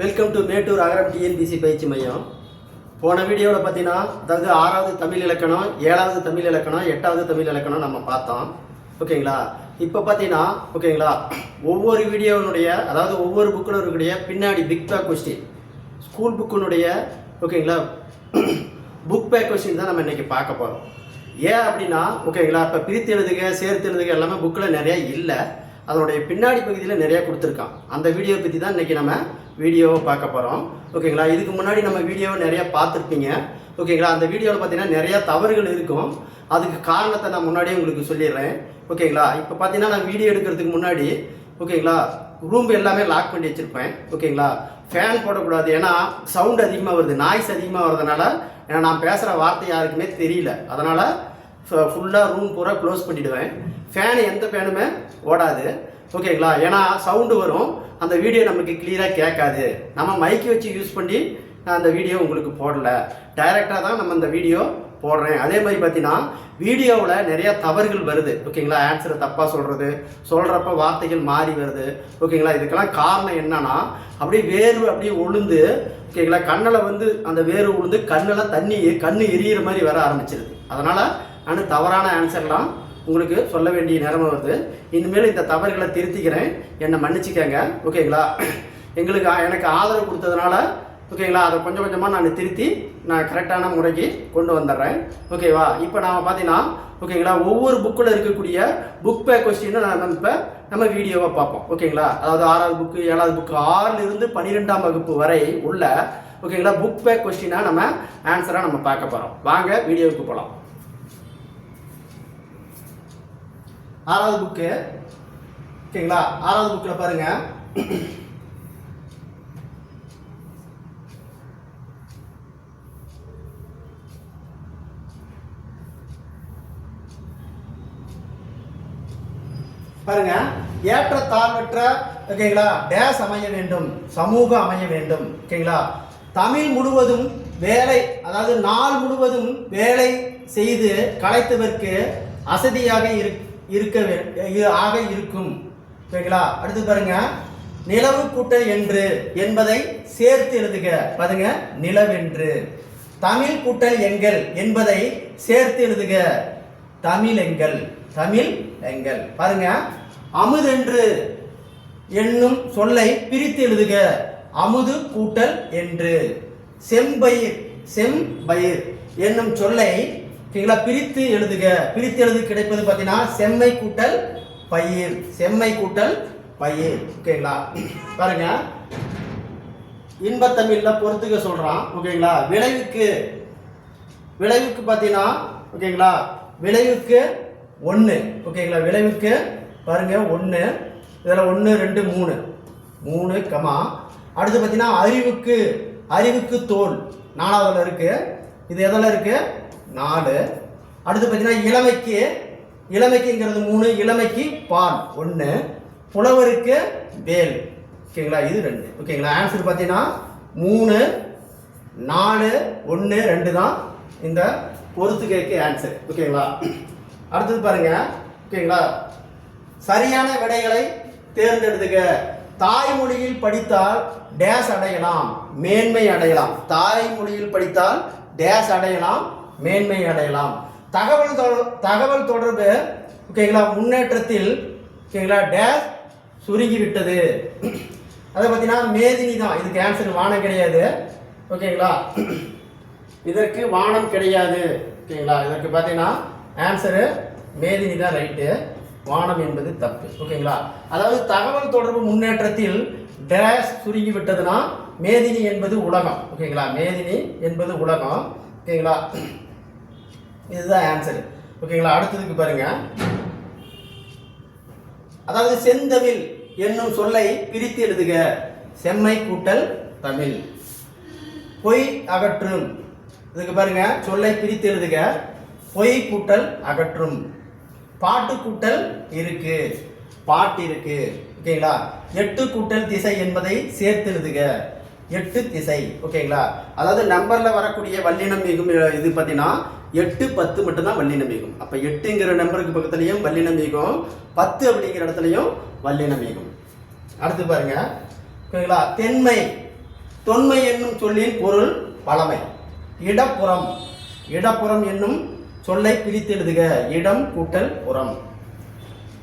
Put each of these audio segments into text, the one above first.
Welcome to Mettur Agaram TNPSC பயிற்சி மையம். போன வீடியோவில் பார்த்தீங்கன்னா, அதாவது 6வது தமிழ் இலக்கணம், 7வது தமிழ் இலக்கணம், 8வது தமிழ் இலக்கணம் நம்ம பார்த்தோம். ஓகேங்களா? இப்போ பார்த்தீங்கன்னா, ஓகேங்களா, ஒவ்வொரு வீடியோனுடைய, அதாவது ஒவ்வொரு புக்கில் இருக்கக்கூடிய பின்னாடி பிக் பேக் கொஸ்டின், ஸ்கூல் புக்கினுடைய, ஓகேங்களா, புக் பேக் கொஸ்டின் தான் நம்ம இன்றைக்கி பார்க்க போகிறோம். ஏன் அப்படின்னா, ஓகேங்களா, இப்போ பிரித்து எழுதுக, சேர்த்து எழுதுக எல்லாமே புக்கில் நிறையா இல்லை. அதனுடைய பின்னாடி பகுதியில் நிறையா கொடுத்துருக்கான். அந்த வீடியோ பற்றி தான் இன்றைக்கி நம்ம வீடியோவை பார்க்க போகிறோம். ஓகேங்களா? இதுக்கு முன்னாடி நம்ம வீடியோவை நிறையா பார்த்துருப்பீங்க. ஓகேங்களா? அந்த வீடியோவில் பார்த்தீங்கன்னா நிறையா தவறுகள் இருக்கும். அதுக்கு காரணத்தை நான் முன்னாடியே உங்களுக்கு சொல்லிடுறேன். ஓகேங்களா? இப்போ பார்த்தீங்கன்னா நான் வீடியோ எடுக்கிறதுக்கு முன்னாடி, ஓகேங்களா, ரூம் எல்லாமே லாக் பண்ணி வச்சுருப்பேன். ஓகேங்களா? ஃபேன் போடக்கூடாது, ஏன்னா சவுண்ட் அதிகமாக வருது, நாய்ஸ் அதிகமாக வர்றதுனால, ஏன்னா நான் பேசுகிற வார்த்தை யாருக்குமே தெரியல, அதனால் ஃபுல்லாக ரூம் பூரா க்ளோஸ் பண்ணிவிடுவேன். ஃபேனு எந்த ஃபேனுமே ஓடாது. ஓகேங்களா? ஏன்னா சவுண்டு வரும், அந்த வீடியோ நமக்கு கிளியராக கேட்காது. நம்ம மைக்கை வச்சு யூஸ் பண்ணி நான் அந்த வீடியோ உங்களுக்கு போடலை, டைரெக்டாக தான் நம்ம அந்த வீடியோ போடுறேன். அதே மாதிரி பார்த்தீங்கன்னா வீடியோவில் நிறையா தவறுகள் வருது. ஓகேங்களா? ஆன்சரை தப்பாக சொல்கிறப்ப வார்த்தைகள் மாறி வருது. ஓகேங்களா? இதுக்கெல்லாம் காரணம் என்னன்னா, அப்படியே வேர்வை அப்படியே உளுந்து, ஓகேங்களா, கண்ணில் வந்து அந்த வேர்வை உளுந்து கண்ணெல்லாம் கண்ணு எரியிற மாதிரி வர ஆரம்பிச்சிருது. அதனால் நான் தவறான ஆன்சர்லாம் உங்களுக்கு சொல்ல வேண்டிய நேரம் வருது. இனிமேல் இந்த தவறுகளை திருத்திக்கிறேன், என்னை மன்னிச்சுக்கங்க. ஓகேங்களா? எனக்கு ஆதரவு கொடுத்ததுனால, ஓகேங்களா, அதை கொஞ்சம் கொஞ்சமாக நான் திருத்தி நான் கரெக்டான முறைக்கு கொண்டு வந்துடுறேன். ஓகேவா? இப்போ நாம் பார்த்தீங்கன்னா, ஓகேங்களா, ஒவ்வொரு புக்கில் இருக்கக்கூடிய புக் பேக் கொஸ்டினை நம்ம வீடியோவை பார்ப்போம். ஓகேங்களா? அதாவது 6வது புக்கு, 7வது புக்கு, 6லிருந்து 12ஆம் வகுப்பு வரை உள்ள, ஓகேங்களா, புக் பேக் கொஸ்டினாக நம்ம ஆன்சராக நம்ம பார்க்க போகிறோம். வாங்க வீடியோவுக்கு போகலாம். 6வது புக்கு, ஓகேங்களா, 6வது புக்கில் பாருங்க, பாருங்க, ஏற்ற தாழ்வற்ற, ஓகேங்களா, டேஸ் அமைய வேண்டும், சமூகம் அமைய வேண்டும். ஓகேங்களா? தமிழ் முழுவதும் வேலை, அதாவது நாள் முழுவதும் வேலை செய்து களைத்தவர்க்கு அசதியாக இருக்கும். ஓகேங்களா? அடுத்து பாருங்க, நிலவு கூட்டல் என்று என்பதை சேர்த்து எழுதுக. பாருங்க, நிலவென்று. தமிழ் கூட்டல் எங்கள் என்பதை சேர்த்து எழுதுக. தமிழ் எங்கள். பாருங்க, அமுதென்று என்னும் சொல்லை பிரித்து எழுதுக. அமுது கூட்டல் என்று. செம்பயிர் என்னும் சொல்லை, ஓகேங்களா, பிரித்து எழுதுக. பிரித்து எழுது கிடைப்பது பார்த்தீங்கன்னா செம்மை கூட்டல் பயிர். ஓகேங்களா? பாருங்க, இன்பத்தமிழ்ல பொறுத்துக்க சொல்றான். ஓகேங்களா? விளைவுக்கு பார்த்தீங்கன்னா, ஓகேங்களா, விளைவுக்கு 1. ஓகேங்களா? விளைவுக்கு பாருங்க 1, இதில் 1 2 3 கமா. அடுத்து பார்த்தீங்கன்னா அறிவுக்கு தோல் 4வதுல இருக்கு. இது எதில் இருக்கு? 4. அடுத்து பார்த்தீங்கன்னா இளமைக்குங்கிறது 3, இளமைக்கு பால் 1, புலவருக்கு வேல். ஓகேங்களா? இது 2. ஓகேங்களா? ஆன்சர் பார்த்தீங்கன்னா 3 4 1 2 தான் இந்த பொறுத்துக்கைக்கு ஆன்சர். ஓகேங்களா? அடுத்தது பாருங்க, ஓகேங்களா, சரியான விடைகளை தேர்ந்தெடுத்துக்க. தாய்மொழியில் படித்தால் டேஸ் அடையலாம், மேன்மை அடையலாம். தாய்மொழியில் படித்தால் டேஸ் அடையலாம், மேன்மை அடையலாம். தகவல் தொடர்பு, ஓகேங்களா, முன்னேற்றத்தில், ஓகேங்களா, டேஸ் சுருங்கிவிட்டது. அதை பார்த்தீங்கன்னா மேதினி தான். இதுக்கு ஆன்சர் வானம் கிடையாது. ஓகேங்களா? இதற்கு வானம் கிடையாது. ஓகேங்களா? இதற்கு பார்த்தீங்கன்னா ஆன்சரு மேதினி தான் ரைட்டு, வானம் என்பது தப்பு. ஓகேங்களா? அதாவது தகவல் தொடர்பு முன்னேற்றத்தில் டேஸ் சுருங்கி விட்டதுன்னா மேதினி என்பது உலகம். ஓகேங்களா? மேதினி என்பது உலகம். ஓகேங்களா? இதுதான் ஆன்சர். ஓகேங்களா? அடுத்ததுக்கு பாருங்க, அதாவது செந்தமிழ் என்னும் சொல்லை பிரித்து எழுதுக. செம்மை கூட்டல் தமிழ். பொய் அகற்றும். இதுக்கு பாருங்க, சொல்லை பிரித்து எழுதுக. பொய் கூட்டல் அகற்றும். பாட்டு கூட்டல் இருக்கு, பாட்டு இருக்கு. ஓகேங்களா? 8 கூட்டல் திசை என்பதை சேர்த்து எழுதுக. 8 திசை. ஓகேங்களா? அதாவது நம்பர்ல வரக்கூடிய வல்லினம் மிகும். இது பார்த்தீங்கன்னா 8 10 மட்டும்தான் வல்லினம் மிகும். அப்போ 8ங்கிற நம்பருக்கு பக்கத்துலையும் வல்லினம் மிகும், 10 அப்படிங்கிற இடத்துலையும் வல்லினம் மிகும். அடுத்து பாருங்க, ஓகேங்களா, தென்மை தொன்மை என்னும் சொல்லின் பொருள் பழமை. இடப்புறம், இடப்புறம் என்னும் சொல்லை பிரித்து எழுதுக. இடம் கூட்டல் புறம்.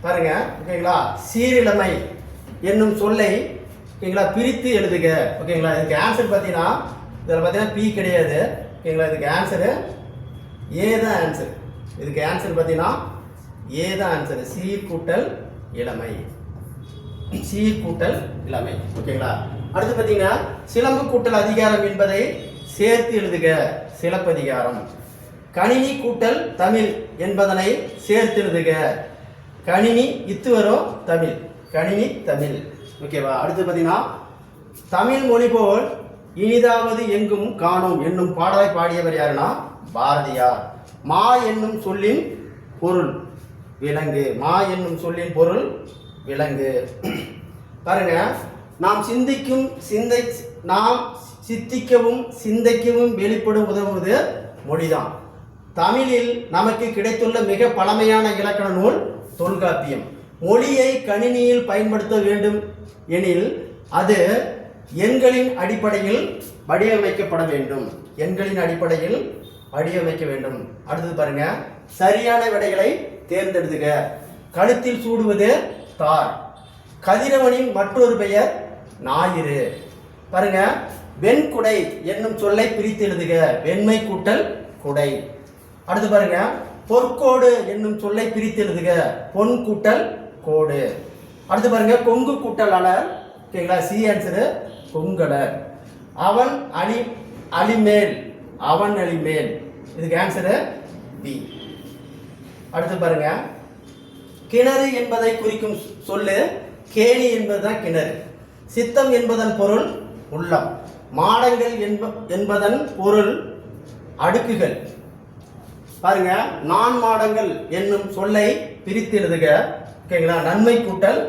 பாருங்க, ஓகேங்களா. சீரிழமை என்னும் சொல்லை, ஓகேங்களா, பிரித்து எழுதுக. ஓகேங்களா. இதுக்கு ஆன்சர் பார்த்தீங்கன்னா இதில் பார்த்தீங்கன்னா பி கிடையாது. ஓகேங்களா. இதுக்கு ஆன்சரு ஏ தான் ஆன்சர். இதுக்கு ஆன்சர் பார்த்தீங்கன்னா ஏ தான் ஆன்சர். சீர் கூட்டல் இளமை, சீர் கூட்டல் இளமை. ஓகேங்களா. அடுத்து பார்த்தீங்கன்னா சிலம்பு கூட்டல் அதிகாரம் என்பதை சேர்த்து எழுதுக. சிலப்பதிகாரம். கணினி கூட்டல் தமிழ் என்பதனை சேர்த்து எழுதுக. கணினி இத்து வரும் தமிழ், கணினி தமிழ். ஓகேவா. அடுத்து பார்த்தீங்கன்னா தமிழ் மொழி போல் இனிதாவது எங்கும் காணும் என்னும் பாடலை பாடியவர் யாருன்னா பாரதியார். மா என்னும் சொல்லின் பொருள் விலங்கு. மா என்னும் சொல்லின் பொருள் விலங்கு. பாருங்க, நாம் சிந்திக்கவும் சிந்தைக்கவும் வெளிப்படும் உதவுவது மொழிதான். தமிழில் நமக்கு கிடைத்துள்ள மிக பழமையான இலக்கண நூல் தொல்காப்பியம். மொழியை கணினியில் பயன்படுத்த வேண்டும் எனில் அது எண்களின் அடிப்படையில் வடிவமைக்கப்பட வேண்டும். எண்களின் அடிப்படையில் வடிவமைக்க வேண்டும். அடுத்தது பாருங்க, சரியான விடைகளை தேர்ந்தெடுத்துக. கழுத்தில் சூடுவது தார். கதிரவனின் மற்றொரு பெயர் ஞாயிறு. பாருங்க, வெண்குடை என்னும் சொல்லை பிரித்து எழுதுக. வெண்மை கூட்டல் குடை. அடுத்து பாருங்க, பொற்கோடு என்னும் சொல்லை பிரித்து எழுதுக. பொன் கூட்டல் கோடு. அடுத்து பாருங்க, கொங்கு கூட்டல் அலர். ஓகேங்களா. சி ஆன்சரு கொங்கலர். அவன் அலிமேல், அவன் அலிமேல். இதுக்கு ஆன்சரு பி. அடுத்து பாருங்க, கிணறு என்பதை குறிக்கும் சொல்லு கேணி என்பதுதான் கிணறு. சித்தம் என்பதன் பொருள் உள்ளம். மாடங்கள் என்பதன் பொருள் அடுக்குகள். பாருங்க, நான் மாடங்கள் என்னும் சொல்லை பிரித்து எழுதுக. ஓகேங்களா. நன்மை கூட்டல்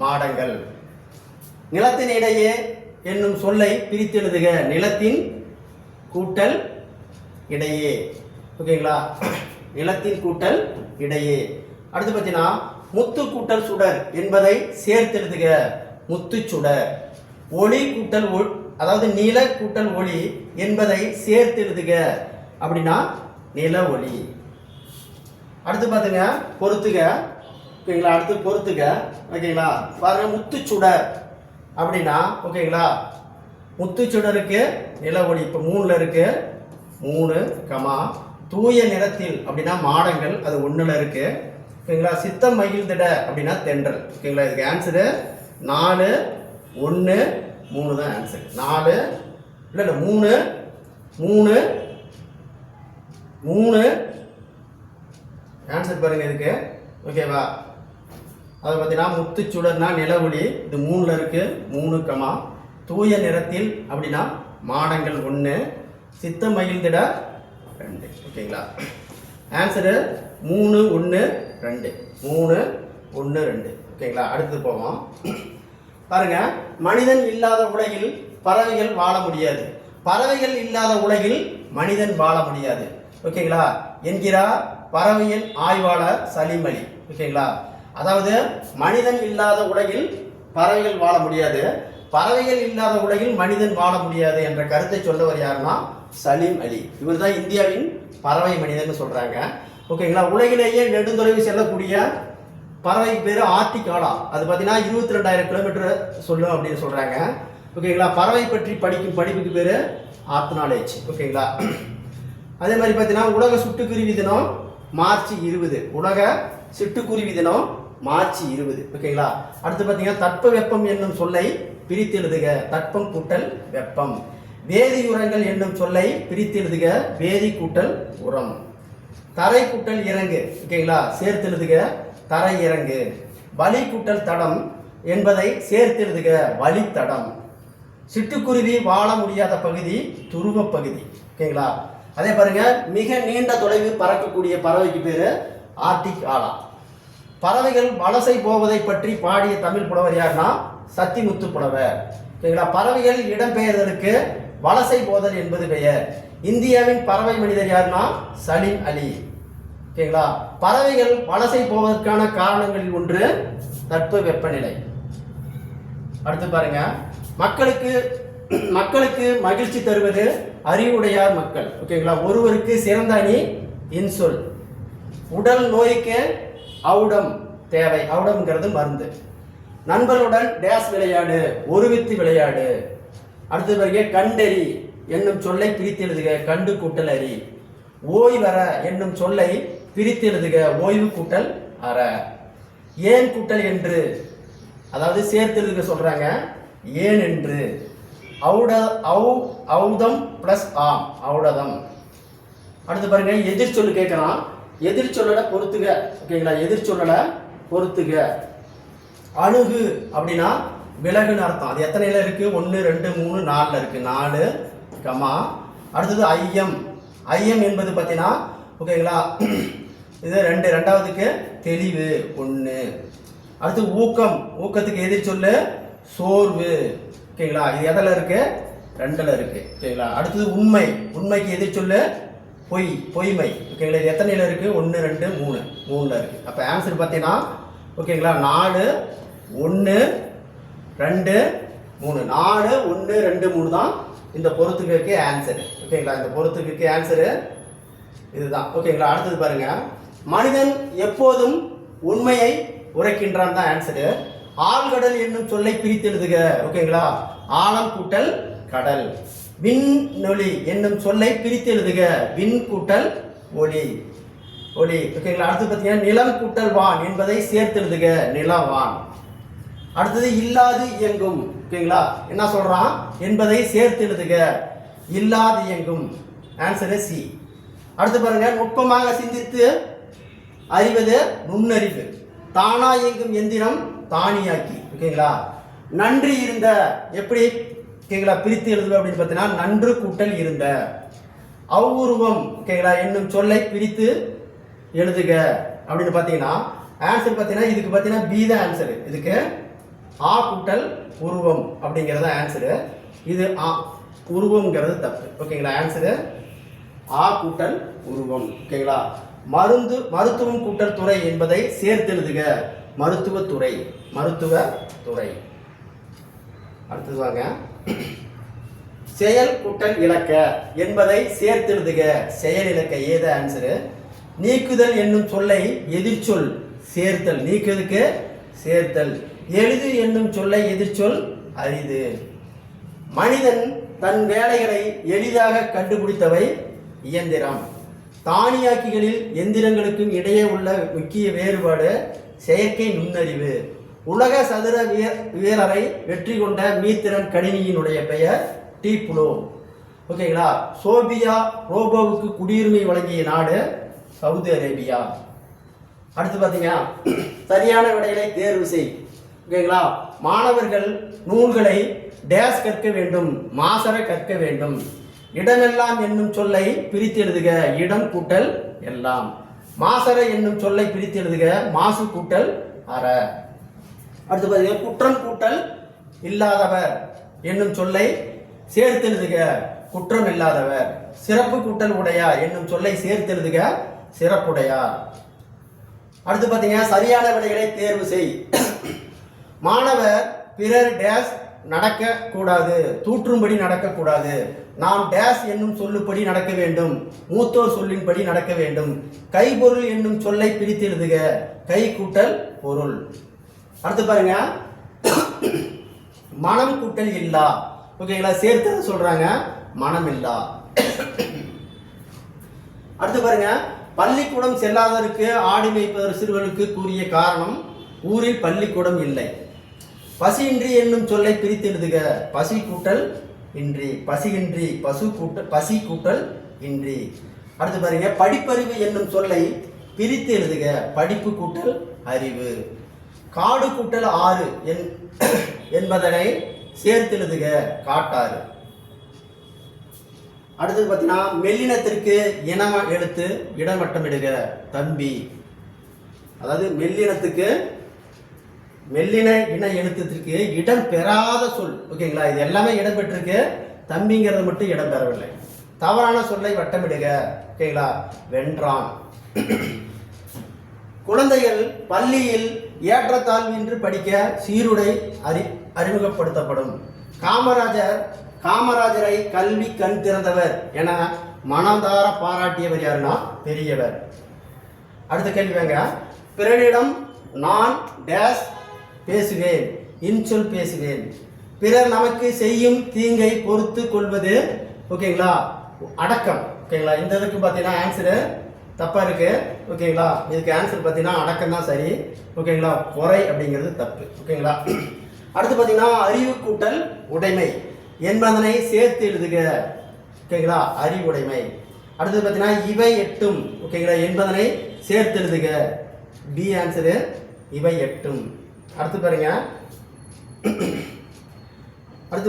மாடங்கள். நிலத்தின் இடையே என்னும் சொல்லை பிரித்து எழுதுக. நிலத்தின் கூட்டல் இடையே. ஓகேங்களா. நிலத்தின் கூட்டல் இடையே. அடுத்து பார்த்தீங்கன்னா முத்து கூட்டல் சுடர் என்பதை சேர்த்து எழுதுக. முத்து சுடர். ஒளி கூட்டல் அதாவது நில கூட்டல் ஒளி என்பதை சேர்த்து எழுதுக. அப்படின்னா நில ஒளி. அடுத்து பார்த்துங்க பொறுத்துக. ஓகேங்களா. அடுத்து பொறுத்துக. ஓகேங்களா. பாருங்க, முத்துச்சுடர் அப்படின்னா, ஓகேங்களா, முத்துச்சுடருக்கு நில ஒளி. இப்போ 3ல் இருக்கு. 3 கமா தூய நிறத்தில் அப்படின்னா மாடங்கள், அது 1ல் இருக்கு. ஓகேங்களா. சித்தம் மகிழ்ந்திட அப்படின்னா தென்றல். ஓகேங்களா. இதுக்கு ஆன்சரு 4 1 3 தான் ஆன்சர். 4 இல்லை 3 3 3 ஆன்சர் பாருங்க இதுக்கு. ஓகேவா. அதை பார்த்தீங்கன்னா முத்துச்சுடர்னா நிலவொளி, இது 3ல் இருக்கு. 3 கமா தூய நிறத்தில் அப்படின்னா மாடங்கள் 1, சித்தம் மகிழ்ந்திட 2. ஓகேங்களா. ஆன்சரு 3 1 2. 3 1 2. ஓகேங்களா. அடுத்து போவோம். பாருங்க, மனிதன் இல்லாத உலகில் பறவைகள் வாழ முடியாது. பறவைகள் இல்லாத உலகில் மனிதன் வாழ முடியாது. ஓகேங்களா. என்கிறார் பறவையின் ஆய்வாளர் சலீம் அலி. ஓகேங்களா. அதாவது மனிதன் இல்லாத உலகில் பறவைகள் வாழ முடியாது, பறவைகள் இல்லாத உலகில் மனிதன் வாழ முடியாது என்ற கருத்தை சொல்லவர் யாருன்னா சலீம் அலி. இவர் தான் இந்தியாவின் பறவை மனிதன் சொல்றாங்க. ஓகேங்களா. உலகிலேயே நெடுந்தொலைவு செல்லக்கூடிய பறவைக்கு பேர் ஆர்டிக் ஆலா. அது பார்த்தீங்கன்னா 22,000 கிலோமீட்டர் சொல்லும் அப்படின்னு சொல்றாங்க. ஓகேங்களா. பறவை பற்றி படிக்கும் படிப்புக்கு பேர் ஆத்னாலேஜ். ஓகேங்களா. அதே மாதிரி பார்த்தீங்கன்னா உலக சிட்டுக்குருவி தினம் மார்ச் 20. உலக சிட்டுக்குருவி தினம் மார்ச் 20. ஓகேங்களா. அடுத்து பார்த்தீங்கன்னா தட்ப வெப்பம் என்னும் சொல்லை பிரித்து எழுதுக. தட்பம் கூட்டல் வெப்பம். வேதி உரங்கள் என்னும் சொல்லை பிரித்து எழுதுக. வேதி கூட்டல் உரம். தரை கூட்டல் இறங்கு. ஓகேங்களா. சேர்த்து எழுதுக. தரை இறங்கு. வழி கூட்டல் தடம் என்பதை சேர்த்து எழுதுக. வழித்தடம். சிட்டுக்குருவி வாழ முடியாத பகுதி துருவ பகுதி. ஓகேங்களா. அதே பாருங்க, மிக நீண்ட தொலைவு பறக்கக்கூடிய பறவைக்கு பேரு ஆர்டிக் ஆலா. பறவைகள் வலசை போவதை பற்றி பாடிய தமிழ் புலவர் யாருன்னா சத்திமுத்து புலவர். ஓகேங்களா. பறவைகள் இடம்பெயர்தலுக்கு வலசை போதல் என்பது பெயர். இந்தியாவின் பறவை மனிதர் யாருன்னா சலீம் அலி. ஓகேங்களா. பறவைகள் வலசை போவதற்கான காரணங்களில் ஒன்று தட்ப வெப்பநிலை. அடுத்து பாருங்க, மக்களுக்கு மக்களுக்கு மகிழ்ச்சி தருவது அறிவுடையார் மக்கள். ஓகேங்களா. ஒருவருக்கு சிறந்த அணி இன்சொல். உடல் நோய்க்கு ஔடம் தேவை. ஔடம்ங்கிறது மருந்து. நண்பர்களுடன் டேஸ் விளையாடு, ஒருவித்து விளையாடு. அடுத்தது பாருங்க, கண்டறி என்னும் சொல்லை பிரித்து எழுதுக, கண்டு கூட்டல் அறி. ஓய்வற என்னும் சொல்லை பிரித்து எழுதுக, ஓய்வு கூட்டல் அற. ஏன் கூட்டல் என்று, அதாவது சேர்த்து எழுதுக சொல்றாங்க, ஏன் என்று. ஔதம் பிளஸ் ஆம், ஔடதம். அடுத்து பாருங்க, எதிர் சொல்லு கேட்கலாம். எதிர் சொல்லல பொறுத்துக. ஓகேங்களா. எதிர் சொல்லல பொறுத்துக. அணுகு அப்படின்னா விலகுன்னு அர்த்தம். அது எத்தனைல இருக்கு? 1 2 3 4 இருக்கு. 4 கமா. அடுத்தது ஐயம். ஐயம் என்பது பார்த்தீங்கன்னா ஓகேங்களா, இது 2. ரெண்டாவதுக்கு தெளிவு 1. அடுத்து ஊக்கம். ஊக்கத்துக்கு எதிர் சொல்லு சோர்வு. ஓகேங்களா. இது எதில் இருக்கு? 2ல இருக்கு. ஓகேங்களா. அடுத்தது உண்மை. உண்மைக்கு எதிர் சொல்லு பொய், பொய்மை. ஓகேங்களா. இது எத்தனைல இருக்கு? 1 2 3 3ல இருக்கு. அப்போ ஆன்சர் பார்த்தீங்கன்னா ஓகேங்களா 4 1 2 3. 4 1 2 3 தான் இந்த பொறுத்துக்கு ஆன்சர். ஓகேங்களா. இந்த பொறுத்துக்கு ஆன்சரு இதுதான். ஓகேங்களா. அடுத்தது பாருங்க, மனிதன் எப்போதும் உண்மையை உரைக்கின்றான் தான் ஆன்சரு. ஆழ்கடல் என்னும் சொல்லை பிரித்து எழுதுக. ஓகேங்களா. ஆழம் கூட்டல் கடல். விண்ணொலி என்னும் சொல்லை பிரித்து எழுதுக, விண் கூட்டல் ஒளி, ஒளி. ஓகேங்களா. அடுத்து பார்த்தீங்கன்னா நிலம் கூட்டல் வான் என்பதை சேர்த்து எழுதுக, நிலவான். அடுத்தது இல்லாது இயங்கும். ஓகேங்களா. என்ன சொல்றான்? என்பதை சேர்த்து எழுதுக, இல்லாது இயங்கும். Answer C. அடுத்து பாருங்க, நுட்பமாக சிந்தித்து அறிவது நுண்ணறிவு. தானா இயங்கும் எந்திரம் தானியாக்கி. ஓகேங்களா. நன்றி இருந்த எப்படி ஓகேங்களா பிரித்து எழுதுக அப்படின்னு பார்த்தீங்கன்னா நன்று கூட்டல் இருந்த. அவ்வுருவம் ஓகேங்களா என்னும் சொல்லை பிரித்து எழுதுக அப்படின்னு பார்த்தீங்கன்னா ஆன்சர் பார்த்தீங்கன்னா இதுக்கு பார்த்தீங்கன்னா பி தான் ஆன்சரு. இதுக்கு ஆ கூட்டல் உருவம் அப்படிங்கிறது ஆன்சரு. இது ஆ உருவம்ங்கிறது தப்பு. ஓகேங்களா. ஆன்சரு ஆ கூட்டல் உருவம். ஓகேங்களா. மருத்துவம் கூட்டல் துறை என்பதை சேர்த்து எழுதுக, மருத்துவத்துறை, மருத்துவத்துறை. அடுத்தது வாங்க, செயல் கூட்டல் இலக்க என்பதை சேர்த்து எழுதுக, செயல் இலக்க. ஏத ஆன்சரு. நீக்குதல் என்னும் சொல்லை எதிர்ச்சொல் சேர்த்தல், நீக்குவதுக்கு சேர்த்தல். எளிது என்னும் சொல்லை எதிர்ச்சொல் அரிது. மனிதன் தன் வேலைகளை எளிதாக கண்டுபிடித்தவை இயந்திரம். தானியாக்கிகளில் எந்திரங்களுக்கும் இடையே உள்ள முக்கிய வேறுபாடு செயற்கை நுண்ணறிவு. உலக சதுர வீரரை வெற்றி கொண்ட மீத்திரன் கணினியினுடைய பெயர் டீப்ளோ. ஓகேங்களா. சோபியா ரோபோவுக்கு குடியுரிமை வழங்கிய நாடு சவுதி அரேபியா. அடுத்து பார்த்தீங்கன்னா சரியான விடைகளை தேர்வு செய். ஓகேங்களா. மாணவர்கள் நூல்களை டேஸ் கற்க வேண்டும், மாசர கற்க வேண்டும். இடமெல்லாம் என்னும் சொல்லை பிரித்து எழுதுக, இடம் கூட்டல் எல்லாம். மாசர என்னும் சொல்லை பிரித்து எழுதுக, மாசு கூட்டல் அற. அடுத்து பார்த்தீங்கன்னா குற்றம் கூட்டல் இல்லாதவர் என்னும் சொல்லை சேர்த்து எழுதுக, குற்றம் இல்லாதவர். சிறப்பு கூட்டல் உடையார் என்னும் சொல்லை சேர்த்து எழுதுக, சிறப்புடையார். அடுத்து பார்த்தீங்கன்னா சரியான விடைகளை தேர்வு செய். மாணவர் பிறர் டேஸ் நடக்கக்கூடாது, தூற்றும்படி நடக்கக்கூடாது. நாம் டேஸ் என்னும் சொல்லுப்படி நடக்க வேண்டும், மூத்தோர் சொல்லின்படி நடக்க வேண்டும். கைபொருள் என்னும் சொல்லை பிரித்து எழுதுக, கை கூட்டல் பொருள். அடுத்து பாருங்க, மனம் கூட்டல் இல்லா. ஓகேங்களா. சேர்த்து சொல்றாங்க, மனம் இல்லா. அடுத்து பாருங்க, பள்ளிக்கூடம் செல்லாதவருக்கு ஆடி மேய்ப்பவர் சிறுவனுக்கு கூறிய காரணம் ஊரில் பள்ளிக்கூடம் இல்லை. பசியின்றி என்னும் சொல்லை பிரித்து எழுதுக, பசி கூட்டல் இன்றி, பசியின்றி, பசு கூட்டல் பசி கூட்டல் இன்றி. அடுத்து பாருங்க, படிப்பறிவு என்னும் சொல்லை பிரித்து எழுதுக, படிப்பு கூட்டல் அறிவு. காடு கூட்டல் ஆறு என்பதனை சேர்த்து எழுதுக, காட்டாறு. அடுத்தது பார்த்தீங்கன்னா மெல்லினத்திற்கு இனம எழுத்து இடமட்டமிடுக, தம்பி. அதாவது மெல்லினத்துக்கு மெல்லின இன எழுத்துக்கு இடம் பெறாத சொல். ஓகேங்களா. இது எல்லாமே இடம் பெற்றிருக்கு, தம்பிங்கிறது மட்டும் இடம் பெறவில்லை. தவறான சொல்லை வட்டமிடுக. ஓகேங்களா. வென்றான். குழந்தைகள் பள்ளியில் ஏற்றத்தாழ்வின்றி படிக்க சீருடை அறிமுகப்படுத்தப்படும். காமராஜர் காமராஜரை கல்வி கண் திறந்தவர் என மனதார பாராட்டியவர் யாருன்னா பெரியவர். அடுத்த கேள்வி வாங்க. பிறரிடம் நான் டேஸ் பேசுவேன், இன்சொல் பேசுவேன். பிறர் நமக்கு செய்யும் தீங்கை பொறுத்து கொள்வது ஓகேங்களா அடக்கம். ஓகேங்களா, இந்த இதுக்கு பார்த்தீங்கன்னா ஆன்சரு தப்பா இருக்கு. ஓகேங்களா, இதுக்கு ஆன்சர் பார்த்தீங்கன்னா அடக்கம் தான் சரி. ஓகேங்களா, பொறை அப்படிங்கிறது தப்பு. ஓகேங்களா, அடுத்து பார்த்தீங்கன்னா அறிவு கூட்டல் உடைமை என்பதனை சேர்த்து எழுதுக. ஓகேங்களா, அறிவுடைமை. அடுத்தது பார்த்தீங்கன்னா இவை எட்டும். ஓகேங்களா, என்பதனை சேர்த்து எழுதுக. பி ஆன்சரு இவை எட்டும். அடுத்து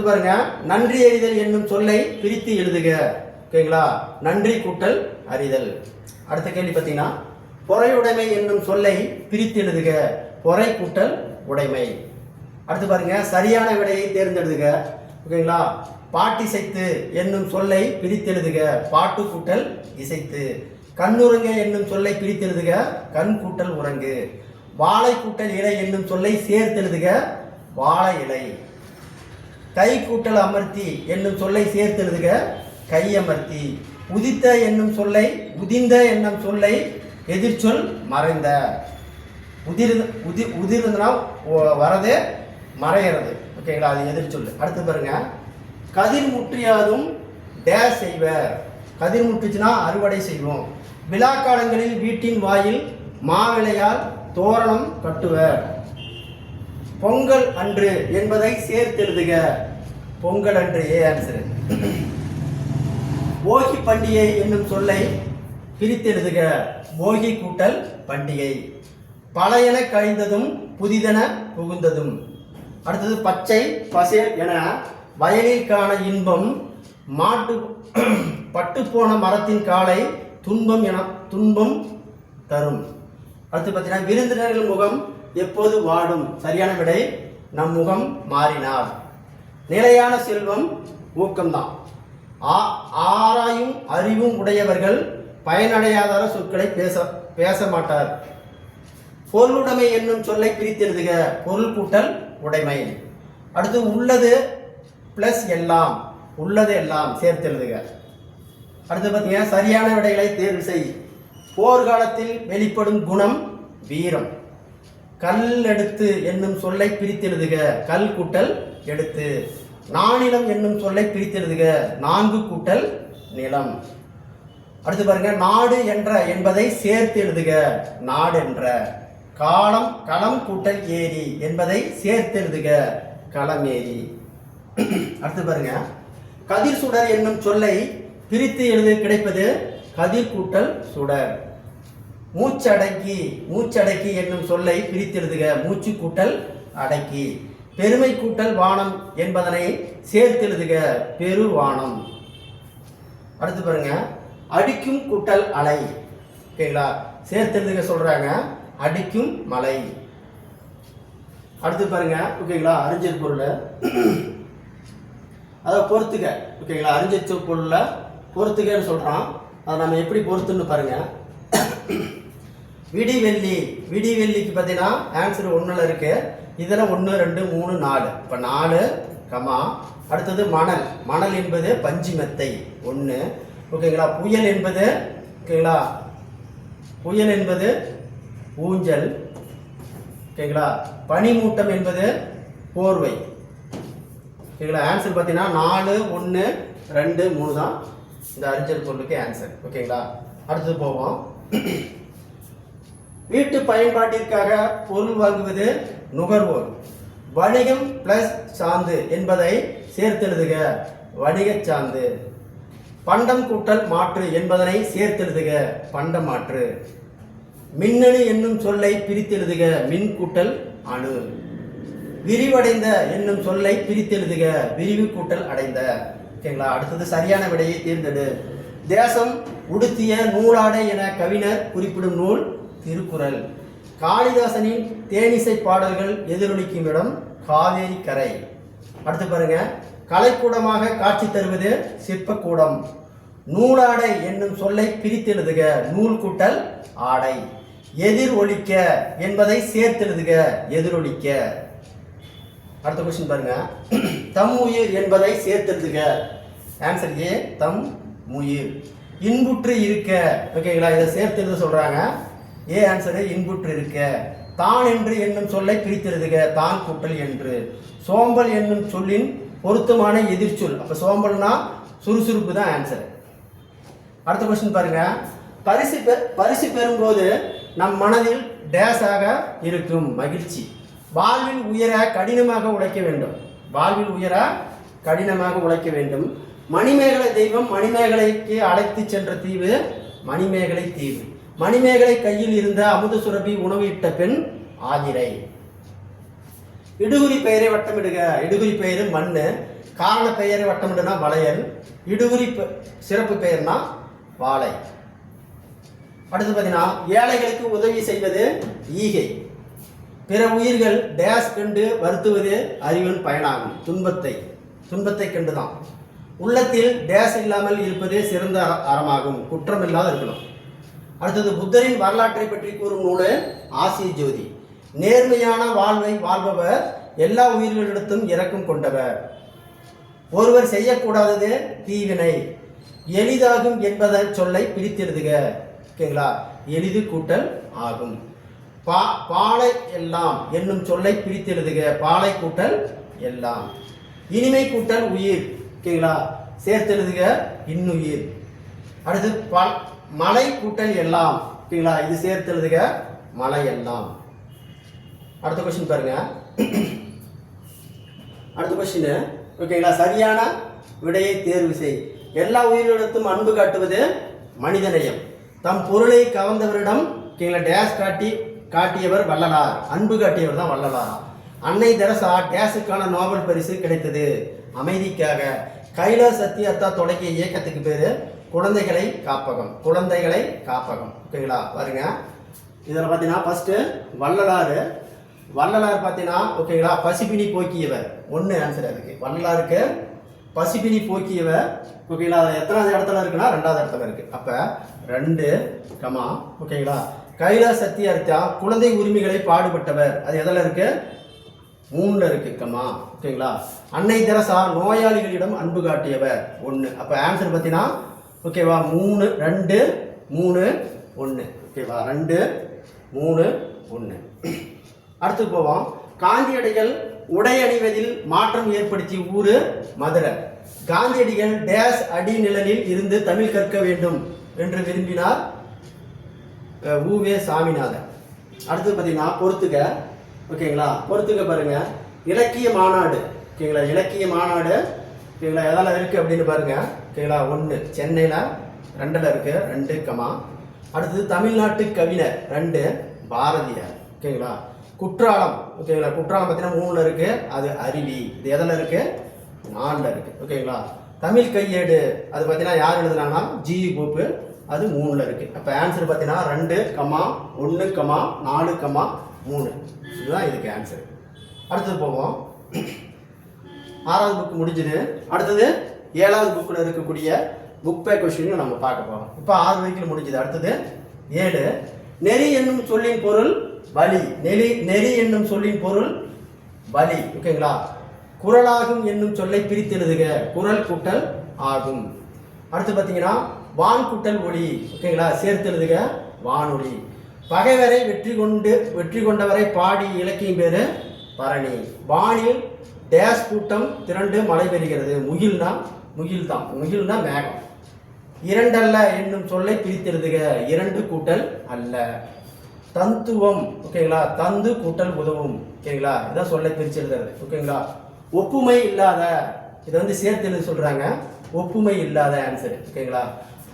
பாருங்க நன்றி அறிதல் என்னும் சொல்லை பிரித்து எழுதுக. ஓகேங்களா, நன்றி கூட்டல் அறிதல். அடுத்த கேள்வி பார்த்தீங்கன்னா பொறையுடைமை என்னும் சொல்லை பிரித்து எழுதுக. பொறை கூட்டல் உடைமை. அடுத்து பாருங்க சரியான விடையை தேர்ந்தெழுதுக. ஓகேங்களா, பாட்டிசைத்து என்னும் சொல்லை பிரித்து எழுதுக. பாட்டு கூட்டல் இசைத்து. கண்ணுறங்க என்னும் சொல்லை பிரித்து எழுதுக. கண் கூட்டல் உறங்கு. வாழை கூட்டல் இலை என்னும் சொல்லை சேர்த்து எழுதுக. வாழை இலை. கை கூட்டல் அமர்த்தி என்னும் சொல்லை சேர்த்து எழுதுக. கையமர்த்தி. உதித்த என்னும் சொல்லை உதிர்ந்த என்னும் சொல்லை எதிர்ச்சொல் மறைந்த. உதிர்ந்தனா வரது மறைகிறது. ஓகேங்களா, அது எதிர்ச்சொல். அடுத்து பாருங்க கதிர் முற்றியாதும் டேஸ் செய்வர். கதிர் முற்றுச்சுன்னா அறுவடை செய்வோம். விழா காலங்களில் வீட்டின் வாயில் மாவிளையால் தோரணம் கட்டுவர். பொங்கல் அன்று என்பதை சேர்த்தெழுதுக. பொங்கல் அன்று ஏ ஆன்சர். போகி பண்டிகை என்னும் சொல்லை பிரித்தெழுதுக. போகி கூட்டல் பண்டிகை. பழையன கழிந்ததும் புதிதென புகுந்ததும். அடுத்தது பச்சை பசேல் என வயலில் காண இன்பம் பட்டு போன மரத்தின் காலை துன்பம் தரும். அடுத்து பார்த்தீங்கன்னா விருந்தினர்கள் முகம் எப்போது வாடும். சரியான விடை நம் முகம் மாறினார். நிலையான செல்வம் ஊக்கம்தான். ஆராயும் அறிவும் உடையவர்கள் பயனடையாத சொற்களை பேச மாட்டார். பொருளுடைமை என்னும் சொல்லை பிரித்தெழுதுக. பொருள் கூட்டல் உடைமை. அடுத்து உள்ளது பிளஸ் எல்லாம். உள்ளது எல்லாம் சேர்த்தெழுதுக. அடுத்து பார்த்தீங்கன்னா சரியான விடைகளை தேர்வு செய். போர்க்காலத்தில் வெளிப்படும் குணம் வீரம். கல் எடுத்து என்னும் சொல்லை பிரித்தெழுதுக. கல் கூட்டல் எடுத்து. நானிலம் என்னும் சொல்லை பிரித்தெழுதுக. நான்கு கூட்டல் நிலம். அடுத்து பாருங்க நாடு என்ற என்பதை சேர்த்து எழுதுக. நாடு என்ற. களம் கூட்டல் ஏரி என்பதை சேர்த்து எழுதுக. களமேரி. அடுத்து பாருங்க கதிர் சுடர் என்னும் சொல்லை பிரித்து எழுத கிடைப்பது கதிர் கூட்டல் சுடர். மூச்சடக்கி என்னும் சொல்லை பிரித்து எழுதுக. மூச்சு கூட்டல் அடக்கி. பெருமை கூட்டல் வானம் என்பதனை சேர்த்து எழுதுக. பெருவானம். அடுத்து பாருங்க அடிக்கும் கூட்டல் அலை. ஓகேங்களா, சேர்த்து எழுதுக சொல்றாங்க. அடிக்கும் மலை. அடுத்து பாருங்க ஓகேங்களா அறிஞர் பொருள் அதை பொறுத்துக்க. ஓகேங்களா, அறிஞர் பொருளை பொறுத்துக்கன்னு சொல்றான். அதை நம்ம எப்படி பொறுத்துன்னு பாருங்க. விடிவெள்ளிக்கு பார்த்தீங்கன்னா ஆன்சர் 1ல் இருக்கு. இதில் 1 2 3 4. இப்போ 4 கமா. அடுத்தது மணல் என்பது பஞ்சு மெத்தை 1. ஓகேங்களா, புயல் என்பது ஊஞ்சல். ஓகேங்களா, பனிமூட்டம் என்பது போர்வை. ஓகேங்களா, ஆன்சர் பார்த்தீங்கன்னா 4 1 2 3 தான் இந்த அறிஞர் பொருளுக்கு ஆன்சர். ஓகேங்களா, அடுத்தது போவோம். வீட்டு பயன்பாட்டிற்காக பொருள் வாங்குவது நுகர்வோர். வணிகம் பிளஸ் சாந்து என்பதை சேர்த்தெழுதுக. வணிக சாந்து. பண்டம் கூட்டல் மாற்று என்பதனை சேர்த்தெழுதுக. பண்ட மாற்று. மின்னணு என்னும் சொல்லை பிரித்தெழுதுக. மின் கூட்டல் அணு. விரிவடைந்த என்னும் சொல்லை பிரித்தெழுதுக. விரிவு கூட்டல் அடைந்த. ஓகேங்களா, அடுத்தது சரியான விடையை தேர்ந்தெடு. தேசம் உடுத்திய நூலாடை என கவிஞர் குறிப்பிடும் நூல் திருக்குறள். காளிதாசனின் தேனிசை பாடல்கள் எதிரொலிக்கும் இடம் காவேரி கரை. அடுத்து பாருங்க கலைக்கூடமாக காட்சி தருவது சிற்பக்கூடம். நூலாடை என்னும் சொல்லை பிரித்தெழுதுக. நூல் கூட்டல் ஆடை. எதிர் ஒலிக்க என்பதை சேர்த்தெழுதுக. எதிரொலிக்க. அடுத்த கொஸ்டின் பாருங்க. தம் உயிர் என்பதை சேர்த்தெழுதுக. ஆன்சர் ஏ, தம் உயிர். இன்புற்று இருக்க. ஓகேங்களா, இதை சேர்த்தெழுத சொல்றாங்க. ஏ ஆன்சரு இன்புற்று இருக்க. தான் என்று என்னும் சொல்லை பிரித்தெழுதுக. தான் கூட்டல் என்று. சோம்பல் என்னும் சொல்லின் பொருத்தமான எதிர்ச்சொல். அப்ப சோம்பல்னா சுறுசுறுப்பு தான் ஆன்சர். அடுத்த கொஸ்டின் பாருங்க. பரிசு பெறும்போது நம் மனதில் டேஸாக இருக்கும் மகிழ்ச்சி. வாழ்வில் உயர கடினமாக உழைக்க வேண்டும். வாழ்வில் உயர கடினமாக உழைக்க வேண்டும். மணிமேகலை தெய்வம் மணிமேகலைக்கு அழைத்து சென்ற தீவு மணிமேகலை தீவு. மணிமேகலை கையில் இருந்த அமுத சுரபி உணவு இட்ட பெண் ஆதிரை. இடுகுறி பெயரை வட்டமிடுக. இடுகுறி பெயரு மண்ணு. காரண பெயரை வட்டமிடுனா வளையல். இடுகுறி சிறப்பு பெயர்னா வாழை. அடுத்து பார்த்தீங்கன்னா ஏழைகளுக்கு உதவி செய்வது ஈகை. பிற உயிர்கள் டேஸ் கண்டு வருத்துவது அறிவின் பயனாகும். துன்பத்தை கண்டுதான். உள்ளத்தில் டேஸ் இல்லாமல் இருப்பதே சிறந்த அறமாகும். குற்றம் இல்லாத இருக்கணும். அடுத்தது புத்தரின் வரலாற்றை பற்றி கூறும் நூல் ஆசிய ஜோதி. நேர்மையான வாழ்வை வாழ்பவர் எல்லா உயிர்களிடத்தும் இரக்கம் கொண்டவர். ஒருவர் செய்யக்கூடாதது தீவினை. எளிதாகும் என்பதன் சொல்லை பிரித்தெழுதுக. ஓகேங்களா, எளிது கூட்டல் ஆகும். பாலை எல்லாம் என்னும் சொல்லை பிரித்தெழுதுக. பாலை கூட்டல் எல்லாம். இனிமை கூட்டல் உயிர். ஓகேங்களா, சேர்த்தெழுதுக இன்னுயிர். அடுத்து மலை கூட்டல் எல்லாம். ஓகேங்களா, இது சேர்த்தெழுதுக மலை எல்லாம். அடுத்த கொஸ்டின் பாருங்க. அடுத்த கொஸ்டின் ஓகேங்களா, சரியான விடையை தேர்வு செய். எல்லா உயிரினத்தும் அன்பு காட்டுவது மனிதநேயம். தம் பொருளை கவர்ந்தவரிடம் ஓகேங்களா டேஸ் காட்டியவர் வள்ளலார். அன்பு காட்டியவர் தான் வள்ளலார். அன்னை தெரசா டேஸுக்கான நோபல் பரிசு கிடைத்தது அமைதிக்காக. கைலாஷ் சத்யார்த்தா தொடங்கிய இயக்கத்துக்கு பேரு குழந்தைகளை காப்பகம். ஓகேங்களா பாருங்க. இதில் பார்த்தீங்கன்னா ஃபர்ஸ்ட் வள்ளலார் பார்த்தீங்கன்னா ஓகேங்களா பசிப்பினி போக்கியவர். ஒன்று ஆன்சர் அதுக்கு. வள்ளலாருக்கு பசிப்பினி போக்கியவர். ஓகேங்களா, அது எத்தனாவது இடத்துல இருக்குன்னா 2வது இடத்துல இருக்கு. அப்ப 2 கமா ஓகேங்களா. கைலாஷ் சத்யார்த்தா குழந்தை உரிமைகளை பாடுபட்டவர். அது எதில் இருக்கு? 3ல் இருக்கு கமா. ஓகேங்களா. அன்னை தெரசா நோயாளிகளிடம் அன்பு காட்டியவர். 1. அப்ப ஆன்சர் பார்த்தீங்கன்னா ஓகேவா 3 2 3 1. ஓகேவா 2 3 1. அடுத்து போவோம். காந்தியடிகள் உடை அணிவதில் மாற்றம் ஏற்படுத்திய ஊரு மதுரை. காந்தியடிகள் டேஸ் அடிநிழலில் இருந்து தமிழ் கற்க வேண்டும் என்று விரும்பினார் ஊவே சாமிநாதன். அடுத்து பார்த்தீங்கன்னா பொறுத்துக்க. ஓகேங்களா, பொறுத்துக்க பாருங்க. இலக்கிய மாநாடு. ஓகேங்களா, இலக்கிய மாநாடு ஓகேங்களா எதால இருக்கு அப்படின்னு பாருங்க. ஓகேங்களா 1 சென்னையில் 2ல் இருக்கு 2 கமா. அடுத்தது தமிழ்நாட்டு கவிஞர் 2 பாரதியார். ஓகேங்களா. குற்றாலம். ஓகேங்களா, குற்றாலம் பார்த்தீங்கன்னா 3ல் இருக்கு. அது அருவி. இது எதில் இருக்கு? 4ல் இருக்கு. ஓகேங்களா. தமிழ் கையேடு அது பார்த்தீங்கன்னா யார் எழுதுனாங்கன்னா ஜி போப்பு. அது 3ல் இருக்கு. அப்போ ஆன்சர் பார்த்தீங்கன்னா 2 கமா 1 கமா 4 கமா 3. இதுதான் இதுக்கு ஆன்சர். அடுத்தது போவோம். 6வது புக் முடிஞ்சது. அடுத்தது 7வது புக்கில் இருக்கக்கூடிய புக் பேக் கொஸ்டின் நம்ம பார்க்க போகிறோம். இப்போ 6 வரைக்கும் முடிஞ்சது. அடுத்தது 7. நெறி என்னும் சொல்லின் பொருள் வலி. நெறி என்னும் சொல்லின் பொருள் வலி. ஓகேங்களா. குரலாகும் என்னும் சொல்லை பிரித்தெழுதுக. குரல் கூட்டல் ஆகும். அடுத்து பார்த்தீங்கன்னா வான் கூட்டல் ஒளி. ஓகேங்களா, சேர்த்தெழுதுக வானொலி. பகைவரை வெற்றி கொண்டவரை பாடி இலக்கியம் பேரு பரணி. வானில் டேஸ் கூட்டம் திரண்டு மழை பெறுகிறது. முகில்னா மேகம். 2 அல்ல என்னும் சொல்லை பிரித்தெழுதுக. 2 கூட்டல் அல்ல. தந்துவம். ஓகேங்களா, தந்து கூட்டல் உதவும். ஓகேங்களா, இதான் சொல்லை பிரிச்சு எழுதுறது. ஓகேங்களா. ஒப்புமை இல்லாத. இதை சேர்த்து எழுத சொல்றாங்க. ஒப்புமை இல்லாத ஆன்சர். ஓகேங்களா.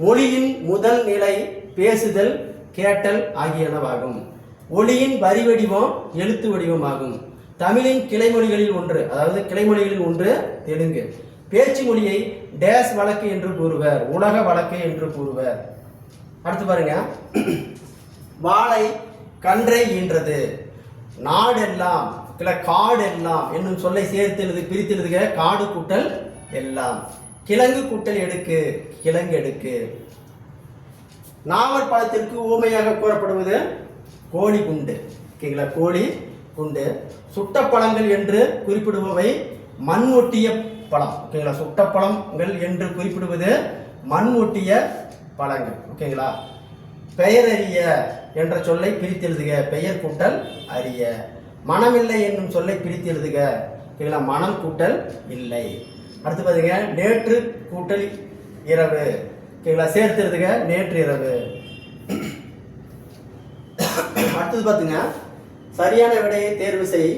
ஒளியின் முதல் நிலை பேசுதல் கேட்டல் ஆகியனவாகும். ஒளியின் வரி வடிவம் எழுத்து வடிவமாகும். தமிழின் கிளைமொழிகளில் ஒன்று, அதாவது கிளைமொழிகளில் ஒன்று தெலுங்கு. பேச்சு மொழியை டேஸ் வழக்கு என்று கூறுவர். உலக வழக்கு என்று கூறுவர். அடுத்து பாருங்க. வாழை கன்றை ஈன்றது. நாடெல்லாம் காடெல்லாம் என்னும் சொல்லை சேர்த்து பிரித்தெழுதுக. காடு கூட்டல் எல்லாம். கிழங்கு கூட்டல் எடுக்கு. கிழங்கு எடுக்கு. நாவற்பழத்திற்கு ஊமையாக கூறப்படுவது கோழி குண்டு. ஓகேங்களா, கோழி உண்டு. சுட்ட பழங்கள் என்று குறிப்பிடுபவை மண் ஒட்டிய பழம். ஓகேங்களா, சுட்ட பழங்கள் என்று குறிப்பிடுவது மண் ஒட்டிய பழங்கள். ஓகேங்களா. பெயரறிய என்ற சொல்லை பிரித்து எழுதுக. பெயர் கூட்டல் அறிய. மனமில்லை என்னும் சொல்லை பிரித்து எழுதுக. ஓகேங்களா, மனம் கூட்டல் இல்லை. அடுத்து பாத்தீங்க நேற்று கூட்டல் இரவு. ஓகேங்களா, சேர்த்து எழுதுக நேற்று இரவு. அடுத்தது பாத்தீங்க சரியான விடையை தேர்வு செய்.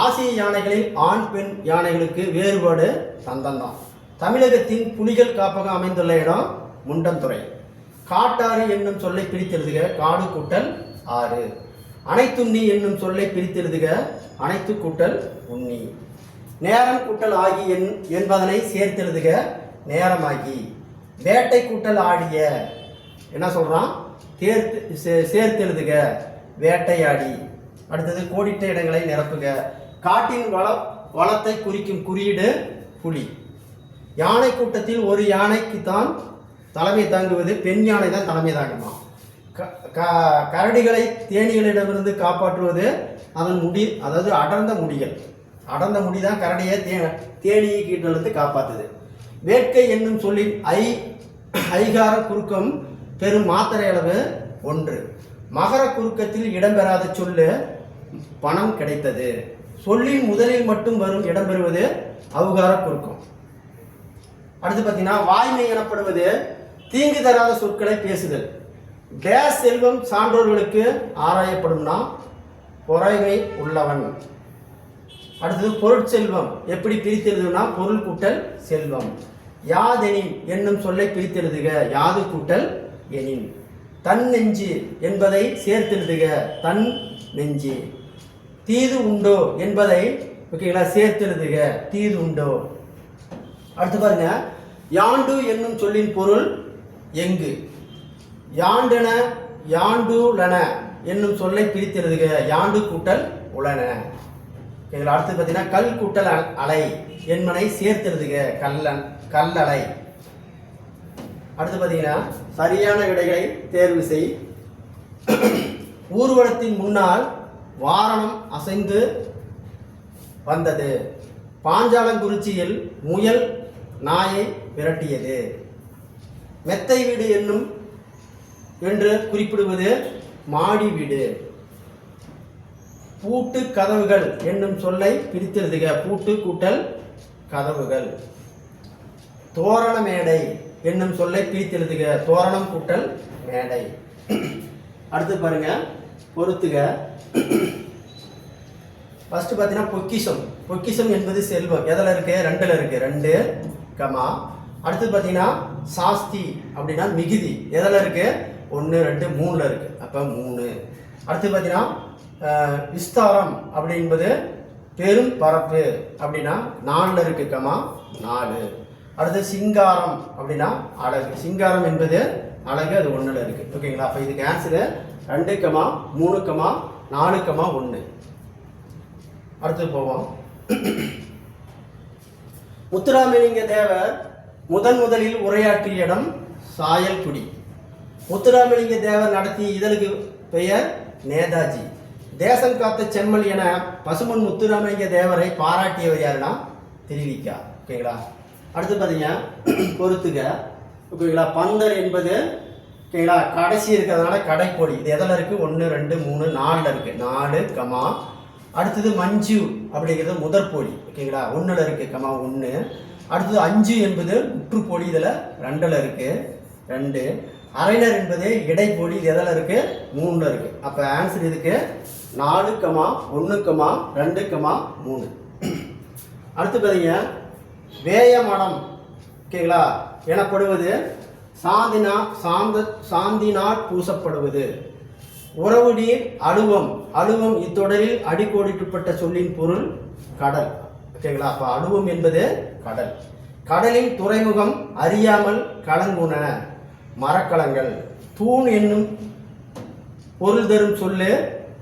ஆசிய யானைகளில் ஆண் பெண் யானைகளுக்கு வேறுபாடு தந்தம்தான். தமிழகத்தின் புலிகள் காப்பகம் அமைந்துள்ள இடம் முண்டந்துறை. காட்டாறு என்னும் சொல்லை பிரித்தெழுதுக. காடு கூட்டல் ஆறு. அனைத்துண்ணி என்னும் சொல்லை பிரித்தெழுதுக. அனைத்து கூட்டல் உண்ணி. நேரம் கூட்டல் ஆகி என்பதனை சேர்த்தெழுதுக. நேரமாகி. வேட்டை கூட்டல் ஆடிய என்ன சொல்றான்? சேர்த்தெழுதுக. வேட்டையாடி. அடுத்தது கோடிட்ட இடங்களை நிரப்புக. காட்டின் வளத்தை குறிக்கும் குறியீடு புலி. யானை கூட்டத்தில் ஒரு யானைக்கு தான் தலைமை தாங்குவது. பெண் யானை தான் தலைமை தாங்குமா. கரடிகளை தேனீகளிடமிருந்து காப்பாற்றுவது அதன் முடி, அதாவது அடர்ந்த முடிகள். அடர்ந்த முடி தான் கரடியை தேனீ கீட்டிலிருந்து காப்பாற்றுது. வேட்கை என்னும் சொல்லின் ஐகார குறுக்கம் பெரும் மாத்திரை அளவு 1. மகர குறுக்கத்தில் இடம்பெறாத சொல்லு பணம் கிடைத்தது. சொல்லின் முதலில் மட்டும் வரும் இடம்பெறுவது அவுகார குறுக்கம். அடுத்து பார்த்தீங்கன்னா வாய்மை எனப்படுவது தீங்கு தராத சொற்களை பேசுதல். டேஸ் செல்வம் சான்றோர்களுக்கு ஆராயப்படும்னா பொறாமை உள்ளவன். அடுத்தது பொருட்செல்வம் எப்படி பிரித்தெழுதுனா பொருள் கூட்டல் செல்வம். யாதெனின் என்னும் சொல்லை பிரித்தெழுதுக. யாது கூட்டல் எனின். தன் நெஞ்சு என்பதை சேர்த்தெழுதுக. தன் நெஞ்சு. தீது உண்டோ என்பதை ஓகேங்களா சேர்த்தெழுதுக. தீது உண்டோ. அடுத்து பாருங்க யாண்டு என்னும் சொல்லின் பொருள் எங்கு. யாண்டென யாண்டுலன என்னும் சொல்லை பிரித்தெழுதுக. யாண்டு கூட்டல் உளன. அடுத்து பார்த்தீங்கன்னா கல் கூட்டல் அலை என்பனை சேர்த்தெழுதுக. கல்லலை. அடுத்து பார்த்தீங்கன்னா சரியான விடைகளை தேர்வு செய். ஊர்வலத்தின் முன்னால் வாரணம் அசைந்து வந்தது. பாஞ்சாலங்குறிச்சியில் முயல் நாயை விரட்டியது. மெத்தை வீடு என்னும் என்று குறிப்பிடுவது மாடி வீடு. பூட்டு கதவுகள் என்னும் சொல்லை பிரித்தெழுதுக. பூட்டு கூட்டல் கதவுகள். தோரண மேடை என்னும் சொல்லை பிரித்தெழுதுக. தோரணம் கூட்டல் மேடை. அடுத்து பாருங்க பொறுத்துக. ஃபர்ஸ்ட் பார்த்தீங்கன்னா பொக்கிஷம். பொக்கிஷம் என்பது செல்வம். எதில் இருக்கு? 2ல் இருக்கு. 2 கமா. அடுத்து பார்த்தீங்கன்னா சாஸ்தி அப்படின்னா மிகுதி. எதில் இருக்கு? 1 2 3ல் இருக்கு. அப்போ 3. அடுத்து பார்த்தீங்கன்னா விஸ்தாரம் அப்படி என்பது பெரும் பரப்பு அப்படின்னா 4ல் இருக்கு. கமா 4. அடுத்து சிங்காரம் அப்படின்னா அழகு. சிங்காரம் என்பது அழகு. அது 1ல் இருக்கு. ஓகேங்களா. அப்போ இதுக்கு ஆன்சரு 2 கமா 3 கமா 4 கமா 1. அடுத்து போவோம். முத்துராமலிங்க தேவர் முதலில் உரையாற்றிய இடம் சாயல்குடி. முத்துராமலிங்க தேவர் நடத்திய இதழுக்கு பெயர் நேதாஜி. தேசம் காத்த செம்மல் என பசுமன் முத்துராமலிங்க தேவரை பாராட்டியவர் யாருன்னா திருவிக்கா. ஓகேங்களா. அடுத்து பார்த்தீங்க பொறுத்துக. ஓகேங்களா. பந்தர் என்பது ஓகேங்களா கடைசி இருக்கிறதுனால கடைப்பொடி. இது எதில் இருக்கு? 1 2 3 4ல் இருக்கு. 4 கமா. அடுத்தது மஞ்சு அப்படிங்கிறது முதற்பொடி. ஓகேங்களா. 1ல் இருக்கு. கமா 1. அடுத்தது அஞ்சு என்பது முற்றுப்பொடி. இதில் 2ல் இருக்கு. 2. அரைஞர் என்பது இடைப்பொடி. இது எதில் இருக்கு? 3ல் இருக்கு. அப்போ ஆன்சர் இதுக்கு 4 கமா 1 கமா 2 கமா 3. அடுத்து பார்த்தீங்க வேயமடம் ஓகேங்களா எனப்படுவது சாந்தினால் பூசப்படுவது. உறவு நீர் அழுவம். அழுவம் இத்தொடரில் அடிக்கோடிட்டுப்பட்ட சொல்லின் பொருள் கடல். ஓகேங்களா. அப்போ அழுவம் என்பது கடல். கடலின் துறைமுகம் அறியாமல் கலங்குன மரக்கலங்கள். தூண் என்னும் பொருள் தரும் சொல்லு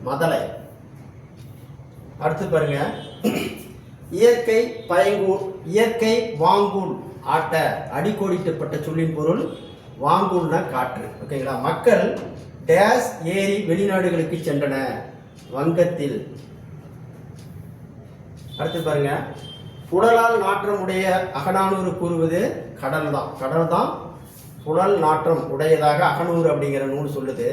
மதலை. அடுத்து பாருங்க இயற்கை பயங்கூர். இயற்கை வாங்கூல் ஆட்ட அடிக்கோடிட்டுப்பட்ட சொல்லின் பொருள் வாங்கூல்னா காற்று. ஓகேங்களா. மக்கள் டேஸ் ஏறி வெளிநாடுகளுக்கு சென்றன. வங்கத்தில். அடுத்து பாருங்க, புழலால் நாற்றம் உடைய அகநானூறு கூறுவது கடல் தான். கடல் தான் புழல் நாற்றம் உடையதாக அகநூறு அப்படிங்கிற நூல் சொல்லுது.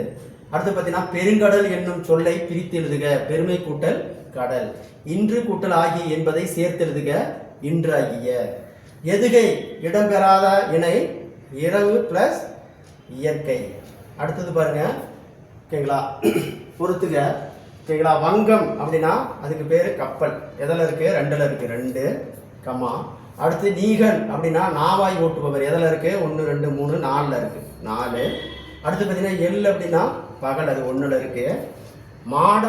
அடுத்து பார்த்தீங்கன்னா, பெருங்கடல் என்னும் சொல்லை பிரித்து எழுதுக. பெருமை கூட்டல் கடல், இன்று கூட்டல் ஆகிய என்பதை சேர்த்து எழுதுக. இன்று ஆகிய. எதுகை இடம்பெறாத இணை இரவு பிளஸ் இயற்கை. அடுத்தது பாருங்க, ஓகேங்களா, பொறுத்துக. ஓகேங்களா, வங்கம் அப்படின்னா அதுக்கு பேர் கப்பல். எதில் இருக்கு? ரெண்டில் இருக்கு. 2 கமா. அடுத்து நீகன் அப்படின்னா நாவாய் ஓட்டுபவர். எதில் இருக்கு? 1 2 3 4 இருக்கு. 4. அடுத்து பார்த்தீங்கன்னா, எல் அப்படின்னா பகல், அது 1 இருக்கு. மாட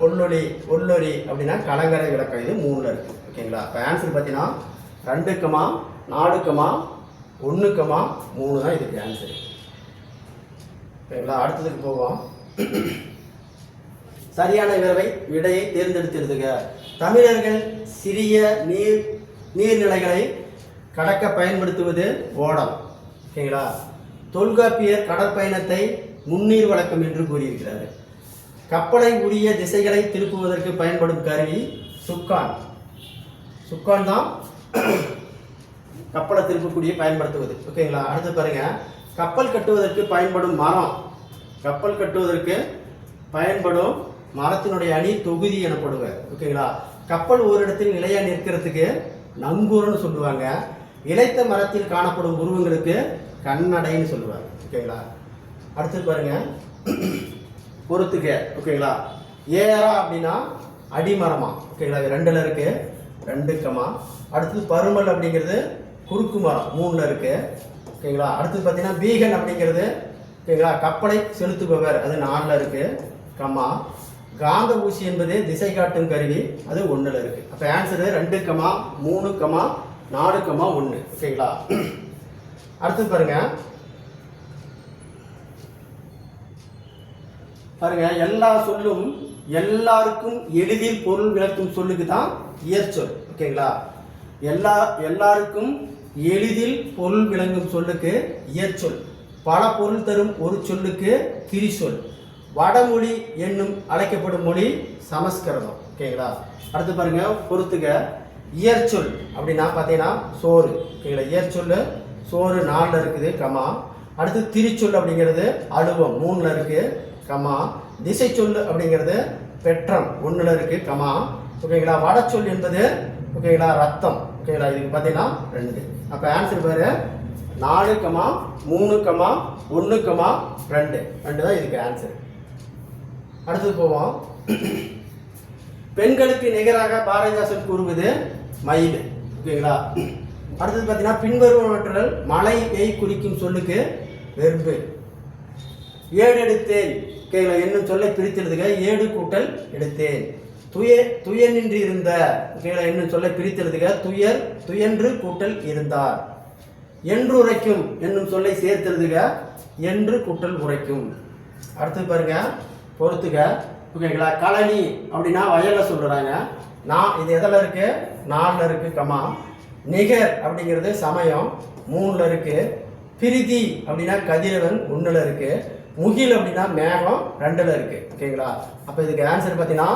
ஒல்லொலி ஒல்லொலி அப்படின்னா கலங்கரை விளக்கம், இது 3 இருக்கு. ஓகேங்களா, இப்போ ஆன்சர் பார்த்தீங்கன்னா 2 கமா 4 கமா 1 கமா 3 தான் இதுக்கு ஆன்சர். ஓகேங்களா, அடுத்ததுக்கு போவோம். சரியான விடையை தேர்ந்தெடுத்து எழுதுக. தமிழர்கள் சிறிய நீர்நிலைகளை கடக்க பயன்படுத்துவது ஓடம். ஓகேங்களா, தொல்காப்பியர் கடற்பயணத்தை முன்னீர் வழக்கம் என்று கூறியிருக்கிறார். கப்பலை உரிய திசைகளை திருப்புவதற்கு பயன்படும் கருவி சுக்கான். சுக்கான் தான் கப்பலை திருப்பக்கூடிய பயன்படுத்துவது. ஓகேங்களா, அடுத்து பாருங்க, கப்பல் கட்டுவதற்கு பயன்படும் மரம். கப்பல் கட்டுவதற்கு பயன்படும் மரத்தினுடைய அணி தொகுதி எனப்படுவார். ஓகேங்களா, கப்பல் ஒரு இடத்தில் நிலையா நிற்கிறதுக்கு நங்கூரன்னு சொல்லுவாங்க. இளைத்த மரத்தில் காணப்படும் உருவங்களுக்கு கண்ணடைன்னு சொல்லுவாங்க. ஓகேங்களா, அடுத்து பாருங்க, பொறுத்துக்க. ஓகேங்களா, ஏரா அப்படின்னா அடிமரமா. ஓகேங்களா, 2ல் இருக்கு. 2 கமா. அடுத்தது பருமல் அப்படிங்கிறது குறுக்கு மரம், 3ல் இருக்கு. ஓகேங்களா, அடுத்தது பார்த்தீங்கன்னா பீகன் அப்படிங்கிறது, ஓகேங்களா, கப்பலை செலுத்துபவர், அது 4ல் இருக்கு. கமா. காந்த ஊசி என்பது திசை காட்டும் கருவி, அது 1ல் இருக்கு. அப்போ ஆன்சரு 2 கமா 3 கமா 4 கமா 1. ஓகேங்களா, அடுத்து பாருங்க, எல்லா சொல்லும் எல்லாருக்கும் எளிதில் பொருள் விளக்கும் சொல்லுக்கு தான் இயற்சொல். ஓகேங்களா, எல்லாருக்கும் எளிதில் பொருள் விளங்கும் சொல்லுக்கு இயற்சொல். பல பொருள் தரும் ஒரு சொல்லுக்கு திரிசொல். வடமொழி என்னும் அழைக்கப்படும் மொழி சமஸ்கிருதம். ஓகேங்களா, அடுத்து பாருங்க, பொறுத்துக. இயற்சொல் அப்படின்னா பார்த்தீங்கன்னா சோறு. ஓகேங்களா, இயற்சொல் சோறு 4ல் இருக்குது. கமா. அடுத்து திரிச்சொல் அப்படிங்கிறது அலுவம், 3ல் இருக்கு. கமா. திசை சொல் அப்படிங்கிறது பெற்றம், 1ல் இருக்கு. கமா. ஓகேங்களா, வடச்சொல் என்பது, ஓகேங்களா, ரத்தம். ஓகேங்களா, இதுக்கு பார்த்தீங்கன்னா 2. அப்போ ஆன்சர் பாரு 4 கமா 3 கமா 1 கமா 2 தான் இதுக்கு ஆன்சர். அடுத்தது போவோம். பெண்களுக்கு நிகராக பாரதிதாசன் கூறுவது மயில். ஓகேங்களா, அடுத்தது பார்த்தீங்கன்னா, பின்வருவனவற்றில் மலையை குறிக்கும் சொல்லுக்கு வெறுப்பு. ஏடு எடுத்தேன். ஓகேங்களா, என்னும் சொல்லை பிரித்தெழுதுக. ஏடு கூட்டல் எடுத்தேன். துயனின்றி இருந்த. ஓகேங்களா, என்னும் சொல்லை பிரித்தெழுதுக. துயன்று கூட்டல் இருந்தார். என்று உரைக்கும் என்னும் சொல்லை சேர்த்தெழுதுக. என்று கூட்டல் உரைக்கும். அடுத்து பாருங்க, பொறுத்துக. ஓகேங்களா, கழனி அப்படின்னா வயல்ல சொல்றாங்க. இது எதில் இருக்கு? 4ல் இருக்கு. கமா. நிகர் அப்படிங்கிறது சமயம், 3ல் இருக்கு. பிரிதி அப்படின்னா கதிரவன், 1ல் இருக்கு. முகில் அப்படின்னா மேகம், 2ல் இருக்கு. ஓகேங்களா, அப்போ இதுக்கு ஆன்சர் பார்த்தீங்கன்னா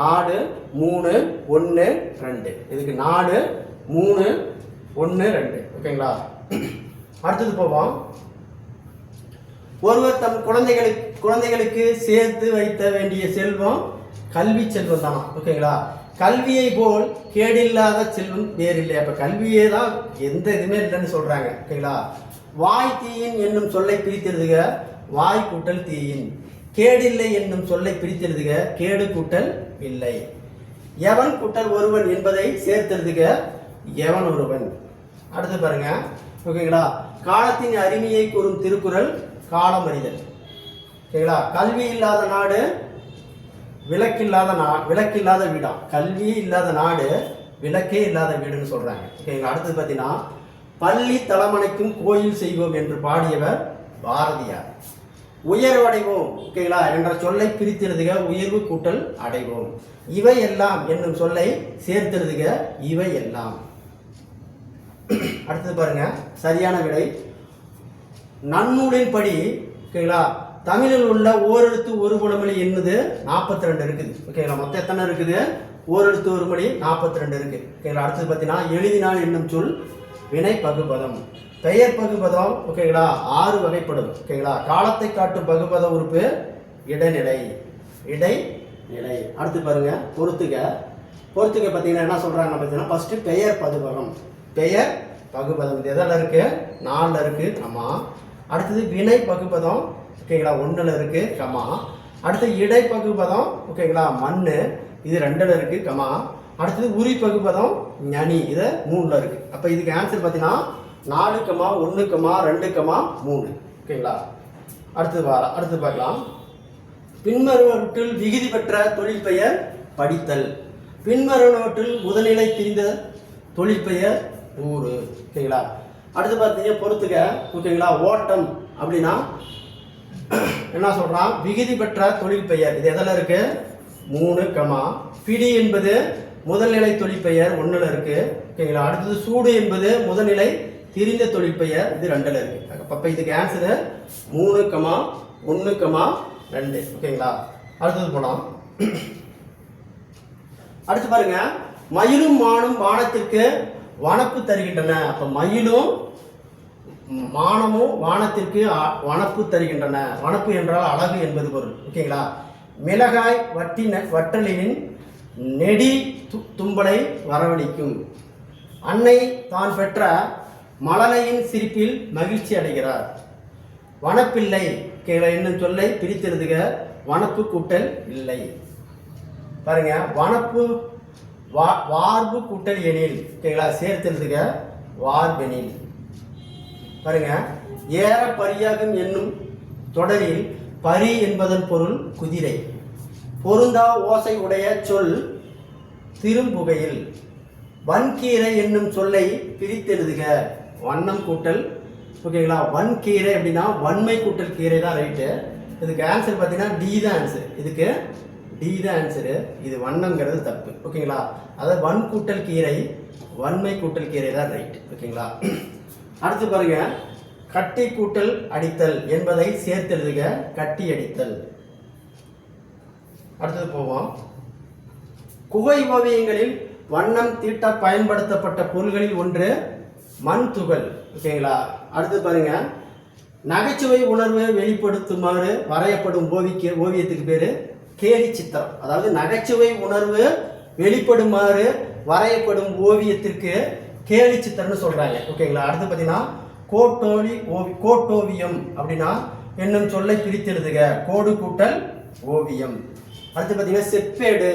4 3 1 2. இதுக்கு 4 3 1 2. ஓகேங்களா, அடுத்தது போவோம். ஒருவர் தம் குழந்தைகளுக்கு சேர்த்து வைத்த வேண்டிய செல்வம் கல்வி செல்வம் தான். ஓகேங்களா, கல்வியை போல் கேடில்லாத செல்வம் வேறு இல்லை. அப்போ கல்வியே தான், எந்த இதுவுமே இல்லைன்னு சொல்றாங்க. ஓகேங்களா, வாய் தீயின் என்னும் சொல்லை பிரித்தெழுதுக. வாய் கூட்டல் தீயின். கேடில்லை என்னும் சொல்லை பிரித்தெழுதுக. கேடு கூட்டல் இல்லை. எவன் கூட்டல் ஒருவன் என்பதை சேர்த்தெழுதுக. எவன் ஒருவன். அடுத்து பாருங்க, ஓகேங்களா, காலத்தின் அருமையை கூறும் திருக்குறள் காலம் அறிதல். ஓகேங்களா, கல்வி இல்லாத நாடு விளக்கில்லாத வீடா. கல்வி இல்லாத நாடு விளக்கே இல்லாத வீடுன்னு சொல்றாங்க. ஓகேங்களா, அடுத்தது பார்த்தீங்கன்னா, பள்ளி தலமணைக்கும் கோயில் செய்வோம் என்று பாடியவர் பாரதியார். உயர்வடைவோம். ஓகேங்களா, என்ற சொல்லை பிரித்தெழுதுக. உயர்வு கூட்டல் அடைவோம். இவை எல்லாம் என்னும் சொல்லை சேர்த்தெழுதுக. இவை எல்லாம். அடுத்தது பாருங்க, சரியான விடை நன்னூலின் படி. ஓகேங்களா, தமிழில் உள்ள ஓரெழுத்து ஒரு புலமொழி என்னது 42 இருக்குது. ஓகேங்களா, மொத்தம் எத்தனை இருக்குது? ஓரெழுத்து ஒரு மொழி 42 இருக்கு. ஓகேங்களா. அடுத்தது பார்த்தீங்கன்னா எழுதினால் என்னும் சொல் வினை பகுபதம். பெயர் பகுபதம் ஓகேங்களா 6 வகைப்படும். ஓகேங்களா. காலத்தை காட்டும் பகுபத உறுப்பு இடைநிலை. இடைநிலை. அடுத்து பாருங்க பொறுத்துக. பொறுத்துக பார்த்தீங்கன்னா என்ன சொல்றாங்க பார்த்தீங்கன்னா ஃபர்ஸ்ட் பெயர் பகுபதம். பெயர் பகுபதம் இது எதில் இருக்கு 4ல் இருக்கு கமா. அடுத்தது வினை பகுபதம் ஓகேங்களா 1ல் இருக்கு கமா. அடுத்து இடை பகுபதம் ஓகேங்களா மண்ணு இது 2ல் இருக்கு கமா. அடுத்தது உரி பகுபதம் ஞனி இது 3ல் இருக்கு. அப்போ இதுக்கு ஆன்சர் பார்த்தீங்கன்னா 4, 1, 2, 3. ஓகேங்களா. அடுத்து பார்க்கலாம். பின்வருவற்றில் விகுதி பெற்ற தொழில் பெயர் படித்தல். பின்வருவற்றில் முதல்நிலை பிரிந்த தொழில் பெயர் ஊரு. ஓகேங்களா. அடுத்து பார்த்தீங்கன்னா பொறுத்துக்க ஓகேங்களா. ஓட்டம் அப்படின்னா என்ன சொல்றான் விகுதி பெற்ற தொழில் பெயர் இது எதில் இருக்கு 3 கமா. பிடி என்பது முதல்நிலை தொழில் பெயர் 1ல் இருக்கு. ஓகேங்களா. அடுத்தது சூடு என்பது முதல்நிலை திரிந்த தொழில் பெயர் இது 2ல் இருக்கு. அப்போ இதுக்கு ஆன்சரு 3, 1, 2. ஓகேங்களா. அடுத்தது போலாம். அடுத்து பாருங்க மயிலும் மானும் வானத்திற்கு வனப்பு தருகின்றன. அப்ப மயிலும் மானமும் வானத்திற்கு வனப்பு தருகின்றன. வனப்பு என்றால் அழகு என்பது பொருள். ஓகேங்களா. மிளகாய் வட்டலின் நெடி தும்பலை வரவழைக்கும். அன்னை தான் பெற்ற மழலையின் சிரிப்பில் மகிழ்ச்சி அடைகிறார். வனப்பில்லை என்னும் சொல்லை பிரித்தெழுதுக. வனப்பு கூட்டல் இல்லை. பாருங்க வனப்பு வார்பு கூட்டல் எனில் ஓகேங்களா சேர்த்தெழுதுக வார்பெனில். பாருங்க ஏற பரியாகும் என்னும் தொடரில் பரி என்பதன் பொருள் குதிரை. பொருந்தா ஓசை உடைய சொல் திரும்புகையில். வன்கீரை என்னும் சொல்லை பிரித்தெழுதுக. வண்ணம் கூட்டல் ஓகேங்களா. வன்கீரை அப்படின்னா வன்மை கூட்டல் கீரை தான் ரைட்டு. இதுக்கு ஆன்சர் பார்த்தீங்கன்னா டி தான் ஆன்சர். இதுக்கு டி தான் ஆன்சரு. இது வண்ணங்கிறது தப்பு. ஓகேங்களா. அதாவது வன் கூட்டல் கீரை வன்மை கூட்டல் கீரை தான் ரைட்டு. ஓகேங்களா. அடுத்து பாருங்க கட்டி கூட்டல் அடித்தல் என்பதை சேர்த்தெழுதுக கட்டி அடித்தல். அடுத்தது போவோம். குகை ஓவியங்களில் வண்ணம் தீட்ட பயன்படுத்தப்பட்ட பொருள்களில் ஒன்று மண் துகள். ஓகேங்களா. அடுத்து பாருங்க நகைச்சுவை உணர்வு வெளிப்படுத்துமாறு வரையப்படும் ஓவியத்துக்கு பேரு கேலி சித்திரம். அதாவது நகைச்சுவை உணர்வு வெளிப்படுமாறு வரையப்படும் ஓவியத்திற்கு கேலி சித்திரம்னு சொல்றாங்க. ஓகேங்களா. அடுத்து பார்த்தீங்கன்னா கோட்டோவியம் அப்படின்னா என்னும் சொல்லை பிரித்தெழுதுக கோடு கூட்டல் ஓவியம். அடுத்து பார்த்தீங்கன்னா செப்பேடு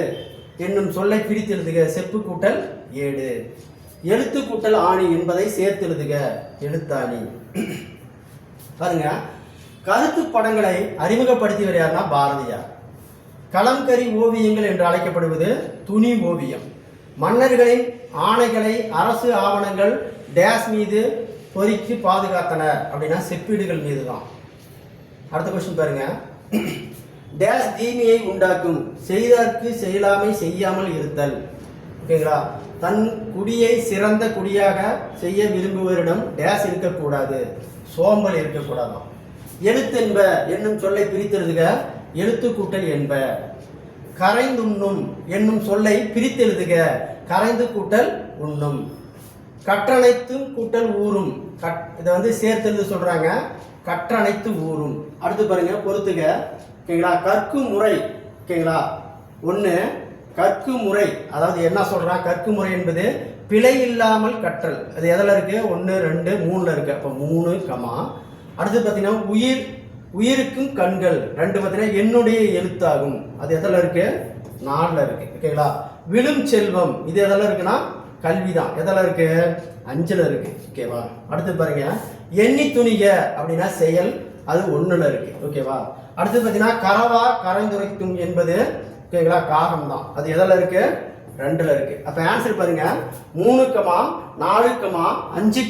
என்னும் சொல்லை பிரித்தெழுதுக செப்பு கூட்டல் ஏடு. எழுத்து கூட்டல் ஆணி என்பதை சேர்த்தெழுதுக எழுத்தாணி. பாருங்க கருத்து படங்களை அறிமுகப்படுத்தியவர் யாருன்னா பாரதியார். கலம்கரி ஓவியங்கள் என்று அழைக்கப்படுவது துணி ஓவியம். மன்னர்களின் ஆணைகளை அரசு ஆவணங்கள் டேஸ் மீது பொறித்து பாதுகாத்தனர் அப்படின்னா செப்பீடுகள் மீது தான். அடுத்த கொஸ்டின் பாருங்க. டேஸ் தீமையை உண்டாக்கும் செய்தற்கு செயலாமை செய்யாமல் இருத்தல். ஓகேங்களா. தன் குடியை சிறந்த குடியாக செய்ய விரும்புவரிடம் டேஸ் இருக்கக்கூடாது சோம்பல் இருக்கக்கூடாதாம். எழுத்தென்ப என்னும் சொல்லை பிரித்தெழுதுக எழுத்து கூட்டல் என்ப. கரைந்துண்ணும் என்னும் சொல்லை பிரித்தெழுதுக கரைந்து கூட்டல் உண்ணும். கற்றனைத்தும் கூட்டல் ஊரும் இதை சேர்த்தெழுது சொல்றாங்க கற்றனைத்து ஊரும். அடுத்து பாருங்க பொறுத்துக. ஓகேங்களா. கற்கு முறை. ஓகேங்களா. 1 கற்கு முறை அதாவது என்ன சொல்றான் கற்கு முறை என்பது பிழை இல்லாமல் கற்றல். அது எதில் இருக்கு 1, 2, 3ல் இருக்கு. அப்போ 3 கமா. அடுத்து பார்த்தீங்கன்னா உயிருக்கும் கண்கள் 2 பார்த்தீங்கன்னா என்னுடைய எழுத்தாகும். அது எதில் இருக்கு 4ல் இருக்கு. ஓகேங்களா. விழும் செல்வம் இது எதில் இருக்குன்னா கல்விதான். எதில் இருக்கு 5ல் இருக்கு. ஓகேவா. அடுத்து பாருங்க எண்ணி துணிக அப்படின்னா செயல் அது 1ல் இருக்கு. ஓகேவா. அடுத்து பார்த்தீங்கன்னா கரவா கரைந்துரைக்கும் என்பது ஓகேங்களா காகம் தான். அது எதில் இருக்கு 2ல் இருக்கு. அப்ப ஆன்சர் பாருங்க 3, 4, 5,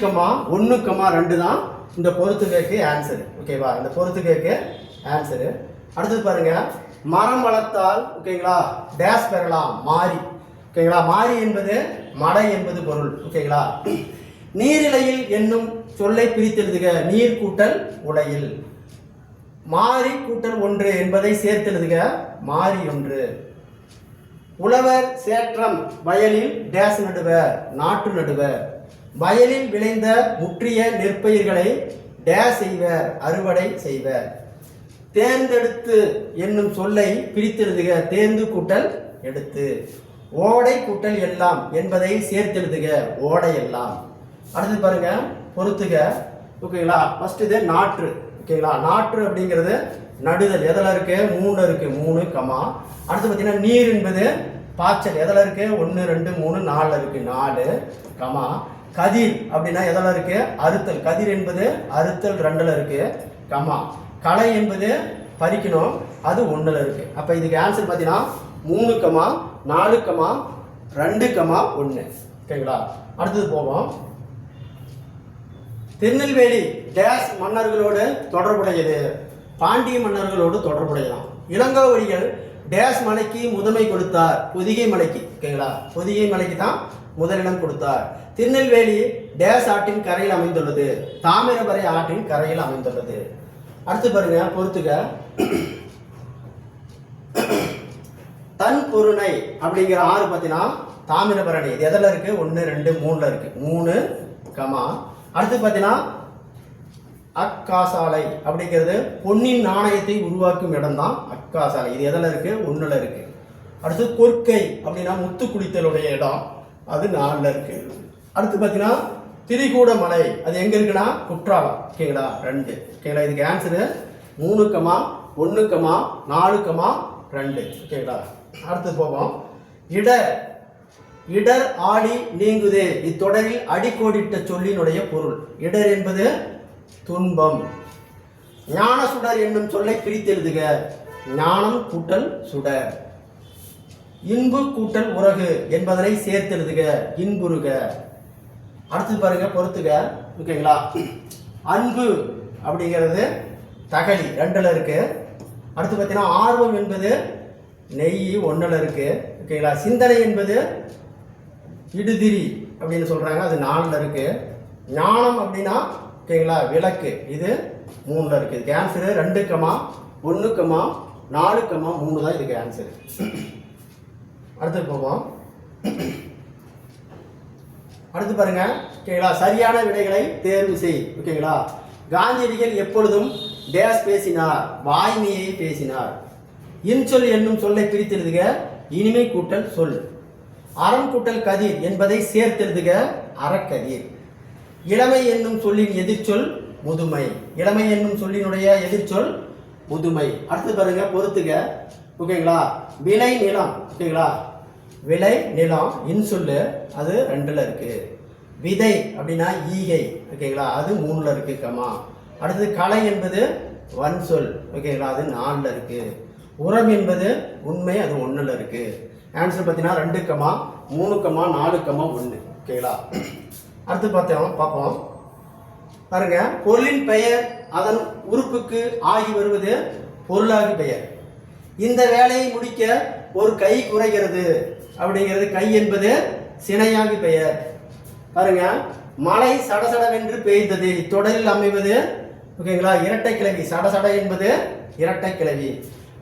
1, 2 தான் இந்த பொறுத்துகைக்கு ஆன்சர். ஓகேவா. இந்த பொறுத்துகைக்கு ஆன்சரு. அடுத்தது பாருங்க மரம் வளர்த்தால் ஓகேங்களா டேஸ் பெறலாம் மாறி. ஓகேங்களா. மாறி என்பது மடை என்பது பொருள். ஓகேங்களா. நீரிலையில் என்னும் சொல்லை பிரித்தெழுதுக நீர் கூட்டல் உலையில். மாறி கூட்டல் 1 என்பதை சேர்த்தெழுதுக மாறி 1. உழவர் சேற்றம் வயலில் டேஸ் நடுவர், நாற்று நடுவர். வயலில் விளைந்த முற்றிய நெற்பயிர்களை டேஸ் செய்வர், அறுவடை செய்வர். தேர்ந்தெடுத்து என்னும் சொல்லை பிரித்தெழுதுக, தேர்ந்து கூட்டல் எடுத்து. ஓடை கூட்டல் எல்லாம் என்பதை சேர்த்தெழுதுக, ஓடை எல்லாம். அடுத்து பாருங்க, பொறுத்துக. ஓகேங்களா, ஃபர்ஸ்ட் இது நாற்று. ஓகேங்களா, நாற்று அப்படிங்கிறது நடுதல், எதில் இருக்கு? 3 இருக்கு, 3 கமா. அடுத்து பார்த்தீங்கன்னா நீர் என்பது பாய்ச்சல், எதில் இருக்கு? 1 2 3 4 இருக்கு, 4 கமா. கதிர் அப்படின்னா எதில் இருக்கு? அறுத்தல், கதிர் என்பது அறுத்தல் 2ல் இருக்கு கமா. களை என்பது பறிக்கணும், அது 1ல் இருக்கு. அப்போ இதுக்கு ஆன்சர் பார்த்தீங்கன்னா 3 கமா 4 கமா 2 கமா 1. ஓகேங்களா, அடுத்தது போவோம். திருநெல்வேலி டேஸ் மன்னர்களோடு தொடர்புடையது, பாண்டிய மன்னர்களோடு தொடர்புடையதான். இளங்கோவடிகள் டேஸ் மலைக்கு முதன்மை கொடுத்தார், பொதிகை மலைக்கு. ஓகேங்களா, பொதிகை மலைக்கு தான் முதலிடம் கொடுத்தார். திருநெல்வேலி டேஸ் ஆற்றின் கரையில் அமைந்துள்ளது, தாமிரபரணி ஆற்றின் கரையில் அமைந்துள்ளது. அடுத்து பாருங்க, பொறுத்துக. தன் பொருணை அப்படிங்கிற ஆறு பார்த்தீங்கன்னா தாமிரபரணி, இது எதில் இருக்கு? 1 2 3ல் இருக்கு, 3 கமா. அடுத்து பார்த்தீங்கன்னா அக்காசாலை அப்படிங்கிறது பொன்னின் நாணயத்தை உருவாக்கும் இடம் தான் அக்காசாலை, இது எதில் இருக்கு? 1ல் இருக்கு. அடுத்து கொற்கை அப்படின்னா முத்து குளித்தலுடைய இடம், அது 4ல் இருக்கு. அடுத்து பார்த்தீங்கன்னா திரிகூட மலை, அது எங்க இருக்குன்னா குற்றாலம். ஓகேங்களா, 2. ஓகேங்களா, இதுக்கு ஆன்சரு 3 கமா 1 கமா 4 கமா 2. ஓகேங்களா, அடுத்து போவோம். இடர் ஆடி நீங்குதே, இத்தொடரில் அடிக்கோடிட்ட சொல்லினுடைய பொருள். இடர் என்பது துன்பம். ஞான சுடர் என்னும் சொல்லை பிரித்தெழுதுக, ஞானம் கூட்டல் சுடர். இன்பு கூட்டல் உறகு என்பதனை சேர்த்தெழுதுக, இன்புறுக. அடுத்து பாருங்க, பொறுத்துக. ஓகேங்களா, அன்பு அப்படிங்கிறது தகலி 2ல் இருக்கு. அடுத்து பார்த்தீங்கன்னா ஆர்வம் என்பது நெய் 1ல் இருக்கு. ஓகேங்களா, சிந்தனை என்பது இடுதிரி அப்படின்னு சொல்றாங்க, அது 4ல் இருக்கு. ஞானம் அப்படின்னா ஓகேங்களா விளக்கு, இது 3ல் இருக்கு. இதுக்கு ஆன்சரு 2 கமா 1 கமா 4 கமா 3 தான் இதுக்கு ஆன்சர். அடுத்து போவோம். அடுத்து பாருங்க. ஓகேங்களா, சரியான விடைகளை தேர்வு செய். ஓகேங்களா, காந்தியடிகள் எப்பொழுதும் டேஸ் பேசினார், வாய்மையை பேசினார். இன்சொல் என்னும் சொல்லை பிரித்தெழுதுக, இனிமை கூட்டல் சொல். அறம் கூட்டல் கதிர் என்பதை சேர்த்தெழுதுக, அறக்கதிர். இளமை என்னும் சொல்லின் எதிர்ச்சொல் முதுமை, இளமை என்னும் சொல்லினுடைய எதிர்ச்சொல் முதுமை. அடுத்து பாருங்க, பொறுத்துக. ஓகேங்களா, விளை நிலம். ஓகேங்களா, விளை நிலம் இன்சொல்லு, அது 2ல் இருக்கு. விதை அப்படின்னா ஈகை. ஓகேங்களா, அது 3ல் இருக்கு கமா. அடுத்தது களை என்பது வன் சொல். ஓகேங்களா, அது 4ல் இருக்கு. உரம் என்பது உண்மை, அது 1ல் இருக்கு. ஆன்சர் பார்த்தீங்கன்னா 2 கமா 3 கமா 4 கமா 1. ஓகேங்களா, அடுத்து பார்ப்போம். பாருங்க, பொருளின் பெயர் அதன் உறுப்புக்கு ஆகி வருவது பொருளாகி பெயர். இந்த வேலையை முடிக்க ஒரு கை குறைகிறது அப்படிங்கிறது, கை என்பது சினையாகி பெயர். பாருங்க, மழை சடசடவென்று பெய்தது, இத்தொடரில் அமைவது ஓகேங்களா இரட்டை கிளவி. சடசட என்பது இரட்டை கிளவி.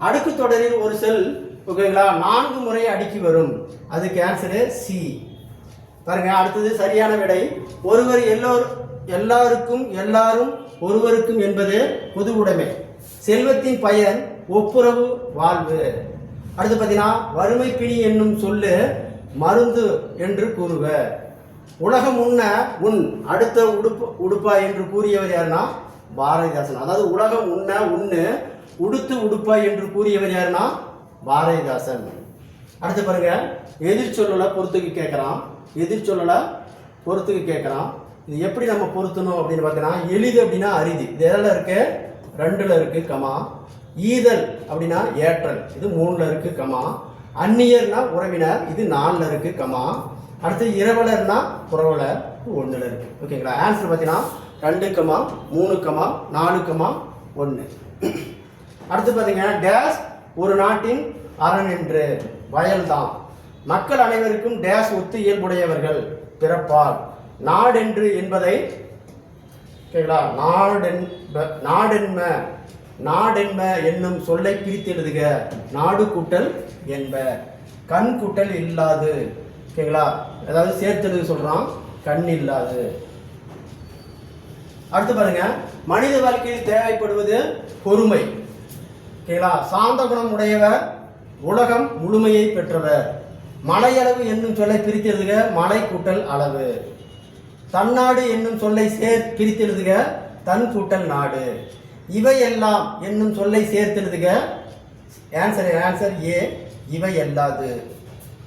அடுக்கு தொடரில் ஒரு சொல் ஓகேங்களா 4 முறை அடுக்கி வரும், அதுக்கு ஆன்சரு சி. பாருங்க, அடுத்தது சரியான விடை. ஒருவர் எல்லாருக்கும் எல்லாரும் ஒருவருக்கும் என்பது பொது உடைமை. செல்வத்தின் பயன் ஒப்புரவு வாழ்வு. அடுத்து பார்த்தீங்கன்னா வறுமை பிணி என்னும் சொல்லு மருந்து என்று கூறுவ. உலகம் உண்ண உன் அடுத்த உடுப்பா என்று கூறியவர் யாருன்னா பாரதிதாசன். அதாவது உலகம் உண்ண உண்ணு உடுத்து உடுப்பா என்று கூறியவர் யாருன்னா பாரதிதாசன். அடுத்து பாருங்க, எதிர்ச்சொல்ல பொறுத்துக்கு கேட்குறான். எதிர்ச்சொல்ல பொறுத்துக்கு கேட்குறான். இது எப்படி நம்ம பொருத்தணும் அப்படின்னு பார்த்தீங்கன்னா, எளிது அப்படின்னா அரிது, இது எதில் இருக்கு? 2ல் இருக்கு கமா. ஈதல் அப்படின்னா ஏற்றல், இது 3ல் இருக்கு கமா. அந்நியர்னா உறவினர், இது 4ல் இருக்கு கமா. அடுத்து இரவலர்னா புறவலர், 1ல் இருக்கு. ஓகேங்களா, ஆன்சர் பார்த்தீங்கன்னா 2 கமா 3 கமா 4 கமா 1. அடுத்து பார்த்தீங்கன்னா டேஸ் ஒரு நாட்டின் அரண் என்று, வயல் தான். மக்கள் அனைவருக்கும் டேஸ் ஒத்து இயல்புடையவர்கள் பிறப்பால். நாடென்று என்பதை ஓகேங்களா நாடென்ம என்னும் சொல்லை பிரித்து எழுதுக, நாடு கூட்டல் என்ப. கண் கூட்டல் இல்லாது. ஓகேங்களா, அதாவது சேர்த்தெழுது சொல்றான், கண் இல்லாது. அடுத்து பாருங்க, மனித வாழ்க்கையில் தேவைப்படுவது பொறுமை. ஓகேங்களா, சாந்த குணம் உடையவர், உலகம் முழுமையை பெற்றவர். மலையளவு என்னும் சொல்லை பிரித்தெழுதுக, மலை கூட்டல் அளவு. தன்னாடு என்னும் சொல்லை பிரித்தெழுதுக, தன் கூட்டல் நாடு. இவையெல்லாம் என்னும் சொல்லை சேர்த்தெழுதுக, ஆன்சர் ஏ, இவை எல்லாது.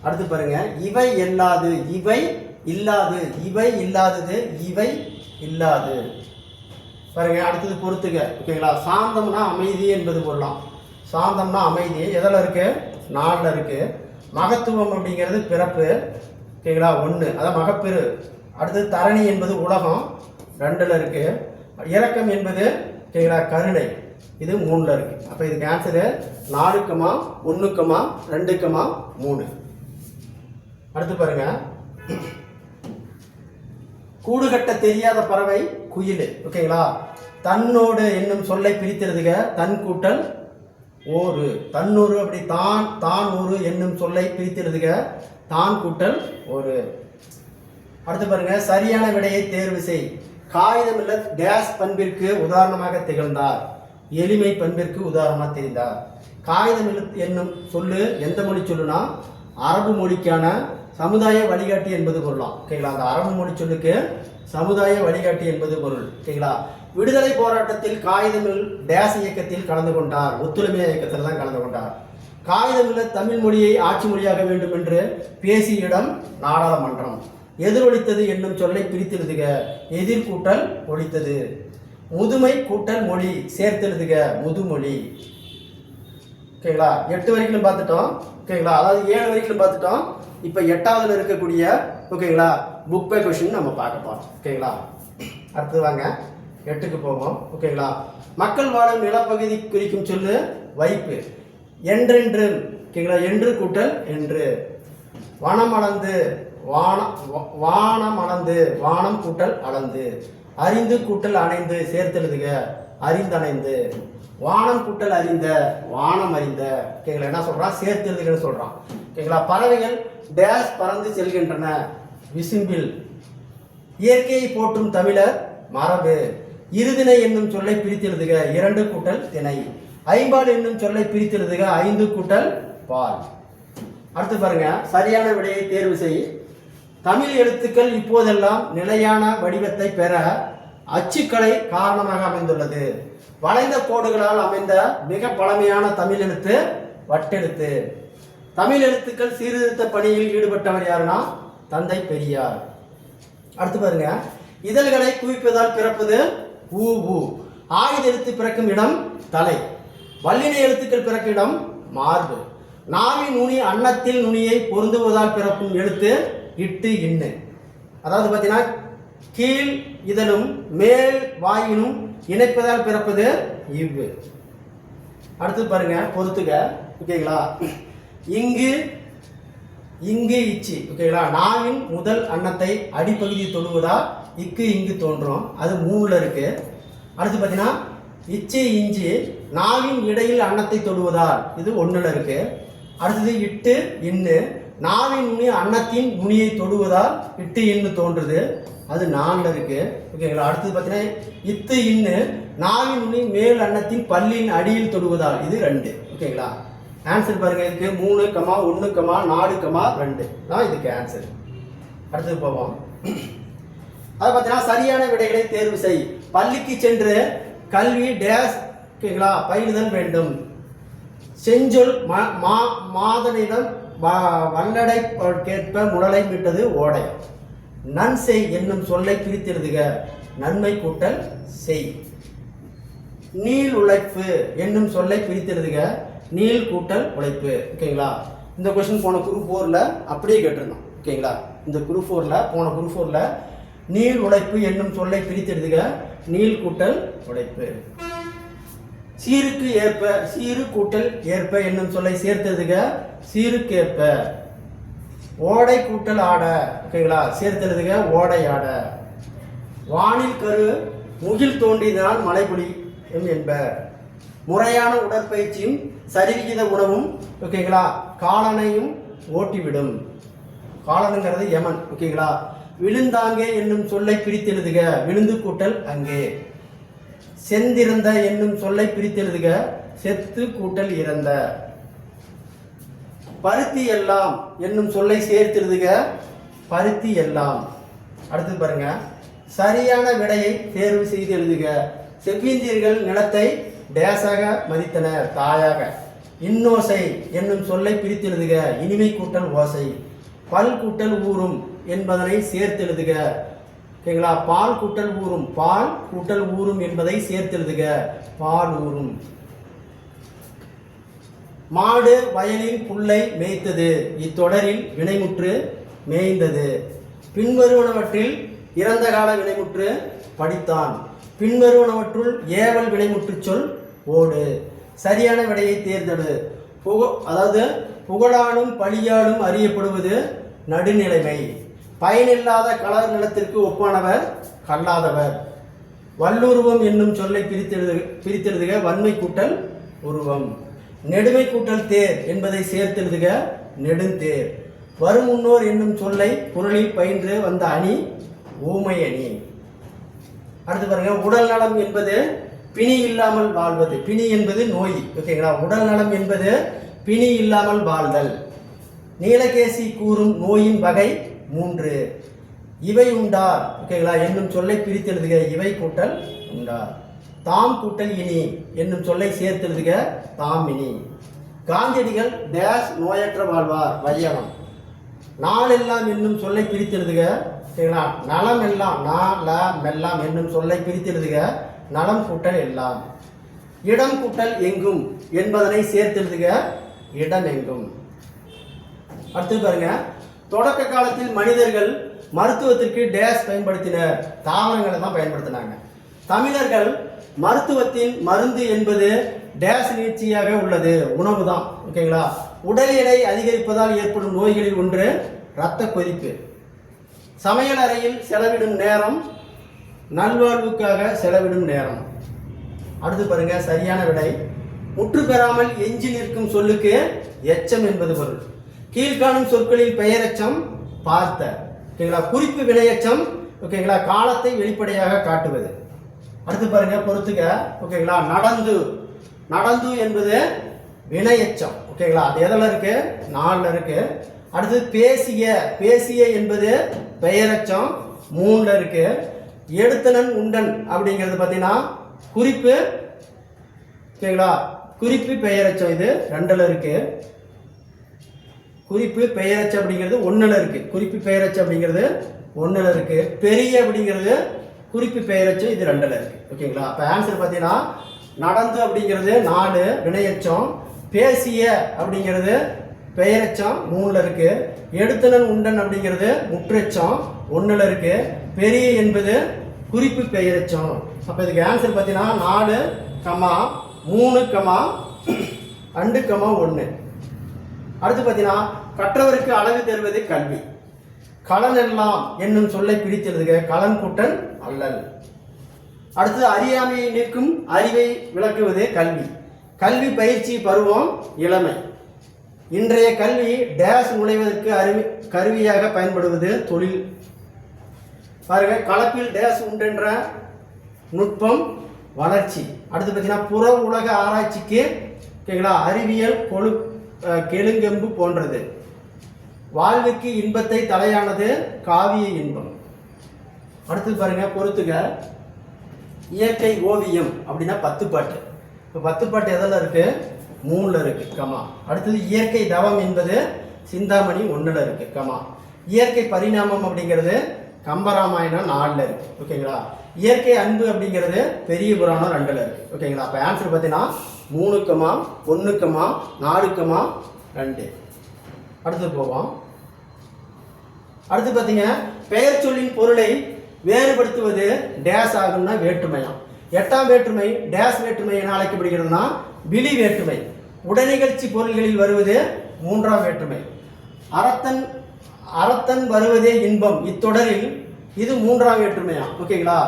அடுத்து பாருங்க, இவை எல்லாது, இவை இல்லாது, இவை இல்லாதது, இவை இல்லாது. பாருங்க, அடுத்தது பொறுத்துக. ஓகேங்களா, சாந்தம்னா அமைதி என்பது பொருளாம். சாந்தம்னா அமைதி எதில் இருக்கு? நாளில் இருக்கு. மகத்துவம் அப்படிங்கிறது பிறப்பு. ஓகேங்களா, 1, அதான் மகப்பெரு. அடுத்தது தரணி என்பது உலகம், 2ல் இருக்கு. இரக்கம் என்பது ஓகேங்களா கருணை, இது 3ல் இருக்கு. அப்போ இதுக்கு ஆன்சரு 4, 1, 2, 3. அடுத்து பாருங்க, கூடு கட்ட தெரியாத பறவை குயில். ஓகேங்களா, தன்னோடு என்னும் சொல்லை பிரித்தெழுதுக, தன் கூட்டல் ஓரு. தன்னூறு அப்படி தான் ஊரு என்னும் சொல்லை பிரித்தெழுதுக, தான் கூட்டல் ஒரு. அடுத்து பாருங்க, சரியான விடையை தேர்வு செய். காகிதமில்ல டேஸ் பண்பிற்கு உதாரணமாக திகழ்ந்தார், எளிமை பண்பிற்கு உதாரணமாக தெரிந்தார். காகிதமில்ல என்னும் சொல்லு எந்த மொழி சொல்லுனா அரபு மொழிக்கான சமுதாய வழிகாட்டி என்பது பொருளாம். ஓகேங்களா, அந்த அரபு மொழி சொல்லுக்கு சமுதாய வழிகாட்டி என்பது பொருள். ஓகேங்களா, விடுதலை போராட்டத்தில் காகிதமில் டேஸ் இயக்கத்தில் கலந்து கொண்டார், ஒத்துழைமை இயக்கத்தில் தான் கலந்து கொண்டார். காகிதமில்ல தமிழ் மொழியை ஆட்சி மொழியாக வேண்டும் என்று பேசிய இடம் நாடாளுமன்றம். எதிரொலித்தது என்னும் சொல்லை பிரித்தெழுதுக, எதிர் கூட்டல் ஒலித்தது. முதுமை கூட்டல் மொழி சேர்த்தெழுதுக, முதுமொழி. ஓகேங்களா, 8 வரைக்கும் பார்த்துட்டோம். ஓகேங்களா, அதாவது 7 வரைக்கும் பார்த்துட்டோம். இப்போ 8வதுல இருக்கக்கூடிய ஓகேங்களா புக் பை கொஸ்டின் நம்ம பார்க்க போறோம். ஓகேங்களா, அடுத்து வாங்க 8க்கு போவோம். ஓகேங்களா, மக்கள் வாழும் நிலப்பகுதி குறிக்கும் சொல்லு வைப்பு. என்றென்று. ஓகேங்களா, என்று கூட்டல் என்று. வனம் அளந்து, வானம் அளந்து, வானம் கூட்டல் அளந்து. அறிந்து கூட்டல் அணைந்து சேர்த்தெழுதுக, அறிந்தணைந்து. வானம் கூட்டல் அறிந்த, வானம் அறிந்த. ஓகேங்களா, என்ன சொல்றான்? சேர்த்தெழுதுகன்னு சொல்றான். ஓகேங்களா, பறவைகள் டேஸ் பறந்து செல்கின்றன, விசும்பில். இயற்கையை போற்றும் தமிழர் மரபு. இருதிணை என்னும் சொல்லை பிரித்தெழுதுக, 2 கூட்டல் திணை. ஐம்பால் என்னும் சொல்லை பிரித்தெழுதுக, 5 கூட்டல் பால். அடுத்து பாருங்க, சரியான விடையை தேர்வு செய். தமிழ் எழுத்துக்கள் இப்போதெல்லாம் நிலையான வடிவத்தை பெற அச்சுக்கலை காரணமாக அமைந்துள்ளது. வளைந்த கோடுகளால் அமைந்த மிக பழமையான தமிழ் எழுத்து வட்டெழுத்து. தமிழ் எழுத்துக்கள் சீர்திருத்த பணியில் ஈடுபட்டவர் யாருன்னா தந்தை பெரியார். அடுத்து பாருங்க, இதழ்களை குவிப்பதால் பிறப்பது ஊ ஊ. ஆயுத எழுத்து பிறக்கும் இடம் தலை. வல்லின எழுத்துக்கள் பிறக்கும் இடம் மார்பு. நாவின் நுனி அன்னத்தில் நுனியை பொருந்துவதால் பிறக்கும் எழுத்து இட்டு இன்னு. அதாவது பார்த்தீங்கன்னா கீழ் இதழும் மேல் வாயினும் இணைப்பதால் பிறப்பது இவ்வு. அடுத்து பாருங்க, பொறுத்துக. ஓகேங்களா, இங்கு இங்கு இச்சு. ஓகேங்களா, நாவின் முதல் அன்னத்தை அடிப்பகுதி தொடுவதால் இக்கு இங்கு தோன்றும், அது 3ல் இருக்கு. அடுத்து பார்த்தீங்கன்னா இச்சு இஞ்சி நாவின் இடையில் அன்னத்தை தொடுவதால் இது 1ல் இருக்கு. அடுத்தது இட்டு இன்னு நாவின் நுனி அன்னத்தின் நுனியை தொடுவதால் இட்டு இன்னு தோன்றுது, அது 4ல் இருக்கு. ஓகேங்களா, அடுத்தது பார்த்தீங்கன்னா இத்து இன்னு நாவின் நுனி மேல் அன்னத்தின் பல்லின் அடியில் தொடுவதால் இது 2. ஓகேங்களா, ஆன்சர் பாருங்க, இதுக்கு 3, 1, 4, 2 தான் இதுக்கு ஆன்சர். அடுத்தது போவோம். அதை பார்த்தீங்கன்னா சரியான விடைகளை தேர்வு செய். பள்ளிக்கு சென்று கல்வி டேஸ். ஓகேங்களா, பயிலுதல் வேண்டும். செஞ்சொல் மாதனிடம் வல்லடை கேட்ப முழலை மீட்டது ஓடை. நன் செய் என்னும் சொல்லை பிரித்தெழுதுக, நன்மை கூட்டல் செய். நீள் உழைப்பு என்னும் சொல்லை பிரித்தெழுதுக, நீள் கூட்டல் உழைப்பு. ஓகேங்களா, இந்த கொஸ்டின் போன குரூப் 4ல் அப்படியே கேட்டிருந்தோம். ஓகேங்களா, இந்த குரூப் 4ல் போன குரூப் 4ல் நீள் உழைப்பு என்னும் சொல்லை பிரித்தெழுதுக, நீள் கூட்டல் உழைப்பு. சீருக்கு ஏற்ப, சீரு கூட்டல் ஏற்ப என்னும் சொல்லை சேர்த்தெழுதுக, சீருக்கு ஏற்ப. ஓடை கூட்டல் ஆட. ஓகேங்களா, சேர்த்தெழுதுக, ஓடை ஆட. வானில் கரு முகில் தோன்றினால் மழை பொழியும் என்ப. முறையான உடற்பயிற்சியும் சரிவிகித உணவும். ஓகேங்களா, காலனையும் ஓட்டிவிடும். காலனுங்கிறது யமன். ஓகேங்களா. விழுந்தாங்கே என்னும் சொல்லை பிரித்தெழுதுக. விழுந்து கூட்டல் அங்கே. செந்திறந்த என்னும் சொல்லை பிரித்தெழுதுக. செத்து கூட்டல் இறந்த. பருத்தி எல்லாம் என்னும் சொல்லை சேர்த்தெழுதுக. பருத்தி எல்லாம். அடுத்து பாருங்க, சரியான விடையை தேர்வு செய்து எழுதுக. செவ்விந்தியர்கள் நிலத்தை டேசாக மதித்தனர், தாயாக. இன்னோசை என்னும் சொல்லை பிரித்தெழுதுக. இனிமை கூட்டல் ஓசை. பல் கூட்டல் ஊறும் என்பதனை சேர்த்தெழுதுக. ஓகேங்களா. பால் கூட்டல் ஊறும். பால் கூட்டல் ஊறும் என்பதை சேர்த்தெழுதுக. பால் ஊறும். மாடு வயலின் புல்லை மேய்த்தது. இத்தொடரில் வினைமுற்று மேய்ந்தது. பின்வருவனவற்றில் இறந்த கால வினைமுற்று படித்தான். பின்வருவனவற்றுள் ஏவல் வினைமுற்று சொல் ஓடு. சரியான விடையை தேர்ந்தெடு. அதாவது புகழாலும் பழியாலும் அறியப்படுவது நடுநிலைமை. பயனில்லாத கலர் நிலத்திற்கு ஒப்பானவர் கல்லாதவர். வல்லுருவம் என்னும் சொல்லை பிரித்தெழுதுக. வன்மை கூட்டல் உருவம். நெடுமை கூட்டல் தேர் என்பதை சேர்த்தெழுதுக. நெடுந்தேர். வரும் முன்னோர் என்னும் சொல்லை பொருளில் பயின்று வந்த அணி ஊமை அணி. அடுத்து பாருங்க, உடல் நலம் என்பது பிணி இல்லாமல் வாழ்வது. பிணி என்பது நோய். ஓகேங்களா. உடல் நலம் என்பது பிணி இல்லாமல் வாழ்தல். நீலகேசி கூறும் நோயின் வகை 3. இவை உண்டார். ஓகேங்களா என்னும் சொல்லை பிரித்தெழுதுக. இவை கூட்டல் உண்டார். தாம் கூட்டல் இனி என்னும் சொல்லை சேர்த்தெழுதுக. தாம் இனி. காந்தியடிகள் டேஸ் நோயற்ற வாழ்வார், வையகம். நாளெல்லாம் என்னும் சொல்லை பிரித்தெழுதுக. ஓகேங்களா. நலம் எல்லாம், மெல்லாம் என்னும் சொல்லை பிரித்தெழுதுக. நலம் கூட்டல் எல்லாம். இடம் கூட்டல் எங்கும் என்பதனை சேர்த்தெழுதுக. இடம் எங்கும். அடுத்து பாருங்க, தொடக்க காலத்தில் மனிதர்கள் மருத்துவத்திற்கு டேஸ் பயன்படுத்தினர். தாவரங்களை தான் பயன்படுத்தினாங்க. தமிழர்கள் மருத்துவத்தின் மருந்து என்பது டேஸ் நீட்சியாக உள்ளது, உணவு தான். ஓகேங்களா. உடல் எடை அதிகரிப்பதால் ஏற்படும் நோய்களில் ஒன்று இரத்த கொதிப்பு. சமையல் அறையில் செலவிடும் நேரம் நல்வாழ்வுக்காக செலவிடும் நேரம். அடுத்து பாருங்க, சரியான விடை. முற்று பெறாமல் எஞ்சி நிற்கும் சொல்லுக்கு எச்சம் என்பது பொருள். கீழ்காணும் சொற்களில் பெயரெச்சம் பார்த்த. ஓகேங்களா. குறிப்பு வினையச்சம். ஓகேங்களா. காலத்தை வெளிப்படையாக காட்டுவது. அடுத்து பாருங்க, பொறுத்துக்க. ஓகேங்களா. நடந்து. நடந்து என்பது வினையச்சம். ஓகேங்களா. அது எதில் இருக்கு? 4ல் இருக்கு. அடுத்து பேசிய. பேசிய என்பது பெயரச்சம் 3ல் இருக்கு. எடுத்தனன் உண்டன் அப்படிங்கிறது பார்த்தீங்கன்னா குறிப்பு. ஓகேங்களா. குறிப்பு பெயரச்சம் இது 2ல் இருக்கு. குறிப்பு பெயரச்சம் அப்படிங்கிறது 1ல் இருக்கு. குறிப்பு பெயரச்சம் அப்படிங்கிறது 1ல் இருக்கு. பெரிய அப்படிங்கிறது குறிப்பு பெயரச்சம் இது 2ல் இருக்கு. ஓகேங்களா. அப்போ ஆன்சர் பார்த்தீங்கன்னா நடந்து அப்படிங்கிறது 4 வினையச்சம். பேசிய அப்படிங்கிறது பெயரச்சம் 3ல் இருக்கு. எடுத்தனன் உண்டன் அப்படிங்கிறது முற்றச்சம் 1ல் இருக்கு. பெரிய என்பது குறிப்பு பெயரச்சம். அப்போ இதுக்கு ஆன்சர் பார்த்தீங்கன்னா 4, 3, 2, 1. அடுத்து பார்த்தீங்கன்னா கற்றவருக்கு அழகு தருவது கல்வி. களன் எல்லாம் என்னும் சொல்லை பிரித்தெழுதுக. களன் கூட்டல் அல்லல். அடுத்து அறியாமையை நிற்கும் அறிவை விளக்குவது கல்வி. கல்வி பயிற்சி பருவம் இளமை. இன்றைய கல்வி டேஸ் நுழைவதற்கு கருவியாக பயன்படுவது தொழில். பாருங்க, கலப்பில் டேஸ் உண்டென்ற நுட்பம் வளர்ச்சி. அடுத்து பார்த்தீங்கன்னா புற உலக ஆராய்ச்சிக்கு ஓகேங்களா அறிவியல் கெழுங்கெம்பு போன்றது. வாழ்வுக்கு இன்பத்தை தலையானது காவிய இன்பம். அடுத்து பாருங்க, பொறுத்துக்க. இயற்கை ஓவியம் அப்படின்னா 10 பாட்டு. இப்போ 10 பாட்டு எதில் இருக்கு? 3ல் இருக்கு, அடுத்தது இயற்கை தவம் என்பது சிந்தாமணி 1ல் இருக்கு, இயற்கை பரிணாமம் அப்படிங்கிறது கம்பராமாயணம் 4ல் இருக்கு. ஓகேங்களா. இயற்கை அன்பு அப்படிங்கிறது பெரிய புராணம் 2ல் இருக்கு. ஓகேங்களா. அப்போ ஆன்சர் பார்த்தீங்கன்னா 3, 1, 4, 2. அடுத்து போவோம். அடுத்து பார்த்தீங்க, பெயர் சொல்லின் பொருளை வேறுபடுத்துவது டேஸ் ஆகும்னா வேற்றுமையாம். 8ஆம் வேற்றுமை டேஸ் வேற்றுமை என அழைக்கப்படுகிறதுனா விழி வேற்றுமை. உடனிகழ்ச்சி பொருள்களில் வருவது 3ஆம் வேற்றுமை. அறத்தன் வருவதே இன்பம். இத்தொடரில் இது 3ஆம் வேற்றுமையா. ஓகேங்களா.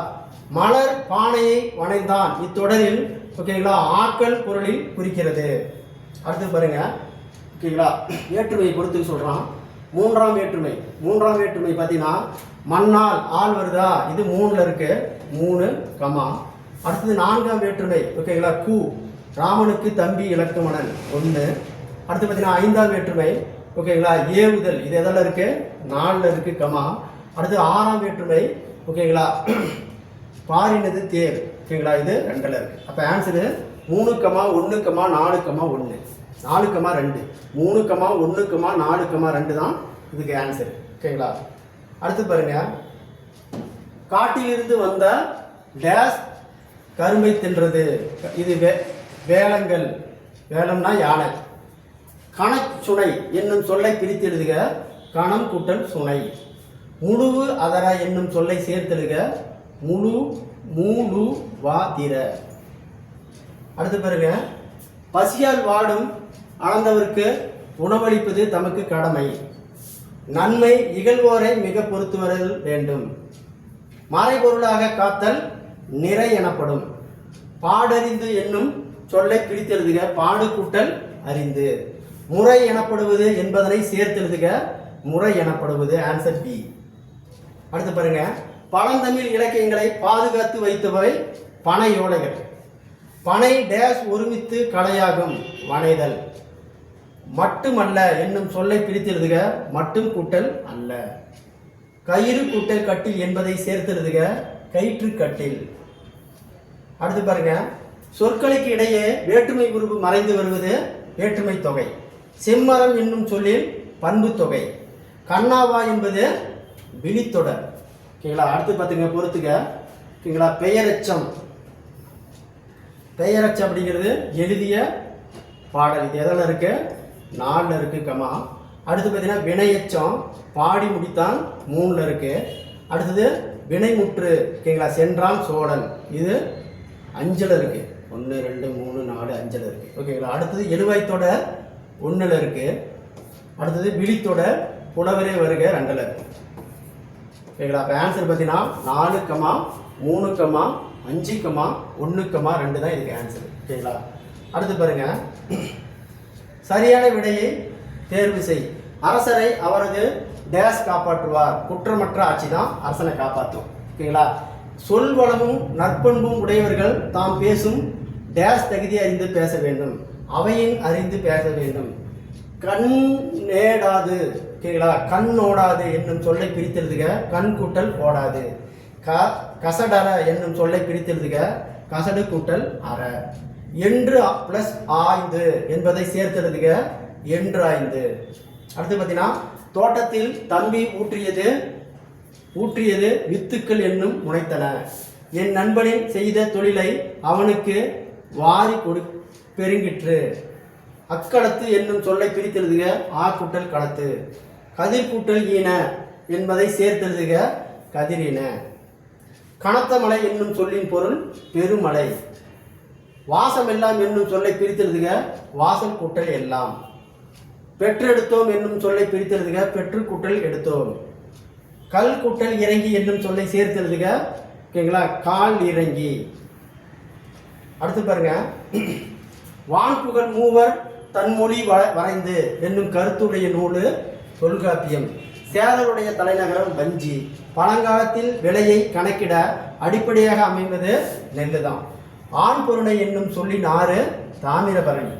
மலர் பானையை வணைந்தான். இத்தொடரில் ஓகேங்களா ஆட்கள் பொருளில் குறிக்கிறது. அடுத்து பாருங்க, ஓகேங்களா. வேற்றுமையை பொறுத்து சொல்கிறான். மூன்றாம் வேற்றுமை பார்த்தீங்கன்னா மண்ணால் ஆள் வருதா, இது 3ல் இருக்கு, 3 கமா. அடுத்தது நான்காம் வேற்றுமை ஓகேங்களா, கூ ராமனுக்கு தம்பி இலக்குமணன் 1. அடுத்து பார்த்தீங்கன்னா ஐந்தாம் வேற்றுமை ஓகேங்களா, ஏவுதல், இது எதில் இருக்கு, 4ல் இருக்கு கமா. அடுத்து ஆறாம் வேற்றுமை ஓகேங்களா, பாரினது தேர் ஓகேங்களா, இது 2ல் இருக்கு. அப்போ ஆன்சரு 3, 1, 4, 1, 4, 2, 3, 1, 4, 2 தான் இதுக்கு ஆன்சர் ஓகேங்களா. அடுத்து பாருங்க, காட்டிலிருந்து வந்த டேஸ் கரும்பை தின்றது, இது வேலங்கள், வேலம்னா யானை. கணச்சுனை என்னும் சொல்லை பிரித்து எழுதுக, கணம் கூட்டல் சுனை. முழுவு அதர என்னும் சொல்லை சேர்த்தெழுக, முழு மூலு வா திர. அடுத்து பாருங்க, பசியால் வாடும் அளந்தவருக்கு உணவளிப்பது தமக்கு கடமை, நன்மை இகழ்வோரை மிக பொறுத்துவரல் வேண்டும், மறைபொருளாக காத்தல் நிறை எனப்படும். பாடறிந்து என்னும் சொல்லை பிரித்தெழுதுக, பாடு கூட்டல் அறிந்து. முறை எனப்படுவது என்பதனை சேர்த்தெழுதுக, முறை எனப்படுவது, ஆன்சர் பி. அடுத்து பாருங்க, பழந்தமிழ் இலக்கியங்களை பாதுகாத்து வைத்தவை பனையோலைகள், பனை டேஸ் ஒருமித்து கலையாகும் வனைதல். மட்டுமல்ல என்னும் சொல்லை பிரித்தெழுதுக, மட்டும் கூட்டல் அல்ல. கயிறு கூட்டல் கட்டில் என்பதை சேர்த்தெழுதுக, கயிற்று கட்டில். அடுத்து பாருங்க, சொற்களுக்கு இடையே வேற்றுமை உருவு மறைந்து வருவது வேற்றுமை தொகை. செம்மரம் என்னும் சொல்லில் பண்பு தொகை. கண்ணாவா என்பது விழித்தொடர் ஓகேங்களா. அடுத்து பார்த்துங்க, பொறுத்துக்க ஓகேங்களா. பெயரச்சம் அப்படிங்கிறது எழுதிய பாடல், இது எதில் இருக்கு, 4ல் இருக்கு கமா. அடுத்து பார்த்தீங்கன்னா வினையச்சம் பாடி முடித்தான் 3ல் இருக்கு. அடுத்தது வினைமுற்று ஓகேங்களா, சென்றான் சோழன், இது 5ல் இருக்கு, 1, 2, 3, 4, 5ல் இருக்கு ஓகேங்களா. அடுத்தது எழுவாய்த்தொட 1ல் இருக்கு. அடுத்தது விழித்தொட புலவரே வருக 2ல் இருக்கு ஓகேங்களா. அப்போ ஆன்சர் பார்த்தீங்கன்னா 4, 3, 5, 1, 2 தான் இதுக்கு ஆன்சர் ஓகேங்களா. அடுத்து பாருங்க, சரியான விடையை தேர்வு செய். அரசரை அவரது டேஸ் காப்பாற்றுவார், குற்றமற்ற ஆட்சி தான் அரசனை காப்பாற்றும் ஓகேங்களா. சொல் வளமும் நற்பண்பும் உடையவர்கள் தாம் பேசும் டேஸ் தகுதி அறிந்து பேச வேண்டும், அவையின் அறிந்து பேச வேண்டும். கண் நேடாது ஓகேங்களா, கண் ஓடாது என்னும் சொல்லை பிரித்தெழுதுக, கண் கூட்டல் ஓடாது. கசடர என்னும் சொல்லை பிரித்தெழுதுக, கசடு கூட்டல் அற. என்று பிளஸ் ஆய்ந்து என்பதை சேர்த்தெழுதுக, என்று ஆய்ந்து. அடுத்து பார்த்தீங்கன்னா, தோட்டத்தில் தம்பி ஊற்றியது வித்துக்கள் என்னும் முனைத்தன, என் நண்பனின் செய்த தொழிலை அவனுக்கு வாரி பெருங்கிற்று. அக்களத்து என்னும் சொல்லை பிரித்தெழுதுக, ஆ கூட்டல் களத்து. கதிர் கூட்டல் ஈன என்பதை சேர்த்தெழுதுக, கதிரின. கனத்த மலை என்னும் சொல்லின் பொருள் பெருமலை. வாசம் எல்லாம் என்னும் சொல்லை பிரித்தெழுதுக, வாசல் கூட்டல் எல்லாம். பெற்றெடுத்தோம் என்னும் சொல்லை பிரித்தெழுதுக, பெற்று கூட்டல் எடுத்தோம். கல் கூட்டல் இறங்கி என்னும் சொல்லை சேர்த்தெழுதுக ஓகேங்களா, கால் இறங்கி. அடுத்து பாருங்க, வான்புகழ் மூவர் தன்மொழி வரைந்து என்னும் கருத்துடைய நூல் தொல்காப்பியம். சேரருடைய தலைநகரம் வஞ்சி. பழங்காலத்தில் விலையை கணக்கிட அடிப்படையாக அமைவது நெல்லு தான். ஆண் பொருணை என்னும் சொல்லின் ஆறு தாமிரபரணி.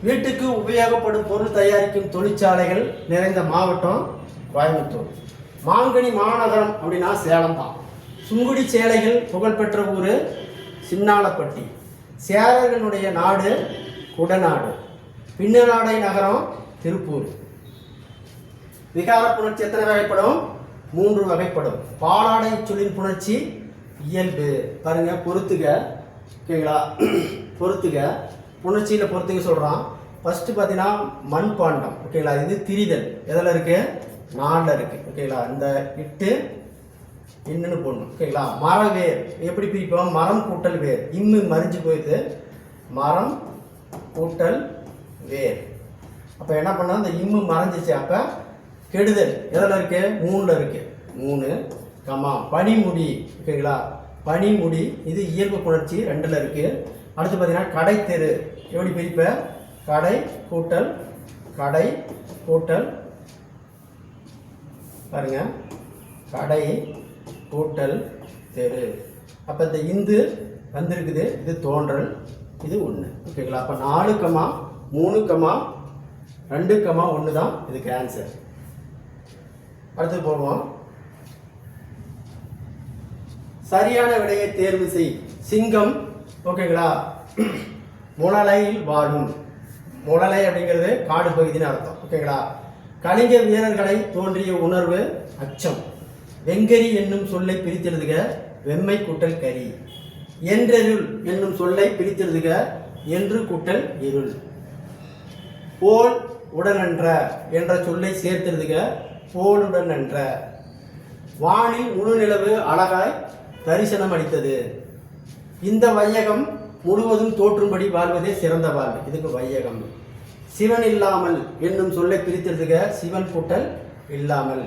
வீட்டுக்கு உபயோகப்படும் பொருள் தயாரிக்கும் தொழிற்சாலைகள் நிறைந்த மாவட்டம் கோயம்புத்தூர். மாங்கனி மாநகரம் அப்படின்னா சேலம் தான். சுங்குடி சேலைகள் புகழ்பெற்ற ஊர் சின்னாளப்பட்டி. சேரர்களுடைய நாடு குடநாடு. பின்னலாடை நகரம் திருப்பூர். விகார புணர்ச்சி எத்தனை வகைப்படும், 3 வகைப்படும். பாலாடை சொல்லின் புணர்ச்சி இயல்பு. பாருங்க, பொறுத்துக ஓகேங்களா, பொறுத்துக புணர்ச்சியில் பொறுத்துக்க சொல்கிறான். ஃபர்ஸ்ட் பார்த்தீங்கன்னா மண்பாண்டம் ஓகேங்களா, இது திரிதல் எதில் இருக்கு, 4ல் இருக்கு ஓகேங்களா. இந்த இட்டு இன்னுன்னு போடணும் ஓகேங்களா. மரவேர் எப்படி பிரிப்போம், மரம் கூட்டல் வேர். இம்மு மறிஞ்சு போயிடுது, மரம் கூட்டல் வேர். அப்போ என்ன பண்ணோம், இந்த இம்மு மறைஞ்சிச்சு, அப்போ கெடுதல் எதில் இருக்கு, 3ல் இருக்கு, 3 கமா. பனிமுடி ஓகேங்களா, பனிமுடி இது இயல்பு புணர்ச்சி 2ல் இருக்கு. அடுத்து பார்த்தீங்கன்னா கடை தெரு எப்படி பிரிப்ப, கடை கூட்டல் கடை கூட்டல் பாருங்க கடை கூட்டல் தெரு. அப்போ இந்த இந்து வந்திருக்குது, இது தோன்றல், இது 1. ஓகேங்களா? அப்போ 4, 3, 2, 1 தான் இதுக்கு ஆன்சர். அடுத்து போடுவோம். சரியான விடையை தேர்வு செய். சிங்கம். ஓகேங்களா? முளலையில் வாழும். முளலை அப்படிங்கிறது காடு பகுதின்னு அர்த்தம். ஓகேங்களா? கலிங்க வீரர்களை தோன்றிய உணர்வு அச்சம். வெங்கரி என்னும் சொல்லை பிரித்தெழுதுக, வெம்மை கூட்டல் கரி. என்றெருள் என்னும் சொல்லை பிரித்தெழுதுக, என்று கூட்டல் இருள். போல் உடனென்ற என்ற சொல்லை சேர்த்தெழுதுக, போலுடன் என்ற. வானில் முழு நிலவு அழகாய் தரிசனம் அளித்தது. இந்த வையகம் முழுவதும் தோற்றும்படி வாழ்வதே சிறந்த வாழ்வு. இதுக்கு வையகம். சிவன் இல்லாமல் என்னும் சொல்லை பிரித்தெழுதுக, சிவன் கூட்டல் இல்லாமல்.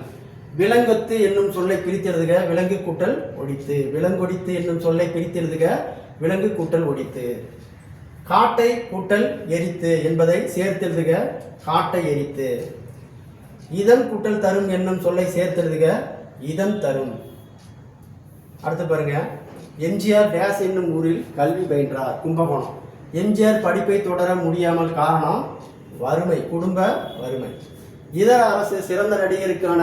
விலங்கொத்து என்னும் சொல்லை பிரித்தெழுதுக, விலங்கு கூட்டல் ஒடித்து. விலங்கொடித்து என்னும் சொல்லை பிரித்தெழுதுக, விலங்கு கூட்டல் ஒடித்து. காட்டை கூட்டல் எரித்து என்பதை சேர்த்தெழுதுக, காட்டை எரித்து. இதம் கூட்டல் தரும் என்னும் சொல்லை சேர்த்தெழுதுக, இதம் தரும். அடுத்து பாருங்க. எம்ஜிஆர் டேஸ் என்னும் ஊரில் கல்வி பயின்றார். கும்பகோணம். எம்ஜிஆர் படிப்பை தொடர முடியாமல் காரணம் வறுமை, குடும்ப வறுமை. இதர அரசு சிறந்த நடிகருக்கான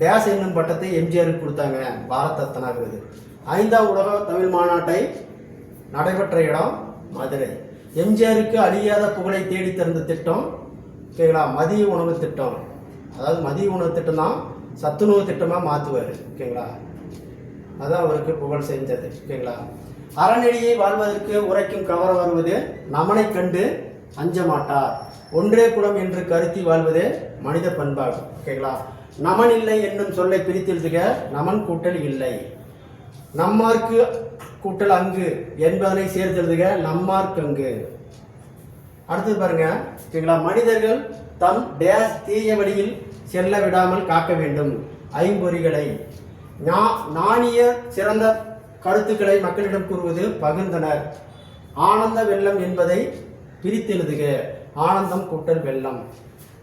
டேஸ் என்னும் பட்டத்தை எம்ஜிஆருக்கு கொடுத்தாங்க, பாரத் ரத்னா விருது. 5ஆம் உலக தமிழ் மாநாட்டை நடைபெற்ற இடம் மதுரை. எம்ஜிஆருக்கு அழியாத புகழை தேடி தந்த திட்டம் ஓகேங்களா, மதிய உணவு திட்டம். அதாவது மதிய உணவு திட்டம் தான் சத்துணவு திட்டமாக மாற்றுவார். ஓகேங்களா? அதான் அவருக்கு புகழ் செஞ்சது. ஓகேங்களா? அறநெறியை வாழ்வதற்கு உரைக்கும் கவர வருவது நமனை கண்டு அஞ்ச மாட்டார். ஒன்றே குலம் என்று கருத்தி வாழ்வதே மனித பண்பாகும். ஓகேங்களா? நமன் இல்லை என்னும் சொல்லை பிரித்தெழுதுக, நமன் கூட்டல் இல்லை. நம்மார்க்கு கூட்டல் அங்கு என்பதனை சேர்த்தெழுதுக, நம்மார்க்கு அங்கு. அடுத்தது பாருங்க. ஓகேங்களா? மனிதர்கள் தம் டேஸ் தீய வழியில் செல்ல விடாமல் காக்க வேண்டும். ஐம்பொறிகளை. நாணிய சிறந்த கருத்துக்களை மக்களிடம் கூறுவது பகிர்ந்தனர். ஆனந்த வெள்ளம் என்பதை பிரித்தெழுதுக, ஆனந்தம் கூட்டல் வெள்ளம்.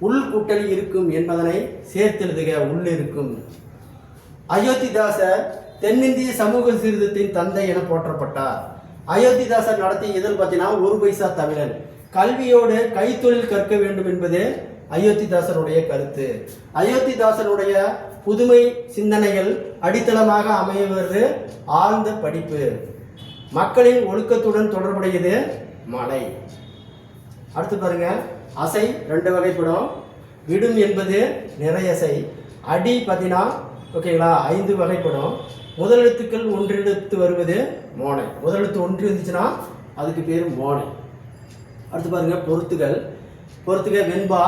உள் கூட்டல் இருக்கும் என்பதனை சேர்த்தெழுதுக, உள் இருக்கும். அயோத்திதாசர் தென்னிந்திய சமூக சீர்திருத்தத்தின் தந்தை என போற்றப்பட்டார். அயோத்திதாசர் நடத்திய இதழ் பார்த்தீங்கன்னா 1 பைசா தமிழன். கல்வியோடு கைத்தொழில் கற்க வேண்டும் என்பது அயோத்திதாசருடைய கருத்து. அயோத்திதாசருடைய புதுமை சிந்தனைகள் அடித்தளமாக அமைவது ஆழ்ந்த படிப்பு. மக்களின் ஒழுக்கத்துடன் தொடர்புடையது மலை. அடுத்து பாருங்க. அசை 2 வகைப்படும். விடும் என்பது நிறையசை. அடி பார்த்தீங்கன்னா ஓகேங்களா 5 வகைப்படும். முதலெழுத்துக்கள் ஒன்றெடுத்து வருவது மோனை. முதலெழுத்து ஒன்று இருந்துச்சுன்னா அதுக்கு பேர் மோனை. அடுத்து பாருங்க. பொறுத்துகள். பொறுத்துக வெண்பா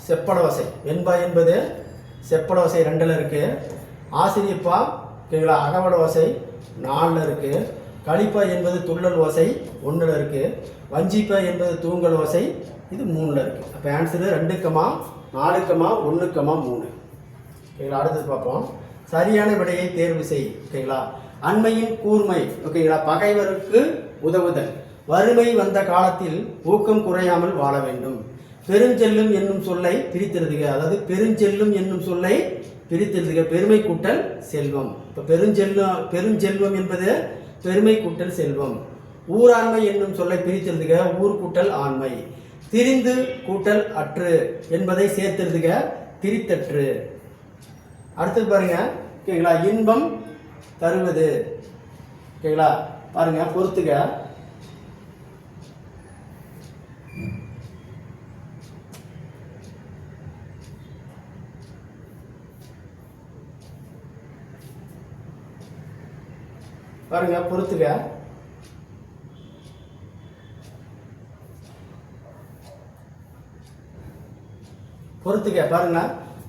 செப்படவசை. வெண்பா என்பது செப்படவசை 2ல் இருக்கு. ஆசிரியப்பா ஓகேங்களா அகவட ஓசை 4ல் இருக்கு. கலிப்பா என்பது துள்ளல் ஓசை 1ல் இருக்கு. வஞ்சிப்பா என்பது தூங்கல் ஓசை இது 3ல் இருக்கு. அப்போ ஆன்சரு 2, 4, 1, 3. ஓகேங்களா? அடுத்தது பார்ப்போம். சரியான விடையை தேர்வு செய். ஓகேங்களா? அண்மையின் கூர்மை. ஓகேங்களா? பகைவருக்கு உதவுதல். வறுமை வந்த காலத்தில் ஊக்கம் குறையாமல் வாழ வேண்டும். பெருஞ்செல்லும் என்னும் சொல்லை பிரித்தெழுதுக. அதாவது பெருஞ்செல்லும் என்னும் சொல்லை பிரித்தெழுதுக, பெருமை கூட்டல் செல்வம். இப்போ பெருஞ்செல்வம் என்பது பெருமை கூட்டல் செல்வம். ஊராண்மை என்னும் சொல்லை பிரித்தெழுதுக, ஊர் கூட்டல் ஆண்மை. திரிந்து கூட்டல் அற்று என்பதை சேர்த்தெழுதுக, திரித்தற்று. அடுத்தது பாருங்க. ஓகேங்களா? இன்பம் தருவது. ஓகேங்களா? பாருங்க. பொறுத்துக. பாருங்க. பொறுத்துக. பொறுத்துக்க. பாருங்க.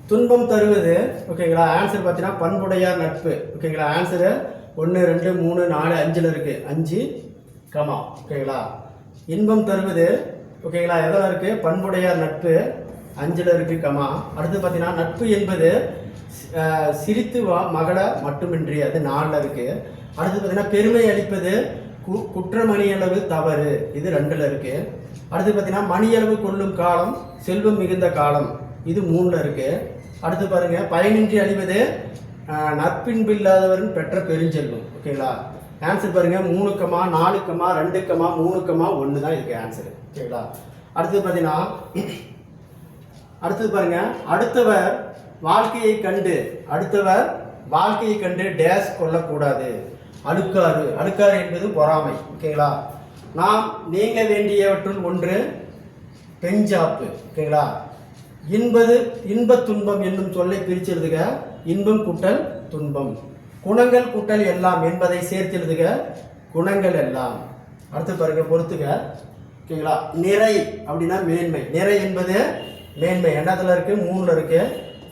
துன்பம் தருவது. ஓகேங்களா? ஆன்சர் பார்த்தீங்கன்னா பண்புடையார் நட்பு. ஓகேங்களா? ஆன்சரு 1, 2, 3, 4, 5ல் இருக்கு. 5, ஓகேங்களா? இன்பம் தருவது ஓகேங்களா எதில் இருக்கு? பண்புடையார் நட்பு 5ல் இருக்கு, அடுத்து பார்த்தீங்கன்னா நட்பு என்பது சிரித்து மகள மட்டுமின்றி அது 4ல் இருக்கு. அடுத்து பார்த்தீங்கன்னா பெருமை அளிப்பது குற்ற மணியளவு தவறு, இது 2ல் இருக்கு. அடுத்து பார்த்தீங்கன்னா மணியளவு கொள்ளும் காலம் செல்வம் மிகுந்த காலம், இது 3ல் இருக்கு. அடுத்து பாருங்க பயனின்றி அழிவது நற்பின்பு இல்லாதவரின் பெற்ற பெருஞ்செல்வம். ஓகேங்களா, ஆன்சர் பாருங்க 3, 4, 2, 3, 1 தான் இதுக்கு ஆன்சர். ஓகேங்களா, அடுத்தது பார்த்தீங்கன்னா அடுத்தது பாருங்க அடுத்தவர் வாழ்க்கையை கண்டு டேஸ் கொள்ளக்கூடாது. அழுக்காறு என்பது பொறாமை. ஓகேங்களா, நாம் நீங்க வேண்டியவற்றுள் ஒன்று பெஞ்சாப்பு. ஓகேங்களா, இன்ப துன்பம் என்னும் சொல்லை பிரிச்செழுதுக, இன்பம் கூட்டல் துன்பம். குணங்கள் கூட்டல் எல்லாம் என்பதை சேர்த்தெழுதுக, குணங்கள் எல்லாம். அடுத்து பாருங்க பொறுத்துக. ஓகேங்களா, நிறை அப்படின்னா மேன்மை. நிறை என்பது மேன்மை, என்னத்துல இருக்கு? 3ல் இருக்கு.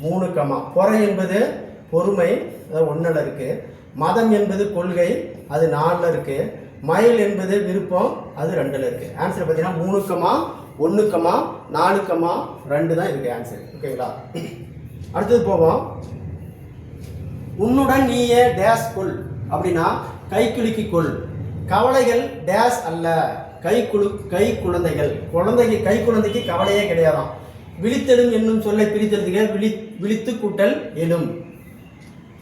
3, பொறை என்பது பொறுமை, அது 1ல் இருக்கு. மதம் என்பது கொள்கை, அது 4ல் இருக்கு. மயில் என்பது விருப்பம், அது 2ல் இருக்கு. ஆன்சர் பார்த்தீங்கன்னா 3, 1, 4, 2 தான் இதுக்கு ஆன்சர். ஓகேங்களா, அடுத்தது போவோம். உன்னுடன் நீயே டேஸ் கொள் அப்படின்னா கை குலுக்கி கொள். கவலைகள் டேஸ் அல்ல, கை குழந்தைகள். கை குழந்தைக்கு கவலையே கிடையாதாம். விழித்தெழும் என்னும் சொல்லை பிரித்தெழுதுக, விழித்து கூட்டல் எழும்.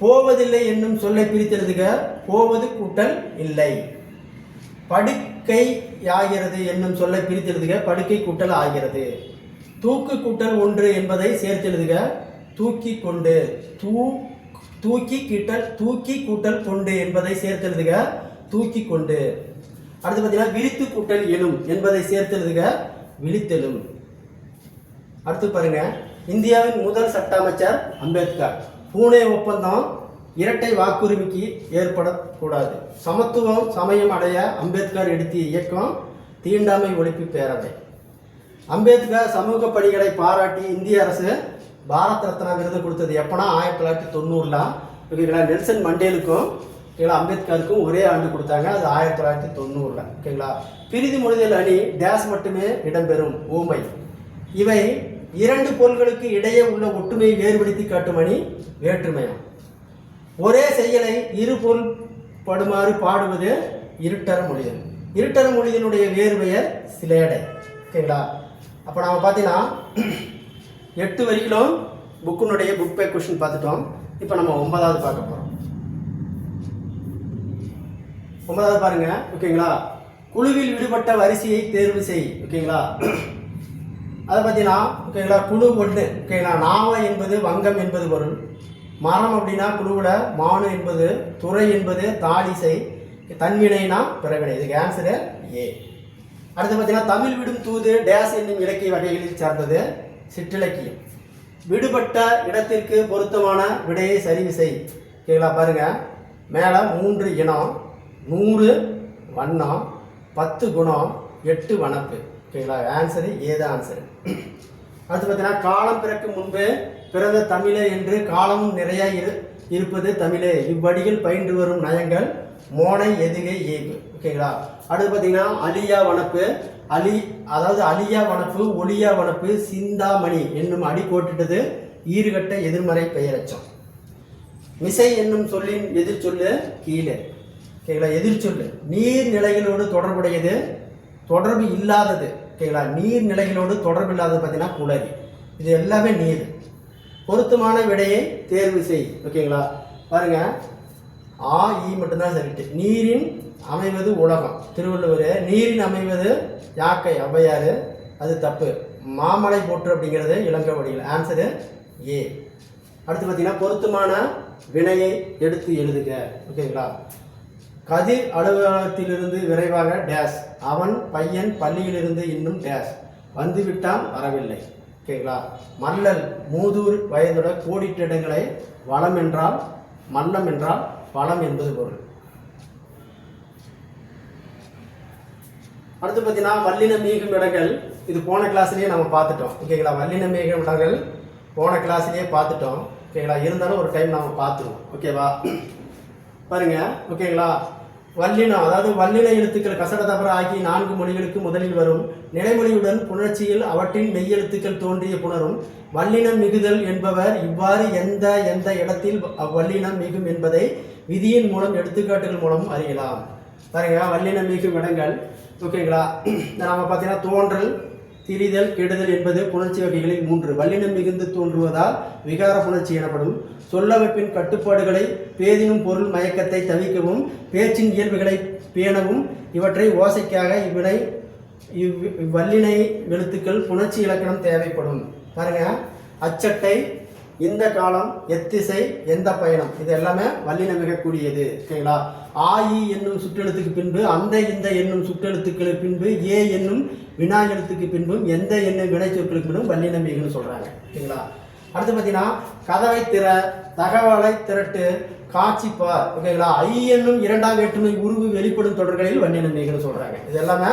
போவதில்லை என்னும் சொல்லை பிரித்தெழுதுக, போவது கூட்டல் இல்லை. படுக்கை ஆகிறது என்னும் சொல்லை பிரித்தெழுதுக, படுக்கை கூட்டல் ஆகிறது. தூக்கு கூட்டல் 1 என்பதை சேர்த்தெழுதுக, தூக்கி கொண்டு. தூக்கி கூட்டல் கொண்டு என்பதை சேர்த்தெழுதுக, தூக்கி கொண்டு. அடுத்து பார்த்தீங்கன்னா விழித்து கூட்டல் எழும் என்பதை சேர்த்தெழுதுக, விழித்தெழும். அடுத்து பாருங்க இந்தியாவின் முதல் சட்ட அமைச்சர் அம்பேத்கர். பூனே ஒப்பந்தம் இரட்டை வாக்குரிமைக்கு ஏற்படக்கூடாது. சமத்துவம் சமயம் அடைய அம்பேத்கர் எடுத்திய இயக்கம் தீண்டாமை ஒழிப்பு பேரவை. அம்பேத்கர் சமூக பணிகளை பாராட்டி இந்திய அரசு பாரத் ரத்னா விருது கொடுத்தது எப்பனா 1990. நெல்சன் மண்டேலுக்கும் அம்பேத்கருக்கும் ஒரே ஆண்டு கொடுத்தாங்க, அது 1990. ஓகேங்களா, பிரிதி மொழிதல் அணி டேஸ் மட்டுமே இடம்பெறும், ஊமை. இவை 2 பொருள்களுக்கு இடையே உள்ள ஒற்றுமையை வேறுபடுத்தி காட்டும் அணி வேற்றுமையம். ஒரே செயலை 2 பொருள் படுமாறு பாடுவது இருட்டர மொழிதல். இருட்டர மொழிதனுடைய வேறு பெயர் சிலேடை. ஓகேங்களா, அப்போ நாம் பார்த்தீங்கன்னா 8 வரைக்கும் புக்கினுடைய புக் பே கொஸ்டின் பார்த்துட்டோம். இப்போ நம்ம 9வது பார்க்க போகிறோம். 9வது பாருங்க. ஓகேங்களா, குழுவில் விடுபட்ட வரிசையை தேர்வு செய். ஓகேங்களா, அதை பார்த்தீங்கன்னா ஓகேங்களா குழு 1. ஓகேங்களா, நாவ என்பது வங்கம் என்பது பொருள். மரம் அப்படின்னா குழுவில் மானு என்பது, துறை என்பது தாளிசை, தன்வினைனா பிறவினை. இதுக்கு ஆன்சரு ஏ. அடுத்து பார்த்தீங்கன்னா தமிழ் விடும் தூது டேஸ் என்னும் இலக்கிய வகைகளில் சார்ந்தது, சிற்றிலக்கியம். விடுபட்ட இடத்திற்கு பொருத்தமான விடையை சரிவு செய். ஓகேங்களா, பாருங்க மேலே 3 இனம், 100 வண்ணம், 10 குணம், 8 வனப்பு. ஓகேங்களா, ஆன்சரு ஏதான் ஆன்சரு. அடுத்து பார்த்தீங்கன்னா காலம் பிறக்கும் முன்பு பிறந்த தமிழே என்று காலமும் நிறைய இருப்பது தமிழே, இவ்வடிகள் பயின்று வரும் நயங்கள் மோனை எதுகை ஏய்வு. ஓகேங்களா, அடுத்து பார்த்தீங்கன்னா அலியா வனப்பு, அலியா வனப்பு, ஒளியா வனப்பு, சிந்தாமணி என்னும் அடி போட்டுட்டது ஈறுகட்ட எதிர்மறை பெயரச்சம். மிசை என்னும் சொல்லின் எதிர்ச்சொல்லு கீழே. ஓகேங்களா, எதிர்ச்சொல்லு நீர்நிலைகளோடு தொடர்புடையது, தொடர்பு இல்லாதது. ஓகேங்களா, நீர்நிலைகளோடு தொடர்பு இல்லாதது பார்த்தீங்கன்னா குளறி. இது எல்லாமே நீர். பொருத்தமான விடையை தேர்வு செய். ஓகேங்களா, பாருங்க ஆ ஈ மட்டும்தான் சரிட்டு. நீரின் அமைவது உலகம் திருவள்ளுவர், நீரின் அமைவது யாக்கை ஔவையார், அது தப்பு. மாமலை போற்று அப்படிங்கிறது இளங்கவடிகள், ஆன்சரு ஏ. அடுத்து பார்த்தீங்கன்னா பொருத்தமான வினையை எடுத்து எழுதுக. ஓகேங்களா, கதிர் அலுவலகத்திலிருந்து விரைவாக டேஸ், அவன் பையன் பள்ளியிலிருந்து இன்னும் டேஸ் வந்துவிட்டான் வரவில்லை. ஓகேங்களா, மல்லல் மூதூர் வயதுட கோடிட்ட இடங்களை வளம் என்றால் மல்லம் என்றால் வளம் என்பது பொருள். அடுத்து பார்த்தீங்கன்னா வல்லின மீகும் இடங்கள், இது போன கிளாஸ்லேயே நம்ம பார்த்துட்டோம். ஓகேங்களா, வல்லின மீகும் இடங்கள் போன கிளாஸ்லேயே பார்த்துட்டோம். ஓகேங்களா, இருந்தாலும் ஒரு டைம் நம்ம பார்த்துருவோம். ஓகேவா, பாருங்க. ஓகேங்களா, வல்லினம் அதாவது வல்லின எழுத்துக்கள் கசட தபர ஆகிய 4 மொழிகளுக்கு முதலில் வரும். நிலைமொழியுடன் புணர்ச்சியில் அவற்றின் மெய்யெழுத்துக்கள் தோன்றிய புணரும். வல்லினம் மிகுதல் என்பவர் இவ்வாறு எந்த இடத்தில் அவ்வல்லினம் மிகும் என்பதை விதியின் மூலம் எடுத்துக்காட்டுகள் மூலம் அறியலாம். பாருங்க வல்லினம் மிகும் இடங்கள். ஓகேங்களா, நம்ம பார்த்தீங்கன்னா தோன்றல், திரிதல், கெடுதல் என்பது புணர்ச்சி வகைகளில் 3. வல்லினம் மிகுந்து தோன்றுவதால் விகார புணர்ச்சி எனப்படும். சொல்லமைப்பின் கட்டுப்பாடுகளை பேதினும் பொருள் மயக்கத்தை தவிர்க்கவும் பேச்சின் இயல்புகளை பேணவும் இவற்றை ஓசைக்காக இவ்வல்லினை எழுத்துக்கள் புணர்ச்சி இலக்கணம் தேவைப்படும். பாருங்க, அச்சட்டை, இந்த காலம், எத்திசை, எந்த பயணம், இது எல்லாமே வல்லினம் மிகக்கூடியது. ஓகேங்களா, ஆயி என்னும் சுற்றெழுத்துக்கு பின்பு அந்த இந்த என்னும் சுற்றெழுத்துக்களுக்கு பின்பு ஏ என்னும் வினா எழுத்துக்கு பின்பும் எந்த என்னும் வினை சொற்களுக்கு பின்பும் வல்லினம் மிகுன்னு சொல்றாங்க. ஓகேங்களா, அடுத்து பார்த்தீங்கன்னா கதவை திற, தகவலை திரட்டு, காட்சிப்பார். ஓகேங்களா, ஐ என்னும் இரண்டாம் வேற்றுமை உருவு வெளிப்படும் தொடர்களில் வல்லினம் மிகுன்னு சொல்றாங்க. இது எல்லாமே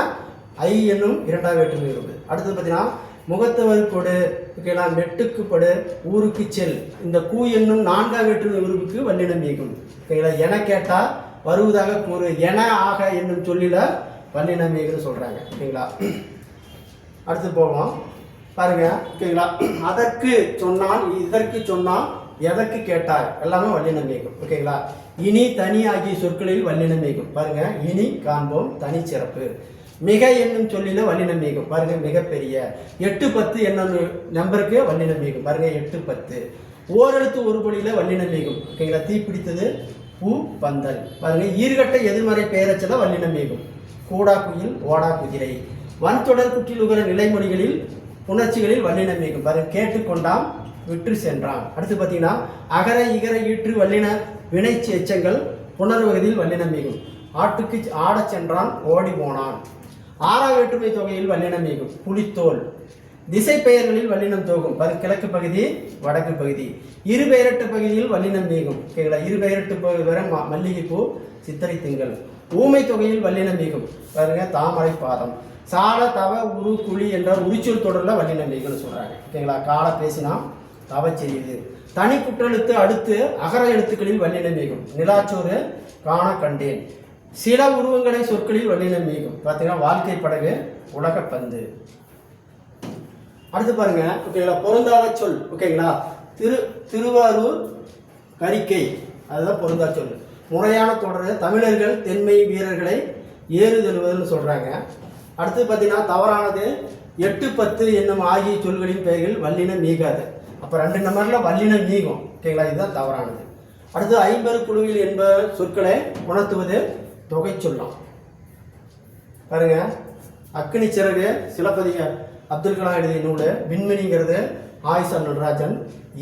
ஐ என்னும் இரண்டாம் வேற்றுமை உருவு. அடுத்தது பார்த்தீங்கன்னா முகத்தவர் கொடு, ஓகேங்களா, மெட்டுக்கு படு, ஊருக்கு செல். இந்த கூ என்னும் நான்காம் வேற்றுமை உருவுக்கு வல்லினம் மிகும். ஓகேங்களா, என கேட்டா வருவதாக கூறு, என ஆக என்னும் சொல்லில வல்லினம் மிகுன்னு சொல்றாங்க. ஓகேங்களா, அடுத்து போவோம். பாருங்க, ஓகேங்களா, அதற்கு சொன்னான், இதற்கு சொன்னான், எதற்கு கேட்டார், எல்லாமே வல்லினம் மிகும். ஓகேங்களா, இனி தனி ஆகிய சொற்களில் வல்லினம் மிகும். பாருங்க, இனி காண்போம், தனி சிறப்பு. மிக என்னும் சொல்லில வல்லினம் மிகும். பாருங்க, மிகப்பெரிய. 8 10 என்னும் நம்பருக்கு வல்லினம் மிகும். பாருங்க, 8 10. ஓரெழுத்து ஒரு பொழியில வல்லினம் மிகும். ஓகேங்களா, தீப்பிடித்தது, பூ பந்தல். பாருங்க, ஈர்கட்ட எதிர்மறை பெயரச்சல வல்லினம் மிகும். கூடா குயில், ஓடா குதிரை. வன்தொடர் குற்றிலுகிற நிலைமொழிகளில் புணர்ச்சிகளில் வல்லினம் மிகும். பாருங்க, கேட்டுக்கொண்டாம், விற்று சென்றான். அடுத்து பார்த்தீங்கன்னா அகர இகர ஈற்று வல்லின வினை எச்சங்கள் புணர்வகதியில் வல்லினம் மிகும். ஆட்டுக்கு ஆடச் சென்றான், ஓடி போனான். 6ஆம் வேற்றுமை தொகையில் வல்லினம் மிகும். புலித்தோல். திசை பெயர்களில் வல்லினம் தோகும். கிழக்கு பகுதி, வடக்கு பகுதி. இரு பெயரட்டு பகுதியில் வல்லினம் மிகும். ஓகேங்களா, இரு பெயரட்டு பகுதி வர மல்லிகைப்பூ, சித்திரை திங்கள். ஊமை தொகையில் வல்லினம் மிகும். பாருங்க, தாமரை பாதம். சால தவ உரு குழி என்ற உரிச்சொல் தொடரில் வல்லினம் மிகும்னு சொல்றாங்க. ஓகேங்களா, கால பேசினா தவ செய்யுது. தனி குற்றெழுத்து அடுத்து அகர எழுத்துக்களில் வல்லினம் மிகும். நிலாச்சோறு, காண கண்டேன். சில உருவங்களை சொற்களில் வல்லினம் மிகும். பார்த்தீங்கன்னா வாழ்க்கை படகு, உலக பந்து. அடுத்து பாருங்க, ஓகேங்களா, பொருந்தாத சொல். ஓகேங்களா, திருவாரூர் கரிக்கை, அதுதான் பொருந்தா சொல். முறையான தொடர் தமிழர்கள் தென்மை வீரர்களை ஏறுதழுவதுன்னு சொல்றாங்க. அடுத்து பார்த்தீங்கன்னா தவறானது 8 10 என்னும் ஆகிய சொல்களின் பெயர்கள் வல்லினம் நீகாது. அப்போ 2 நம்பர்ல வல்லினம் நீகும். ஓகேங்களா, இதுதான் தவறானது. அடுத்து 50 குழுவில் என்ப சொற்களை உணர்த்துவது தொகை சொல்லாம். பாருங்க, அக்னி சிறகு சிலப்பதிக அப்துல் கலாம் எழுதிய நூல். விண்மினிங்கிறது ஆயிஷா நடராஜன்.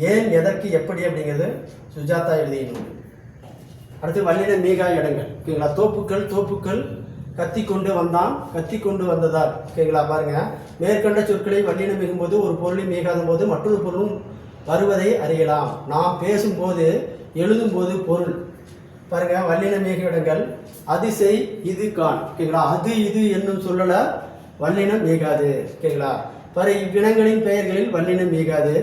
ஏன் எதற்கு எப்படி அப்படிங்கிறது சுஜாதா எழுதிய நூல். அடுத்து வல்லினம் மீகா இடங்கள். ஓகேங்களா, தோப்புக்கள் கத்தி கொண்டு வந்தான், கத்தி கொண்டு வந்ததால். ஓகேங்களா, பாருங்க, மேற்கண்ட சொற்களை வல்லினம் மிகும்போது ஒரு பொருளை மீகாத போது மற்றொரு பொருளும் வருவதை அறியலாம். நாம் பேசும்போது எழுதும் போது பொருள். பாருங்க, வல்லினம் மிகு இடங்கள். அது செய், இது கான். ஓகேங்களா, அது இது என்னும் சொல்லல வல்லினம் மீகாது. ஓகேங்களா, பாரு, இவ்வினங்களின் பெயர்களில் வல்லினம் மீகாது.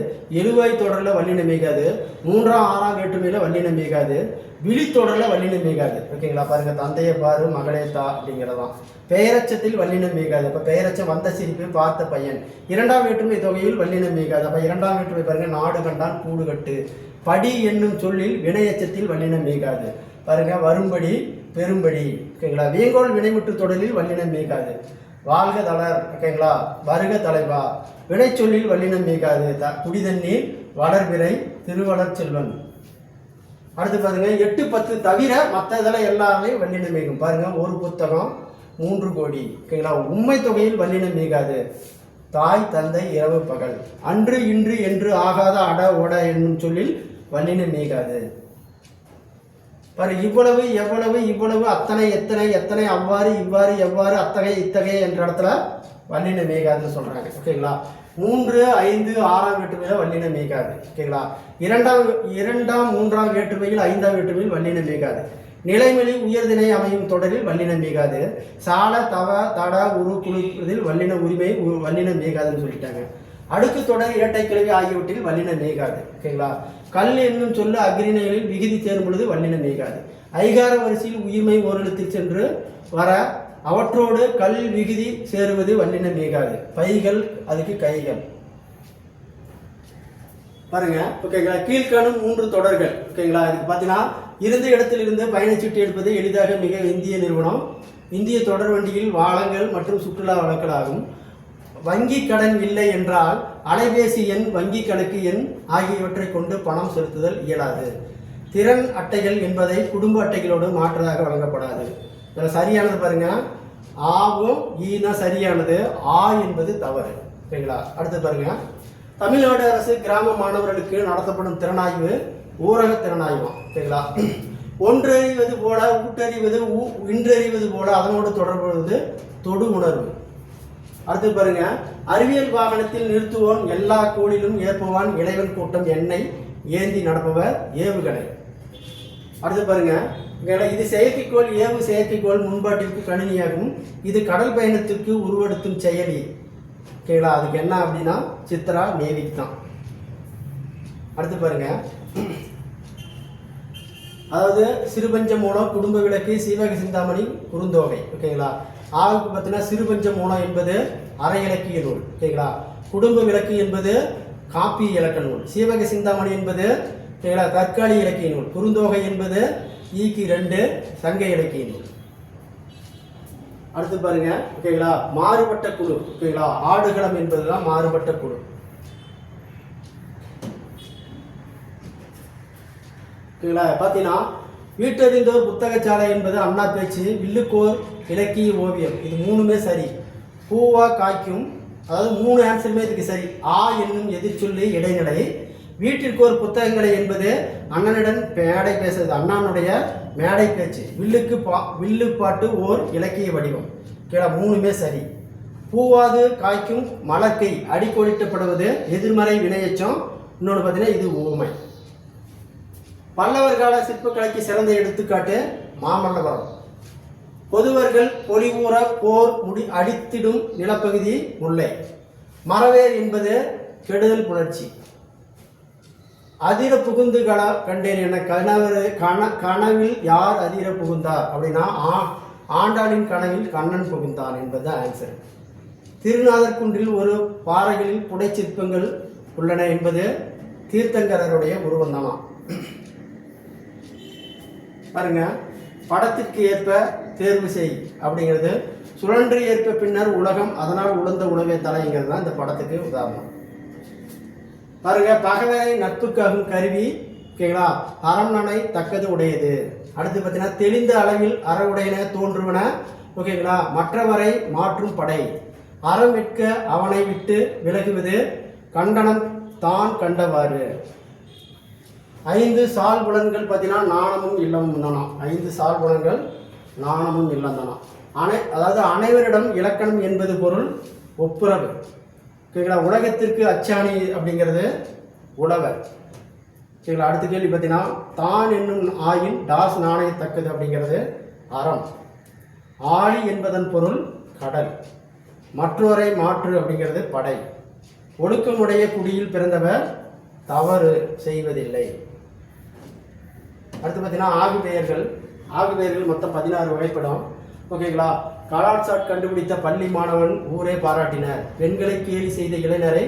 எழுவாய் தொடர்ல வல்லினம் மீகாது. 3ஆம் 6ஆம் வேற்றுமையில வல்லினம் மீகாது. விழித்தொடர்ல வல்லினம் மீகாது. ஓகேங்களா, பாருங்க, தந்தையை பாரு, மகளே தா அப்படிங்கிறதான். பெயரச்சத்தில் வல்லினம் மீகாது. அப்ப பெயரச்சம் வந்த சிரிப்பு, பார்த்த பையன். 2ஆம் வேற்றுமை தொகையில் வல்லினம் மீகாது. அப்ப 2ஆம் வேற்றுமை பாருங்க, நாடு கண்டான், கூடு கட்டு. படி என்னும் சொல்லில் வினையச்சத்தில் வல்லினம் மீகாது. பாருங்க, வரும்படி, பெரும்படி. ஓகேங்களா, வேங்கோல் வினைமுற்று தொடரில் வல்லினம் மீகாது. வாழ்க தளர். ஓகேங்களா, வருக தலைவா. வினை சொல்லில் வல்லினம் மீகாது. குடிதண்ணீர், வளர்பிறை, திருவளர் செல்வன். அடுத்து பாருங்க, 8 10 தவிர மற்ற இதெல்லாம் எல்லாரையும் வல்லினம் மீகும். பாருங்க, ஒரு புத்தகம், 3 கோடி. ஓகேங்களா, உண்மை தொகையில் வல்லினம் மீகாது. தாய், தந்தை, இரவு, பகல். அன்று, இன்று, என்று, ஆகாத, அட, ஒட என்னும் சொல்லில் வல்லினம் மீகாது. பாரு, இவ்வளவு, எவ்வளவு, இவ்வளவு, அத்தனை, எத்தனை, எத்தனை, அவ்வாறு, இவ்வாறு, எவ்வாறு, அத்தகைய, இத்தகைய என்ற இடத்துல வல்லினம் மீகாதுன்னு சொல்றாங்க. ஓகேங்களா, 3 5 6ஆம் வேற்றுமையில வல்லினம் மீகாது. ஓகேங்களா, 2ஆம் 3ஆம் வேற்றுமையில் 5ஆம் வேற்றுமையில் வல்லினம் மீகாது. நிலைமொழி உயர்திணை அமையும் தொடரில் வல்லினம் மீகாது. சால தவ தட உரு குழுதில் வல்லின உரிமை வல்லினம் மீகாதுன்னு சொல்லிட்டாங்க. அடுக்கு தொடர், இரட்டை கிளவி ஆகியவற்றில் வல்லினம் மீகாது. ஓகேங்களா, கல் என்னும் சொல்ல அக்ரிணைகளில் விகுதி சேரும் பொழுது வல்லினம் மீகாது. ஐகார வரிசையில் உயிர்மை ஓரெழுத்தில் சென்று வர அவற்றோடு கல் விகுதி சேருவது வல்லினம் மீகாது. பைகள், அதுக்கு கைகள். பாருங்க. ஓகேங்களா, கீழ்காணும் 3 தொடர்கள். ஓகேங்களா, இதுக்கு பார்த்தீங்கன்னா இருந்த இடத்திலிருந்து பயணச்சீட்டு எடுப்பது எளிதாக மிக இந்திய நிறுவனம். இந்திய தொடர் வண்டியில் வாளங்கள் மற்றும் சுற்றுலா வழக்கலாகும். வங்கி கடன் இல்லை என்றால் அலைபேசி எண், வங்கி கணக்கு எண் ஆகியவற்றை கொண்டு பணம் செலுத்துதல் இயலாது. திறன் அட்டைகள் என்பதை குடும்ப அட்டைகளோடு மாற்றாக வழங்கப்படாது. இதில் சரியானது பாருங்க, ஆவும் ஈனா சரியானது, ஆ என்பது தவறு. ஓகேங்களா, அடுத்து பாருங்க. தமிழ்நாடு அரசு கிராம மாணவர்களுக்கு நடத்தப்படும் திறனாய்வு ஊரக திறனாய்வு. ஓகேங்களா, ஒன்றறிவது போல ஊட்டறிவது, இன்றறிவது போல அதனோடு தொடர்புவது தொடு உணர்வு. அடுத்து பாருங்க, அறிவியல் வாகனத்தில் நிறுத்துவோன் எல்லா கோளிலும் ஏற்பவான் இளைவன் கூட்டம் எண்ணெய் ஏந்தி நடப்பவர் ஏவுகணை. அடுத்து பாருங்க, இது செயற்கைக்கோள் ஏவு செயற்கைக்கோள் முன்பாட்டிற்கு கணினியாகும். இது கடல் பயணத்திற்கு உருவெடுத்தும் செயலி. ஓகேங்களா, அதுக்கு என்ன அப்படின்னா சித்ரா நேவிக் தான். அடுத்து பாருங்க, அதாவது சிறுபஞ்ச மூலம், குடும்ப விளக்கு, சீவக சிந்தாமணி, குறுந்தொகை. ஓகேங்களா, ஆவுக்கு பார்த்தீங்கன்னா சிறுபஞ்ச மூலம் என்பது அரை இலக்கிய நூல். ஓகேங்களா, குடும்ப விளக்கு என்பது காப்பி இலக்க நூல், சீவக சிந்தாமணி என்பது ஓகேங்களா தற்காலி இலக்கிய நூல், குறுந்தொகை என்பது ஈக்கு 2 சங்க இலக்கிய நூல். அடுத்து பாருங்க, ஓகேங்களா, மாறுபட்ட குழு. ஓகேங்களா, ஆடுகளம் என்பதுதான் மாறுபட்ட குழு. ஓகேங்களா, பார்த்தீங்கன்னா வீட்டறிந்தோர் புத்தகச்சாலை என்பது அண்ணா பேச்சு, வில்லுக்கோர் இலக்கிய ஓவியம். இது 3மே சரி. பூவா காய்க்கும், அதாவது 3 ஆன்சருமே இதுக்கு சரி. ஆ என்னும் எதிர்ச்சொல்லி இடைநிலை. வீட்டிற்கோர் புத்தகங்களை என்பது அண்ணனுடன் மேடை பேசுறது, அண்ணானுடைய மேடை பேச்சு. வில்லு பாட்டு ஓர் இலக்கிய வடிவம். ஓகேங்களா, 3மே சரி. பூவாது காய்க்கும் மலக்கை அடிக்கோடிட்டப்படுவது எதிர்மறை வினையச்சம். இன்னொன்று பார்த்தீங்கன்னா இது ஊமை. பல்லவர் கால சிற்பக்கலைக்கு சிறந்த எடுத்துக்காட்டு மாமல்லபுரம். பொதுவர்கள் பொலிவூற போர் அடித்திடும் நிலப்பகுதி முல்லை. மரவேர் என்பது கெடுதல் புணர்ச்சி. அதிர புகுந்து கண்டேன் என கனவில் யார் அதிர புகுந்தார் அப்படின்னா ஆண்டாளின் கனவில் கண்ணன் புகுந்தான் என்பது ஆன்சர். திருநாதர் குன்றில் ஒரு பாறைகளில் புடை சிற்பங்கள் உள்ளன என்பது தீர்த்தங்கரருடைய உருவம் தானா. பாருங்க, படத்திற்கு ஏற்ப தேர்வு செய் அப்படிங்கிறது சுழன்று ஏற்ப பின்னர் உலகம் அதனால் உழந்த உணவே தலைங்கிறது தான் இந்த படத்துக்கு உதாரணம். பாருங்க, பகைவரை நட்புக்காகும் கருவி. ஓகேங்களா, அறம்நனை தக்கது உடையது. அடுத்து பார்த்தீங்கன்னா தெளிந்த அளவில் அறவுடையன தோன்றுவன. ஓகேங்களா, மற்றவரை மாற்றும் படை. அறம் விற்க அவனை விட்டு விலகுவது கண்டனம் தான் கண்டவாறு. 5 சால் புலன்கள் பார்த்தீங்கன்னா நாணமும் இல்லமும் தானா. 5 சால் புலன்கள் நாணமும் இல்லம் தானா. அதாவது அனைவரிடம் இலக்கணம் என்பது பொருள் ஒப்புரவு. ஓகேங்களா, உலகத்திற்கு அச்சாணி அப்படிங்கிறது உழவர். சரிங்களா, அடுத்த கேள்வி பார்த்தீங்கன்னா தான் என்னும் ஆயின் டாஸ் நாணயத்தக்கது அப்படிங்கிறது அறம். ஆழி என்பதன் பொருள் கடல். மற்றோரை மாற்று அப்படிங்கிறது படை. ஒழுக்கமுடைய குடியில் பிறந்தவர் தவறு செய்வதில்லை. அடுத்து பார்த்தீங்கன்னா ஆகுபெயர்கள் மொத்தம் 16 வகைப்படும். ஓகேங்களா, காலாட்சாட் கண்டுபிடித்த பள்ளி மாணவன் ஊரே பாராட்டினர். பெண்களை கேலி செய்த இளைஞரை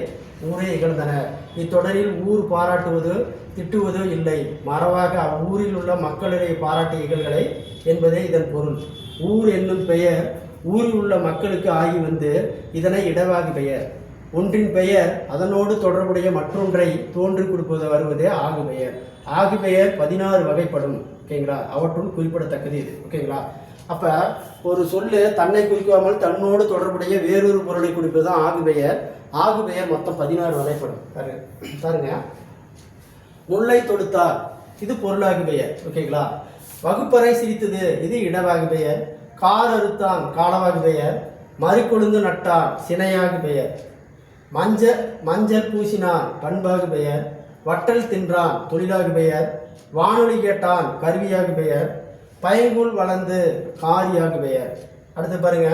ஊரே இகழ்ந்தனர். இத்தொடரில் ஊர் பாராட்டுவது திட்டுவதோ இல்லை, மறவாக அவ்வூரில் உள்ள மக்களிடையே பாராட்டிய இகழ்களை என்பதே இதன் பொருள். ஊர் என்னும் பெயர் ஊரில் உள்ள மக்களுக்கு ஆகி வந்து இதனை இடவாகி பெயர். ஒன்றின் பெயர் அதனோடு தொடர்புடைய மற்றொன்றை தோன்றி கொடுப்பது வருவதே ஆகு பெயர். ஆகு பெயர் 16 வகைப்படும். ஓகேங்களா, அவற்றுள் குறிப்பிடத்தக்கது இது. ஓகேங்களா, அப்ப ஒரு சொல்லு தன்னை குறிக்காமல் தன்னோடு தொடர்புடைய வேறொரு பொருளை குறிப்பது தான் ஆகு பெயர். ஆகு பெயர் மொத்தம் 16 வகைப்படும். பாருங்க, முல்லை தொடுத்தார், இது பொருளாகு பெயர். ஓகேங்களா, வகுப்பறை சிரித்தது, இது இடவாகு பெயர். கார் அறுத்தான், காலவாகு பெயர். மறுக்கொழுந்து நட்டான், சினையாகு பெயர். மஞ்சள் பூசினான், பண்பாகு பெயர். வட்டல் தின்றான், தொழிலாகு பெயர். வானொலி கேட்டான், கருவியாகு பெயர். பயங்குள் வளர்ந்து காரியாகு பெயர். அடுத்து பாருங்க,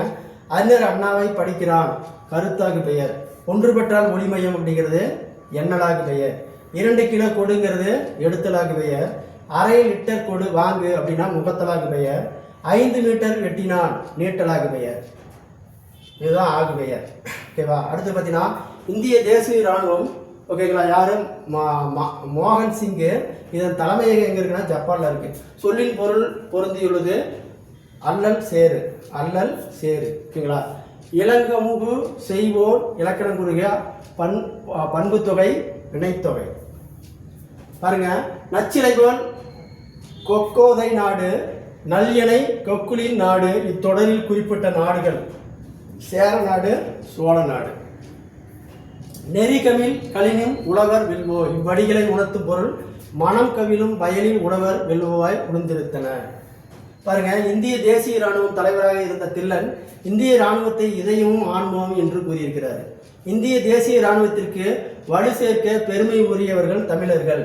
அறிஞர் அண்ணாவை படிக்கிறான், கருத்தாகு பெயர். ஒன்றுபட்டால் ஒளிமயம் அப்படிங்கிறது எண்ணலாகு பெயர். 2 கிலோ கொடுங்கிறது எடுத்தலாகு பெயர். அரை லிட்டர் கொடு வாங்கு அப்படின்னா முகத்தலாகு பெயர். 5 மீட்டர் வெட்டினான், நீட்டலாகு பெயர். இதுதான் ஆகு பெயர். ஓகேவா, அடுத்து பார்த்தீங்கன்னா இந்திய தேசிய இராணுவம் ஓகேங்களா. யாரு? மோகன் சிங்கு. இதன் தலைமையகம் எங்கே இருக்குன்னா ஜப்பானில் இருக்குது. சொல்லின் பொருள் பொருந்தியுள்ளது அல்லல் சேரு. அல்லல் சேரு. ஓகேங்களா. இளங்கமுகு செய்வோர் இலக்கணம் கூறுக பண்புத்தொகை வினைத்தொகை. பாருங்க, நச்சிலைகோல் கொக்கோதை நாடு, நல்லியனை கொக்குலின் நாடு. இத்தொடரில் குறிப்பிட்ட நாடுகள் சேர நாடு, சோழ நாடு. நெறிகமிழ் கலினும் உழவர் வெல்வோ. இவ்வடிகளை உணர்த்தும் பொருள் மனம் கவிழும் வயலில் உழவர் வெல்வோவாய் உணர்ந்திருத்தன. பாருங்க, இந்திய தேசிய இராணுவம் தலைவராக இருந்த தில்லன் இந்திய இராணுவத்தை இதயமும் ஆன்மாவும் என்று கூறியிருக்கிறார். இந்திய தேசிய இராணுவத்திற்கு வலு சேர்க்க பெருமை உரியவர்கள் தமிழர்கள்.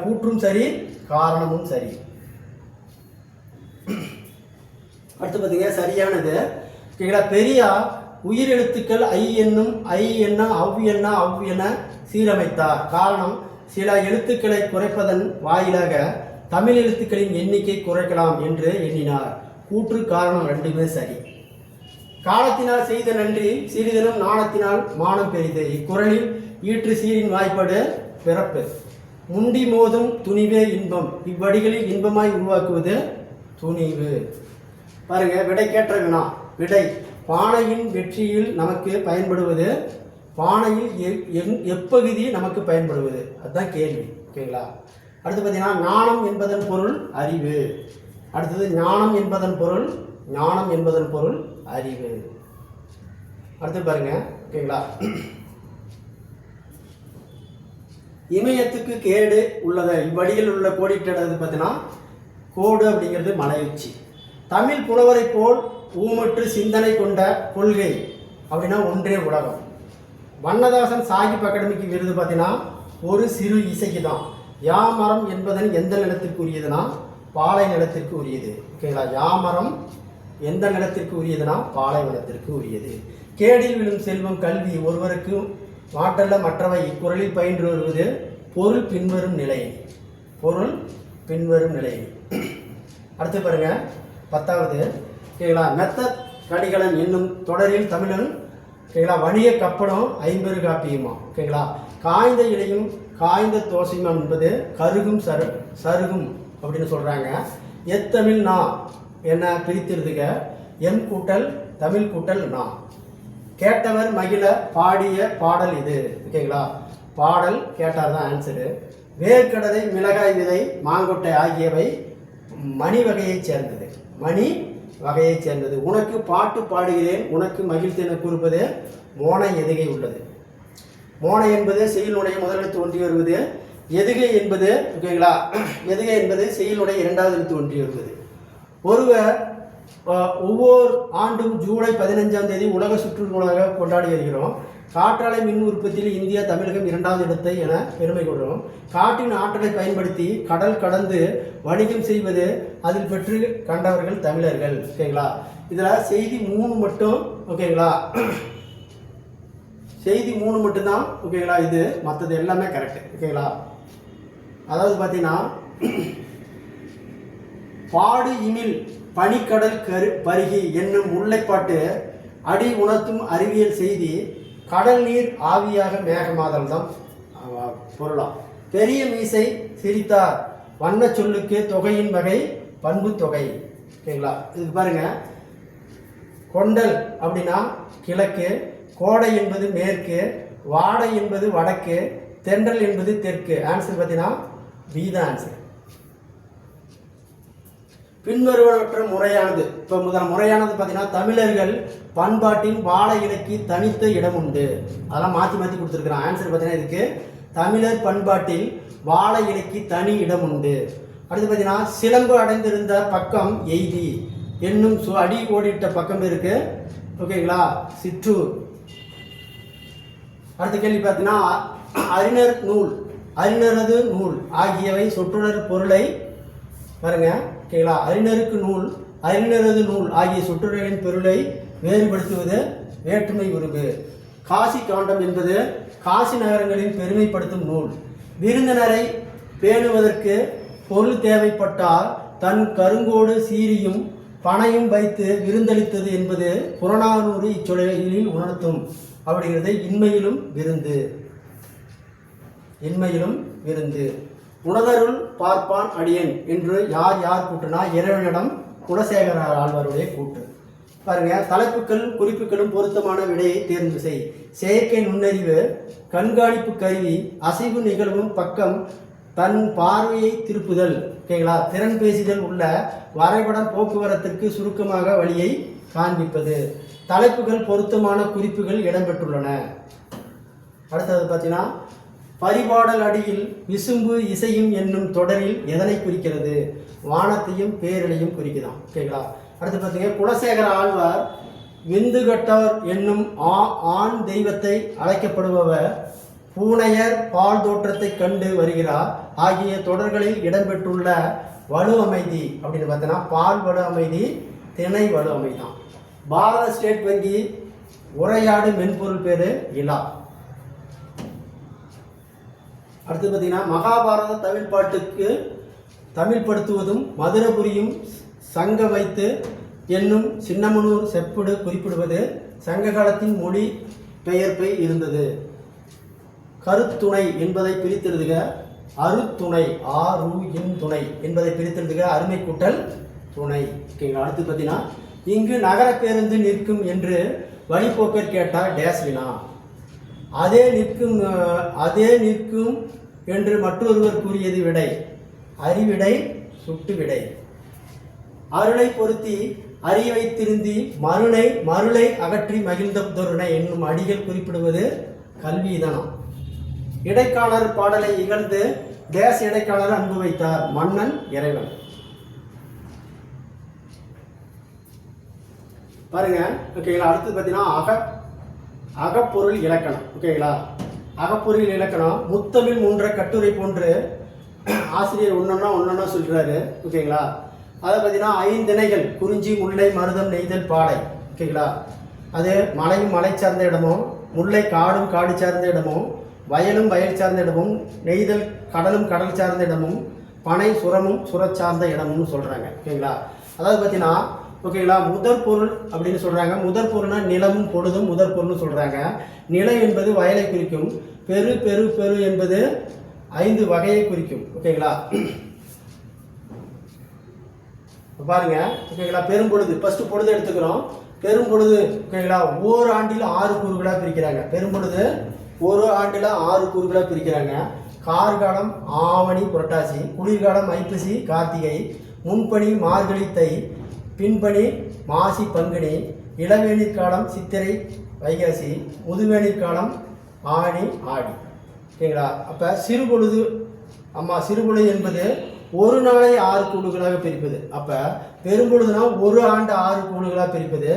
கூற்றும் சரி, காரணமும் சரி. அடுத்து பார்த்தீங்க சரியானது. பெரியா உயிரெழுத்துக்கள் ஐ என்னும் ஐ என்ன அவ் என்ன அவ் என சீரமைத்தார். காரணம், சில எழுத்துக்களை குறைப்பதன் வாயிலாக தமிழ் எழுத்துக்களின் எண்ணிக்கை குறைக்கலாம் என்று எண்ணினார். கூற்று காரணம் ரெண்டுமே சரி. காலத்தினால் செய்த நன்றி சிறிதனும் நாணத்தினால் மானம் பெரிது. இக்குறளில் ஈற்று சீரின் வாய்ப்பாடு பிறப்பு. முண்டி மோதும் துணிவே இன்பம். இவ்வடிகளில் இன்பமாய் உருவாக்குவது துணிவு. பாருங்க, விடைக்கேற்ற வினா. விடை பானையின் வெற்றியில் நமக்கு பயன்படுவது, பானையில் எப்பகுதி நமக்கு பயன்படுவது, அதுதான் கேள்வி. ஓகேங்களா. அடுத்து பார்த்தீங்கன்னா ஞானம் என்பதன் பொருள் அறிவு. அடுத்தது ஞானம் என்பதன் பொருள், ஞானம் என்பதன் பொருள் அறிவு. அடுத்து பாருங்க. ஓகேங்களா. இமயத்துக்கு கேடு உள்ளதை இவ்வடியில் உள்ள கோடிட்டது பார்த்தீங்கன்னா கோடு அப்படிங்கிறது மலை உச்சி. தமிழ் புலவரை போல் ஊமற்று சிந்தனை கொண்ட கொள்கை அப்படின்னா ஒன்றே உலகம். வண்ணதாசன் சாகிப் அகாடமிக்கு விருது பார்த்தீங்கன்னா ஒரு சிறு இசைக்கு தான். யாமரம் என்பதன் எந்த நிலத்திற்கு உரியதுன்னா பாலை நிலத்திற்கு உரியது. ஓகேங்களா. யாமரம் எந்த நிலத்திற்கு உரியதுன்னா பாலை நிலத்திற்கு உரியது. கேடில் விழும் செல்வம் கல்வி ஒருவருக்கு மாற்றல்ல மற்றவை. இக்குறளில் பயின்று வருவது பொருள் பின்வரும் நிலை. பொருள் பின்வரும் நிலை. அடுத்து பாருங்க 10வது. ஓகேங்களா. மெத்த கடிகளன் என்னும் தொடரில் தமிழன் ஓகேங்களா வணிக கப்படம் 50 காப்பியுமா. ஓகேங்களா. காய்ந்த இலையும் காய்ந்த தோசையும் என்பது கருகும் சருகும் அப்படின்னு சொல்றாங்க. எத்தமிழ் நா என்ன பிரித்திருதுக. எம் கூட்டல் தமிழ் கூட்டல் நா. கேட்டவர் மகிழ பாடிய பாடல் இது. ஓகேங்களா. பாடல் கேட்டார் தான் ஆன்சரு. வேர்க்கடலை மிளகாய் விதை மாங்கொட்டை ஆகியவை மணி வகையைச் சேர்ந்தது. மணி வகையைச் சேர்ந்தது. உனக்கு பாட்டு பாடுகிறேன் உனக்கு மகிழ்ச்சியென கூறுவது மோனை எதுகை உள்ளது. மோனை என்பது செய்யுளுடைய முதலெழுத்து ஒன்றி வருவது. எதுகை என்பது ஓகேங்களா எதுகை என்பது செய்யுளுடைய 2வது எழுத்து ஒன்றி வருவது. ஒருவர் ஒவ்வொரு ஆண்டும் ஜூலை 15ஆம் தேதி உலக சுற்றுலாக கொண்டாடி வருகிறோம். காற்றாலை மின் உற்பத்தியில் இந்தியா தமிழகம் 2வது இடத்தை என பெருமை கொள்கிறோம். காற்றின் ஆற்றலை பயன்படுத்தி கடல் கடந்து வணிகம் செய்வது அதில் பெற்று கண்டவர்கள் தமிழர்கள். ஓகேங்களா. இதில் செய்தி 3 மட்டும். ஓகேங்களா. செய்தி 3 மட்டும்தான். ஓகேங்களா. இது மற்றது எல்லாமே கரெக்ட். ஓகேங்களா. அதாவது பார்த்தீங்கன்னா பாடு இமில் பனிக்கடல் பருகி என்னும் முல்லைப்பாட்டு அடி உணர்த்தும் அறிவியல் செய்தி கடல் நீர் ஆவியாக மேகமாதல் தான் பொருளாம். பெரிய மீசை சிரித்தார் வண்ண சொல்லுக்கு தொகையின் வகை பண்பு தொகை. ஓகேங்களா. இது பாருங்க. கொண்டல் அப்படின்னா கிழக்கு, கோடை என்பது மேற்கு, வாடை என்பது வடக்கு, தென்றல் என்பது தெற்கு. ஆன்சர் பார்த்தீங்கன்னா பி தான் ஆன்சர். பின்வருவனற்ற முறையானது. இப்போ முறையானது பார்த்தீங்கன்னா தமிழர்கள் பண்பாட்டின் வாழை இலைக்கு தனித்த இடம் உண்டு. அதெல்லாம் மாற்றி மாற்றி கொடுத்துருக்குறான். ஆன்சர் பார்த்தீங்கன்னா இதுக்கு தமிழர் பண்பாட்டில் வாழை இலைக்கு தனி இடம் உண்டு. அடுத்து பார்த்தீங்கன்னா சிலம்பு அடைந்திருந்த பக்கம் எய்தி என்னும் அடி ஓடிட்ட பக்கம் இருக்கு. ஓகேங்களா. சிற்றூர். அடுத்த கேள்வி பார்த்தீங்கன்னா அறிஞர் நூல் அறிஞரது நூல் ஆகியவை சொற்றொடர் பொருளை பாருங்க. ஓகேங்களா. அறிஞருக்கு நூல் அறிஞரது நூல் ஆகிய சொற்றொடரின் பொருளை வேறுபடுத்துவது வேற்றுமை உருவு. காசி காண்டம் என்பது காசி நகரங்களின் பெருமைப்படுத்தும் நூல். விருந்தினரை பேணுவதற்கு பொருள் தேவைப்பட்டால் தன் கருங்கோடு சீரியும் பனையும் வைத்து விருந்தளித்தது என்பது புறநானூறு இச்சொல்லில் உணர்த்தும். அப்படிங்கிறது இன்மையிலும் விருந்து. இன்மையிலும் விருந்து. உணதருள் பார்ப்பான் அடியன் என்று யார் யார் கூட்டுனா இறைவனிடம் குலசேகர ஆழ்வாருடைய கூட்டு. பாருங்க, தலைப்புகள் குறிப்புகளும் பொருத்தமான விடையை தேர்ந்து செய். செயற்கை நுண்ணறிவு, கண்காணிப்பு கருவி, அசைவு நிகழ்வும் பக்கம், தன் பார்வையை திருப்புதல், ஓகேங்களா, திறன் பேசுதல் உள்ள வரைபடம் போக்குவரத்திற்கு சுருக்கமாக வழியை காண்பிப்பது. தலைப்புகள் பொருத்தமான குறிப்புகள் இடம்பெற்றுள்ளன. அடுத்தது பார்த்தீங்கன்னா, பரிபாடல் அடியில் விசும்பு இசையும் என்னும் தொடரில் எதனை குறிக்கிறது? வானத்தையும் பேரலையும் குறிக்குதான். ஓகேங்களா. அடுத்து பார்த்தீங்க, குலசேகர ஆழ்வார் விந்துகட்டவர் என்னும் ஆண் தெய்வத்தை அழைக்கப்படுபவர் பூனையர் பால் தோற்றத்தை கண்டு வருகிறார் ஆகிய தொடர்களில் இடம்பெற்றுள்ள வலு அமைதி அப்படின்னு பார்த்தோன்னா பால் வலு அமைதி, திணை வலு அமைதான். பாரத ஸ்டேட் வங்கி உரையாடு மென்பொருள் பேரு இலா. அடுத்து பார்த்தீங்கன்னா, மகாபாரத தமிழ் பாட்டுக்கு தமிழ்படுத்துவதும் மதுரபுரியும் சங்க வைத்து என்னும் சின்னமனூர் செப்புடு குறிப்பிடுவது சங்க காலத்தின் மொழி பெயர்ப்பை இருந்தது. கருத்துணை என்பதை பிரித்தெழுதுக அருத்துணை, துணை என்பதை பிரித்தெழுதுக அருமை கூட்டல் துணை. ஓகேங்களா. அடுத்து பார்த்தீங்கன்னா, இங்கு நகர பேருந்து நிற்கும் என்று வழிபோக்கர் கேட்டால் டேஸ் வினா. அதே நிற்கும் என்று மற்றொருவர் கூறியது விடை. அறிவிடை, சுட்டு விடை. அருளை பொருத்தி அறிவை திருந்தி மருளை அகற்றி மகிழ்ந்த தொருணை என்னும் அடிகள் குறிப்பிடுவது கல்விதனம். இடைக்காலர் பாடலை இகழ்ந்து டேஸ் இடைக்காலர் அன்பு வைத்தார். மன்னன் இறைவன். பாருங்க, ஓகேங்களா. அடுத்து பார்த்தீங்கன்னா, அகப்பொருள் இலக்கணம். ஓகேங்களா. அகப்பொருள் இலக்கணம் முத்தமிழ் மூன்ற கட்டுரை போன்று ஆசிரியர் ஒன்னொன்னா சொல்றாரு. ஓகேங்களா. அதை பார்த்தீங்கன்னா, ஐந்திணைகள் குறிஞ்சி, முல்லை, மருதம், நெய்தல், பாலை. ஓகேங்களா. அது மலையும் மலை சார்ந்த இடமும், முல்லை காடும் காடு சார்ந்த இடமும், வயலும் வயல் சார்ந்த இடமும், நெய்தல் கடலும் கடல் சார்ந்த இடமும், பனை சுரமும் சுர சார்ந்த இடமும் சொல்றாங்க. ஓகேங்களா. அதாவது பார்த்தீங்கன்னா, ஓகேங்களா, முதற் பொருள் அப்படின்னு சொல்றாங்க. முதற் பொருள்னா நிலமும் பொழுதும் முதற் பொருள்னு சொல்றாங்க. நிலம் என்பது வயலை குறிக்கும். பெரு பெரு பெரு என்பது 5 வகையை குறிக்கும். ஓகேங்களா. பாருங்க, ஓகேங்களா. பெரும்பொழுது ஃபர்ஸ்ட் பொழுது எடுத்துக்கிறோம். பெரும்பொழுது, ஓகேங்களா, ஓர் ஆண்டில் 6 கூறுகளா பிரிக்கிறாங்க. பெரும்பொழுது ஒரு ஆண்டில் 6 கூறுகளா பிரிக்கிறாங்க. கார்காலம் ஆவணி புரட்டாசி, குளிர்காலம் ஐப்பசி கார்த்திகை, முன்பனி மார்கழி தை, பின்பனி மாசி பங்குனி, இளவேநீர் காலம் சித்திரை வைகாசி, முதுவேநீர் காலம் ஆணி ஆடி. ஓகேங்களா. அப்போ சிறுபொழுது சிறுபொழுது என்பது ஒரு நாளை 6 கூடுகளாக பிரிப்பது. அப்போ பெரும்பொழுதுனா ஒரு ஆண்டு 6 கூடுகளாக பிரிப்பது,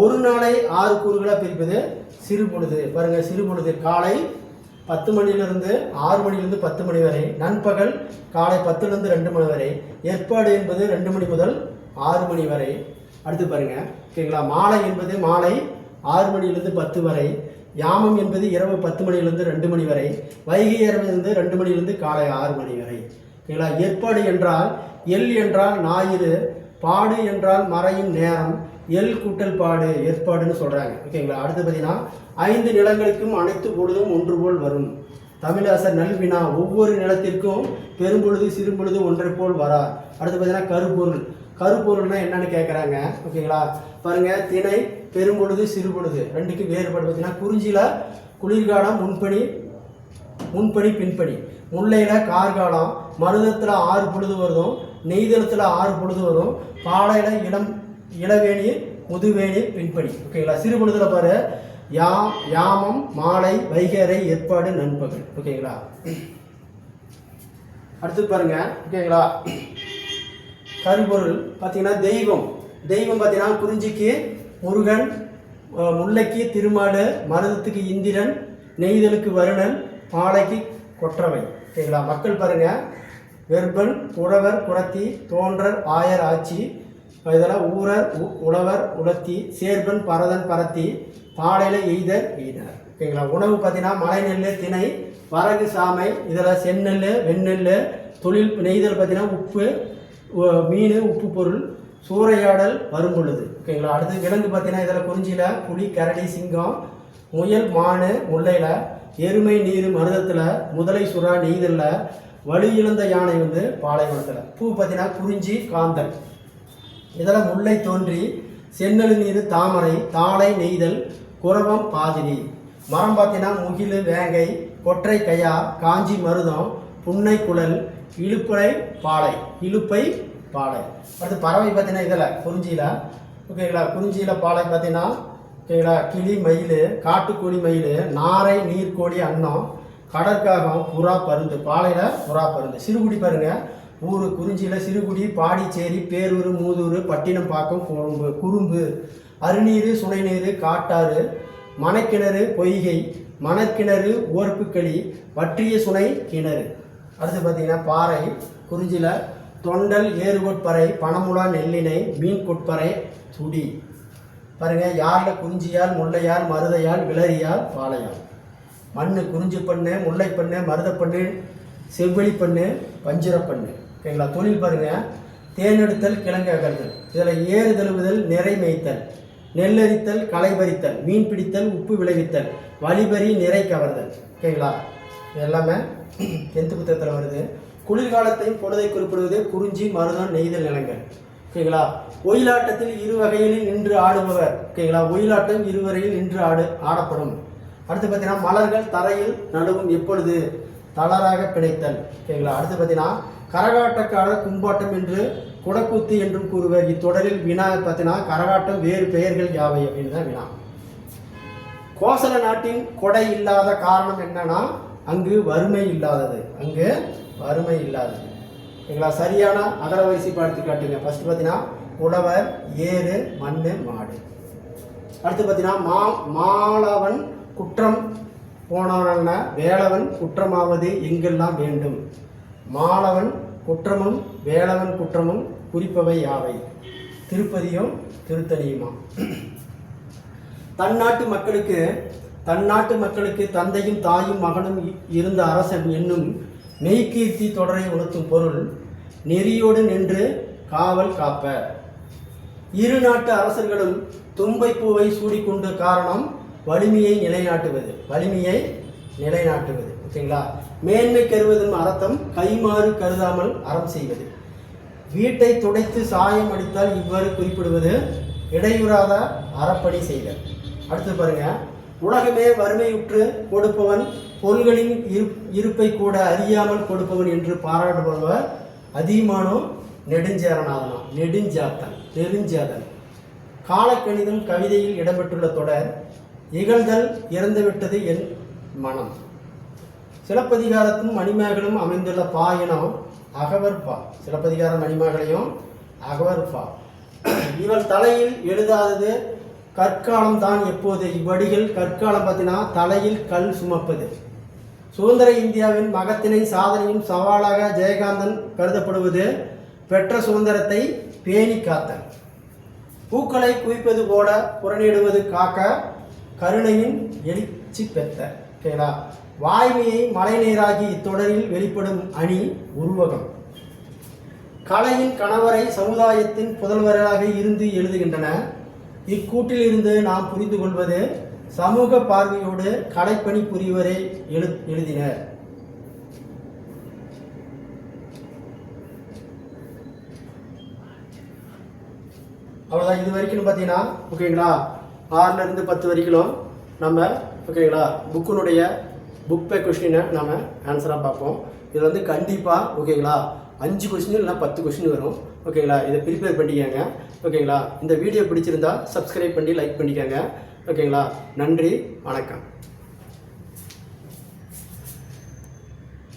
ஒரு நாளை 6 கூறுகளாக பிரிப்பது சிறுபொழுது. பாருங்க, சிறுபொழுது காலை 10 மணியிலிருந்து 6 மணியிலிருந்து 10 மணி வரை, நண்பகல் காலை 10லிருந்து 2 மணி வரை, ஏற்பாடு என்பது 2 மணி முதல் 6 மணி வரை. அடுத்து பாருங்க, ஓகேங்களா. மாலை என்பது மாலை 6 மணியிலிருந்து 10 வரை, யாமம் என்பது இரவு 10 மணியிலிருந்து 2 மணி வரை, வைகை இரவிலிருந்து 2 மணியிலிருந்து காலை 6 மணி வரை. ஓகேங்களா. ஏற்பாடு என்றால் எல் என்றால் ஞாயிறு, பாடு என்றால் மறையும் நேரம், எல் கூட்டல் பாடு ஏற்பாடுன்னு சொல்றாங்க. ஓகேங்களா. அடுத்து பார்த்தீங்கன்னா, 5 நிலங்களுக்கும் அனைத்து பொழுதும் ஒன்று போல் வரும். தமிழாசர் நல்வினா, ஒவ்வொரு நிலத்திற்கும் பெரும்பொழுது சிறுபொழுது ஒன்றை போல் வரா. அடுத்து பார்த்தீங்கன்னா, கருப்பொருள். கருப்பொருள்னா என்னன்னு கேட்குறாங்க. ஓகேங்களா. பாருங்க, திணை பெரும்பொழுது சிறுபொழுது ரெண்டுக்கு வேறுபாடு பார்த்தீங்கன்னா, குறிஞ்சியில குளிர்காலம் முன்பனி பின்பனி, முல்லையில கார்காலம், மருதத்தில் 6 பொழுது வரும், நெய்தளத்தில் 6 பொழுது வரும், பாலையில இளவேணி முதுவேணி பின்பனி. ஓகேங்களா. சிறுபொழுதுல பாரு யாமம் மாலை வைகரை ஏற்பாடு நண்பகல். ஓகேங்களா. அடுத்து பாருங்க, ஓகேங்களா. கருப்பொருள் பார்த்தீங்கன்னா, தெய்வம் பார்த்தீங்கன்னா, குறிஞ்சிக்கு முருகன், முல்லைக்கு திருமாடு, மருதத்துக்கு இந்திரன், நெய்தலுக்கு வருணன், பாலைக்கு கொற்றவை. ஓகேங்களா. மக்கள் பாருங்க, வெற்பன் உழவர் குரத்தி, தோன்றர் ஆயர் ஆட்சி, இதெல்லாம் ஊரர் உழவர் உலத்தி, சேர்பன் பரதன் பரத்தி, பாலையில எய்தர் எய்தனர். ஓகேங்களா. உணவு பார்த்தீங்கன்னா, மலை நெல் திணை, வரகு சாமை, இதில் செந்நெல் வெண்ணெல், தொழில் நெய்தல் பார்த்தீங்கன்னா உப்பு மீன் உப்பு பொருள், சூறையாடல் வரும்பொழுது. ஓகேங்களா. அடுத்து விலங்கு பார்த்தீங்கன்னா, இதில் குறிஞ்சியில் புலி கரடி சிங்கம், முயல் மானு, முல்லையில் எருமை நீர் மருதத்தில், முதலை சுறா நெய்தல்ல, வலு இழந்த யானை வந்து பாலைவனத்தில். பூ பார்த்தீங்கன்னா குறிஞ்சி காந்தல். இதில் முல்லை தோன்றி, செந்நெல் நீர் தாமரை, தாளை நெய்தல், குரவம் பாதிரி. மரம் பார்த்தீங்கன்னா முகிலு வேங்கை, கொற்றை கையா, காஞ்சி மருதம், புன்னை குழல், இழுப்பை பாலை. இழுப்பை பாலை. அடுத்து பறவை பார்த்தீங்கன்னா இதில் குறிஞ்சியில் ஓகேங்களா. குறிஞ்சியில் பாலை பார்த்தீங்கன்னா ஓகேங்களா கிளி மயில், காட்டுக்கோழி மயில், நாரை நீர்க்கோழி அன்னம், கடற்காகம், புறா பருந்து. பாலையில் புறா பருந்து. சிறுகுடி பாருங்கள் ஊர் குறிஞ்சியில் சிறுகுடி, பாடிச்சேரி, பேரூர், மூதூர், பட்டினப்பாக்கம், குறும்பு, அருநீர், சுனைநீர், காட்டாறு, மணக்கிணறு, பொய்கை, மணக்கிணறு, ஓர்ப்புக்களி, வற்றிய சுனை கிணறு. அடுத்து பார்த்தீங்கன்னா பாறை குறிஞ்சியில் தொண்டல், ஏறுகொட்பறை, பனமுலா, நெல்லினை, மீன் கொட்பறை, சுடி. பாருங்கள் யாரில் குறிஞ்சியால், முல்லையால், மருதையால், விளரியால், பாலையால். மண் குறிஞ்சி பண்ணு, முல்லை பண்ணு, மருதப்பண்ணு, செவ்வெளி பண்ணு, பஞ்சிரப்பண்ணு. ஓகேங்களா. தொழில் பாருங்கள் தேனெடுத்தல், கிழங்கு அகழ்தல். இதில் ஏறு தழுவுதல், நிறை மேய்த்தல், நெல்லரித்தல், களை பறித்தல், மீன் பிடித்தல், உப்பு விளைவித்தல், வழிபறி, நிறை கவர்தல். ஓகேங்களா. இது எல்லாமே 10th புத்தகத்தில் வருது. குளிர்காலத்தையும் பொழுதை குறிப்பிடுவது குறிஞ்சி, மருதம், நெய்தல் நிலங்கள். ஓகேங்களா. ஒயிலாட்டத்தில் இரு வகையில் நின்று ஆடுபவர். ஓகேங்களா. ஒயிலாட்டம் இருவரையில் நின்று ஆடப்படும். அடுத்து பார்த்தீங்கன்னா மலர்கள் தரையில் நடுவும் எப்பொழுது, தளராக பிணைத்தல். ஓகேங்களா. அடுத்து பார்த்தீங்கன்னா கரகாட்டக்காரர் கும்பாட்டம் என்று குடக்கூத்து என்றும் கூறுவர். இத்தொடரில் வினா பார்த்தீங்கன்னா கரகாட்டம் வேறு பெயர்கள் யாவை அப்படின்னு தான் வினா. கோசல நாட்டின் கொடை இல்லாத காரணம் என்னன்னா அங்கு வறுமை இல்லாதது. அங்கு வறுமை இல்லாதது. ஓகேங்களா. சரியான அகர வரிசை பார்த்து காட்டுங்க. ஃபர்ஸ்ட் பார்த்தீங்கன்னா உழவர், ஏறு, மண்ணு, மாடு. அடுத்து பார்த்தீங்கன்னா மாலவன் குற்றம் போனவன வேளவன் குற்றமாவது எங்கெல்லாம் வேண்டும். மாலவன் குற்றமும் வேளவன் குற்றமும் குறிப்பவை யாவை. திருப்பதியும் திருத்தணியுமா. தன்னாட்டு மக்களுக்கு தந்தையும் தாயும் மகனும் இருந்த அரசன் என்னும் மெய்கீர்த்தி தொடரை உணர்த்தும் பொருள் நெறியோடு நின்று காவல் காப்ப. இரு நாட்டு அரசர்களும் தும்பை பூவை சூடிக்கொண்ட காரணம் வலிமையை நிலைநாட்டுவது. ஓகேங்களா. மேன்மை கருவதும் அறத்தம், கைமாறு கருதாமல் அறம் செய்வது. வீட்டை துடைத்து சாயம் அடித்தால் இவ்வாறு குறிப்பிடுவது இடையூறாத அறப்பணி செய்தல். அடுத்து பாருங்க உலகமே வறுமையுற்று கொடுப்பவன், பொருள்களின் இருப்பை கூட அறியாமல் கொடுப்பவன் என்று பாராட்டுபவர் அதிகமானோ நெடுஞ்சாதன். காலக்கணிதம் கவிதையில் இடம்பெற்றுள்ள தொடர் இகழ்தல் இறந்துவிட்டது என் மனம். சிலப்பதிகாரத்தும் மணிமேகலும் அமைந்துள்ள பாயினம் அகவற்பா. சிலப்பதிகாரம் மணிமேகலையும் அகவற்பா. இவள் தலையில் எழுதாதது கற்காலம் தான் எப்போது. இவ்வடிகள் கற்காலம் பார்த்தீங்கன்னா தலையில் கல் சுமப்பது. சுதந்திர இந்தியாவின் மகத்தினை சாதனையும் சவாலாக ஜெயகாந்தன் கருதப்படுவது பெற்ற சுதந்திரத்தை பேணி காத்தல். பூக்களை குவிப்பது போல புறணிடுவது காக்க கருணையின் எழுச்சி பெற்ற. ஓகேங்களா. வாய்மையை மழை நீராகி இத்தொடரில் வெளிப்படும் அணி உருவகம். கலையின் கணவரை சமுதாயத்தின் புதல்வராக இருந்து எழுதுகின்றன. இக்கூட்டில் இருந்து நாம் புரிந்து கொள்வது சமூக பார்வையோடு கலைப்பணி புரிவரை எழுதினர். அவ்வளோதான். இது வரைக்கும் பார்த்தீங்கன்னா ஓகேங்களா 6ல் இருந்து 10 வரைக்கும் நம்ம ஓகேங்களா புக்கினுடைய புக் பே கொஸ்டினை நம்ம ஆன்சராக பார்ப்போம். இது வந்து கண்டிப்பாக ஓகேங்களா 5 கொஸ்டின் இல்லைனா 10 கொஸ்டின் வரும். ஓகேங்களா. இதை ப்ரிப்பேர் பண்ணிக்கோங்க. ஓகேங்களா. இந்த வீடியோ பிடிச்சிருந்தா சப்ஸ்கிரைப் பண்ணி லைக் பண்ணிக்கோங்க. ஓகேங்களா. நன்றி, வணக்கம்.